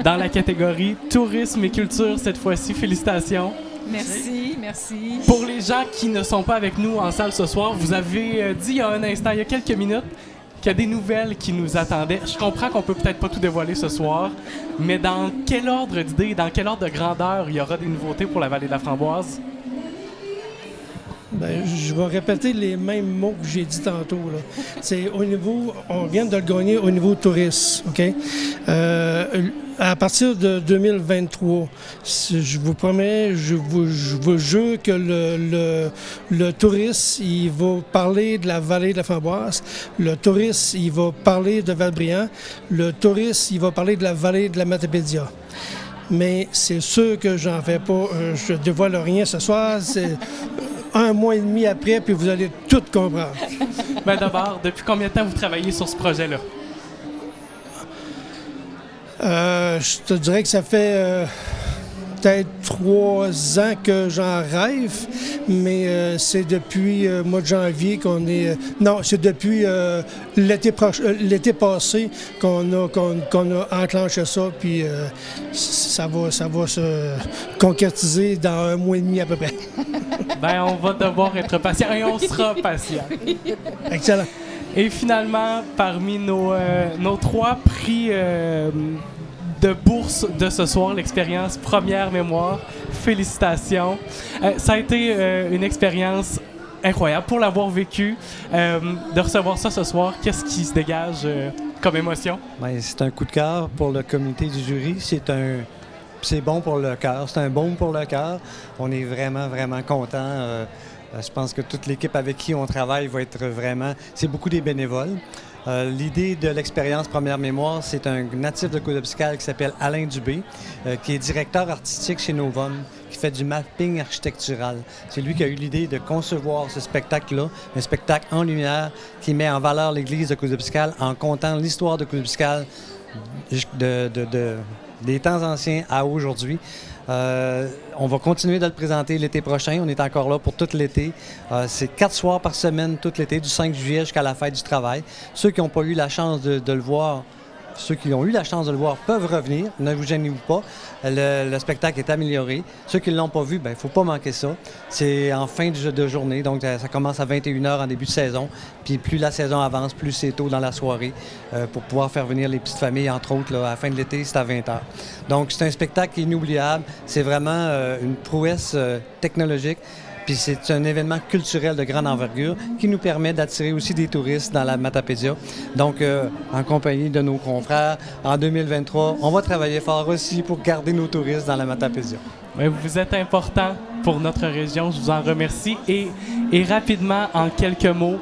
dans la catégorie tourisme et culture cette fois-ci. Félicitations. Merci. Pour les gens qui ne sont pas avec nous en salle ce soir, vous avez dit il y a un instant, il y a quelques minutes, qu'il y a des nouvelles qui nous attendaient. Je comprends qu'on peut peut-être pas tout dévoiler ce soir, mais dans quel ordre d'idée, dans quel ordre de grandeur il y aura des nouveautés pour la vallée de la Framboise? Bien, je vais répéter les mêmes mots que j'ai dit tantôt. Là. C'est au niveau, on vient de le gagner au niveau touriste, OK? À partir de 2023, je vous promets, je vous jure que le touriste, il va parler de la vallée de la Framboise. Le touriste, il va parler de Val-Bréand. Le touriste, il va parler de la vallée de la Matapédia. Mais c'est sûr que j'en fais pas, je dévoile rien ce soir. C'est 1 mois et demi après, puis vous allez tout comprendre. Ben d'abord, depuis combien de temps vous travaillez sur ce projet-là? Je te dirais que ça fait peut-être 3 ans que j'en rêve, mais c'est depuis le mois de janvier qu'on est... non, c'est depuis l'été passé qu'on a enclenché ça, puis ça va se concrétiser dans 1 mois et demi à peu près. Ben, on va devoir être patient et on sera patient. Excellent. Et finalement, parmi nos 3 prix de bourse de ce soir, l'expérience Première Mémoire, félicitations. Ça a été une expérience incroyable pour l'avoir vécu, de recevoir ça ce soir. Qu'est-ce qui se dégage comme émotion? Bien, c'est un coup de cœur pour le comité du jury. C'est bon pour le cœur. C'est un baume pour le cœur. On est vraiment, vraiment contents. Je pense que toute l'équipe avec qui on travaille va être vraiment... C'est beaucoup des bénévoles. L'idée de l'expérience Première Mémoire, c'est un natif de Coudobscal qui s'appelle Alain Dubé, qui est directeur artistique chez Novum, qui fait du mapping architectural. C'est lui qui a eu l'idée de concevoir ce spectacle-là, un spectacle en lumière qui met en valeur l'église de Coudobscal en contant l'histoire de Coudobscal des temps anciens à aujourd'hui. On va continuer de le présenter l'été prochain. On est encore là pour tout l'été. C'est 4 soirs par semaine tout l'été, du 5 juillet jusqu'à la fête du travail. Ceux qui n'ont pas eu la chance de le voir, ceux qui ont eu la chance de le voir peuvent revenir. Ne vous gênez-vous pas. Le spectacle est amélioré. Ceux qui ne l'ont pas vu, il ne faut pas manquer ça. C'est en fin de journée, donc ça commence à 21h en début de saison. Puis plus la saison avance, plus c'est tôt dans la soirée pour pouvoir faire venir les petites familles, entre autres. Là, à la fin de l'été, c'est à 20h. Donc c'est un spectacle inoubliable. C'est vraiment une prouesse technologique. Puis c'est un événement culturel de grande envergure qui nous permet d'attirer aussi des touristes dans la Matapédia. Donc, en compagnie de nos confrères, en 2023, on va travailler fort aussi pour garder nos touristes dans la Matapédia. Oui, vous êtes important pour notre région, je vous en remercie. Et rapidement, en quelques mots,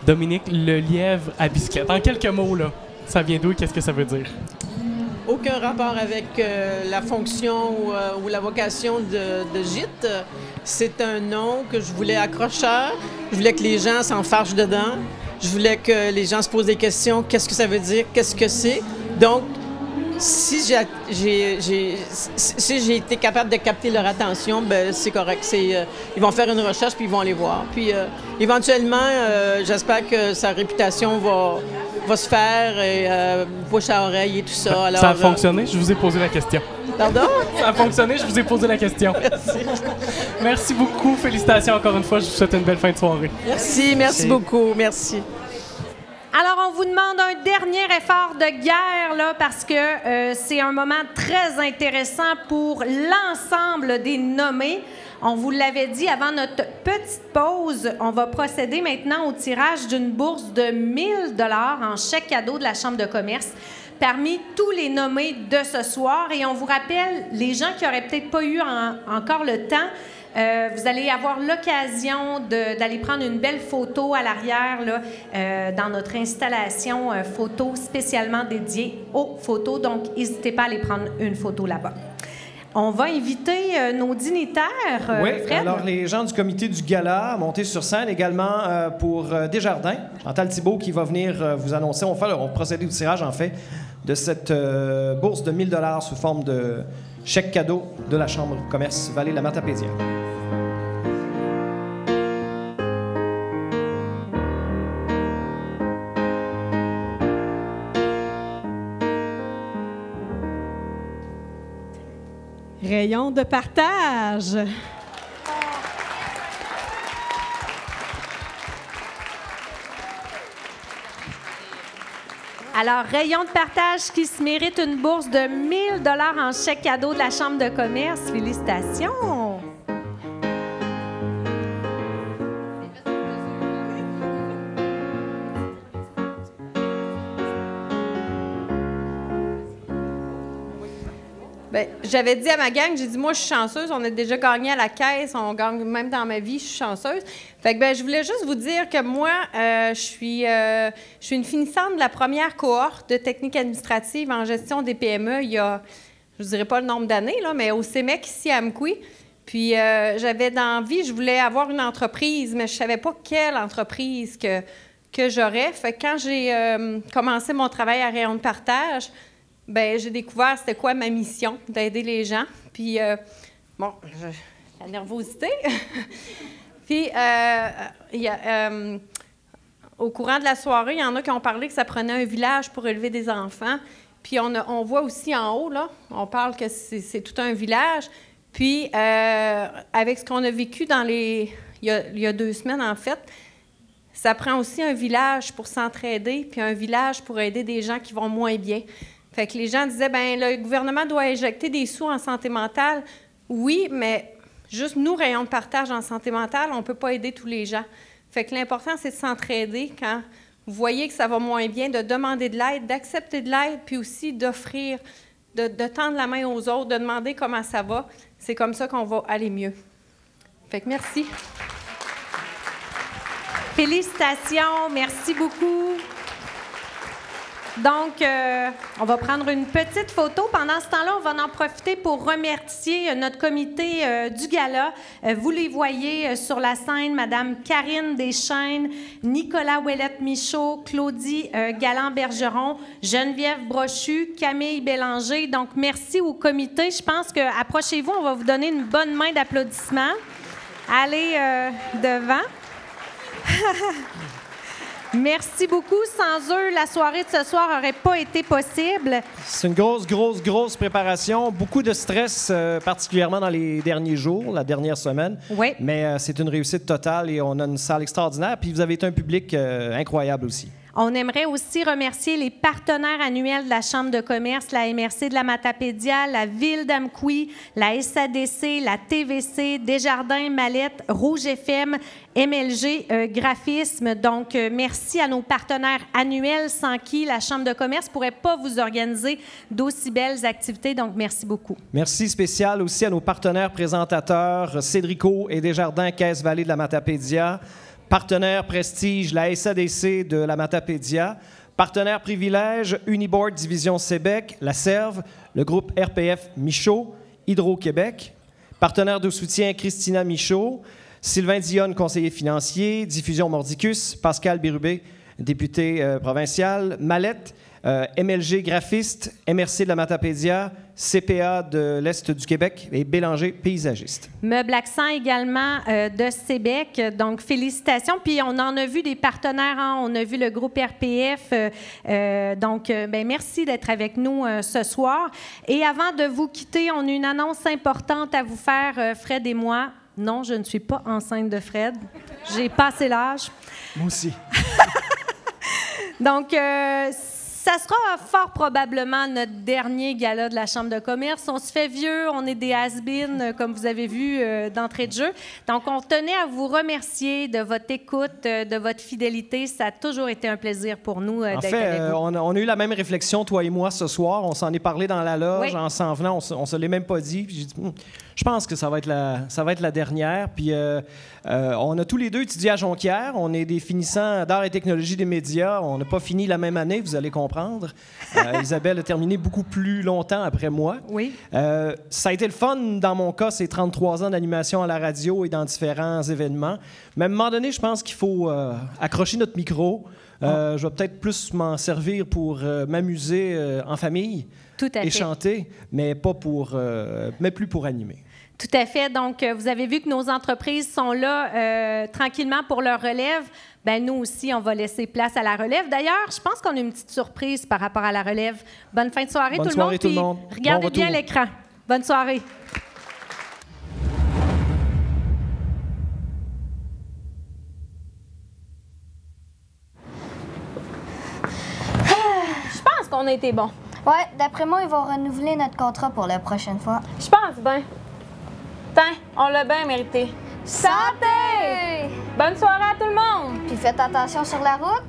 Dominique, le lièvre à bicyclette. En quelques mots, là, ça vient d'où et qu'est-ce que ça veut dire? Aucun rapport avec la fonction ou la vocation de gîte. C'est un nom que je voulais accrocheur. Je voulais que les gens s'en fâchent dedans. Je voulais que les gens se posent des questions. Qu'est-ce que ça veut dire? Qu'est-ce que c'est? Donc, si j'ai été capable de capter leur attention, ben c'est correct. Ils vont faire une recherche puis ils vont aller voir. Puis éventuellement, j'espère que sa réputation va se faire et bouche à oreille et tout ça. Alors, ça a fonctionné? Je vous ai posé la question. Pardon? Ça a fonctionné, je vous ai posé la question. Merci. Merci beaucoup. Félicitations encore une fois. Je vous souhaite une belle fin de soirée. Merci beaucoup. Merci. Alors, on vous demande un dernier effort de guerre, là, parce que c'est un moment très intéressant pour l'ensemble des nommés. On vous l'avait dit avant notre petite pause, on va procéder maintenant au tirage d'une bourse de 1 000 $ en chèque cadeau de la Chambre de commerce parmi tous les nommés de ce soir. Et on vous rappelle, les gens qui n'auraient peut-être pas eu encore le temps, vous allez avoir l'occasion d'aller prendre une belle photo à l'arrière là, dans notre installation photo spécialement dédiée aux photos. Donc, n'hésitez pas à aller prendre une photo là-bas. On va inviter nos dignitaires. Oui, Fred. alors les gens du comité du gala montés sur scène également pour Desjardins. Chantal Thibault qui va venir vous annoncer. On va procéder au tirage, en fait, de cette bourse de 1 000 $ sous forme de chèque cadeau de la Chambre de commerce Vallée de la Matapédia. Rayon de partage. Alors, rayon de partage qui se mérite une bourse de 1 000 $ en chèque cadeau de la Chambre de commerce. Félicitations! Bien, j'avais dit à ma gang, j'ai dit, moi, je suis chanceuse. On a déjà gagné à la caisse. On gagne même dans ma vie, je suis chanceuse. Fait que, je voulais juste vous dire que moi, je suis une finissante de la première cohorte de technique administrative en gestion des PME il y a, je ne dirais pas le nombre d'années, là, mais au CEMEC ici à Amqui. Puis, j'avais d'envie, je voulais avoir une entreprise, mais je ne savais pas quelle entreprise que j'aurais. Fait que quand j'ai commencé mon travail à Rayon de partage, bien, j'ai découvert c'était quoi ma mission, d'aider les gens. Puis, bon, la nervosité. Puis, au courant de la soirée, il y en a qui ont parlé que ça prenait un village pour élever des enfants. Puis, on voit aussi en haut, là, on parle que c'est tout un village. Puis, avec ce qu'on a vécu il y a 2 semaines, en fait, ça prend aussi un village pour s'entraider, puis un village pour aider des gens qui vont moins bien. Fait que les gens disaient, bien, le gouvernement doit injecter des sous en santé mentale. Oui, mais juste nous, rayons de partage en santé mentale, on ne peut pas aider tous les gens. Fait que l'important, c'est de s'entraider quand vous voyez que ça va moins bien, de demander de l'aide, d'accepter de l'aide, puis aussi d'offrir, de tendre la main aux autres, de demander comment ça va. C'est comme ça qu'on va aller mieux. Fait que merci. Félicitations, merci beaucoup. Donc, on va prendre une petite photo. Pendant ce temps-là, on va en profiter pour remercier notre comité du gala. Vous les voyez sur la scène, Madame Karine Deschaines, Nicolas Ouellette-Michaud, Claudie Galland-Bergeron, Geneviève Brochu, Camille Bélanger. Donc, merci au comité. Je pense que, approchez-vous, on va vous donner une bonne main d'applaudissements. Allez devant. Merci beaucoup. Sans eux, la soirée de ce soir n'aurait pas été possible. C'est une grosse préparation. Beaucoup de stress, particulièrement dans les derniers jours, la dernière semaine. Oui. Mais c'est une réussite totale et on a une salle extraordinaire. Puis vous avez été un public incroyable aussi. On aimerait aussi remercier les partenaires annuels de la Chambre de commerce, la MRC de la Matapédia, la Ville d'Amqui, la SADC, la TVC, Desjardins, Mallette, Rouge FM, MLG, Graphisme. Donc, merci à nos partenaires annuels sans qui la Chambre de commerce ne pourrait pas vous organiser d'aussi belles activités. Donc, merci beaucoup. Merci spécial aussi à nos partenaires présentateurs, Cédrico et Desjardins, Caisse Vallée de la Matapédia. Partenaire prestige, la SADC de la Matapédia. Partenaire privilège, Uniboard Division Sébec, la Serve, le groupe RPF Michaud, Hydro-Québec. Partenaire de soutien, Christina Michaud. Sylvain Dionne, conseiller financier. Diffusion Mordicus, Pascal Bérubé, député provincial. Mallette, MLG graphiste, MRC de la Matapédia, CPA de l'Est du Québec et Bélanger paysagiste. Meuble Accent également de Sébec. Donc, félicitations. Puis, on en a vu des partenaires. Hein? On a vu le groupe RPF. Merci d'être avec nous ce soir. Et avant de vous quitter, on a une annonce importante à vous faire, Fred et moi. Non, je ne suis pas enceinte de Fred. J'ai passé l'âge. Moi aussi. Donc, ça sera fort probablement notre dernier gala de la Chambre de commerce. On se fait vieux, on est des has-been, comme vous avez vu d'entrée de jeu. Donc, on tenait à vous remercier de votre écoute, de votre fidélité. Ça a toujours été un plaisir pour nous d'être avec vous. On a eu la même réflexion, toi et moi, ce soir. On s'en est parlé dans la loge en s'en venant. On se l'est même pas dit. Puis j'ai dit, je pense que ça va être la dernière. Puis on a tous les deux étudié à Jonquière. On est des finissants d'art et technologie des médias. On n'a pas fini la même année, vous allez comprendre. Isabelle a terminé beaucoup plus longtemps après moi. Oui. Ça a été le fun, dans mon cas, c'est 33 ans d'animation à la radio et dans différents événements. Mais à un moment donné, je pense qu'il faut accrocher notre micro. Je vais peut-être plus m'en servir pour m'amuser en famille. Tout à fait. Et chanter, mais plus pour animer. Tout à fait. Donc, vous avez vu que nos entreprises sont là tranquillement pour leur relève. Bien, nous aussi, on va laisser place à la relève. D'ailleurs, je pense qu'on a une petite surprise par rapport à la relève. Bonne fin de soirée, Bonne tout soirée, le monde. tout le monde. Regardez bien l'écran. Bonne soirée. Je pense qu'on a été bon. Ouais, d'après moi, ils vont renouveler notre contrat pour la prochaine fois. Je pense bien. Tiens, on l'a bien mérité. Santé! Bonne soirée à tout le monde! Puis faites attention sur la route.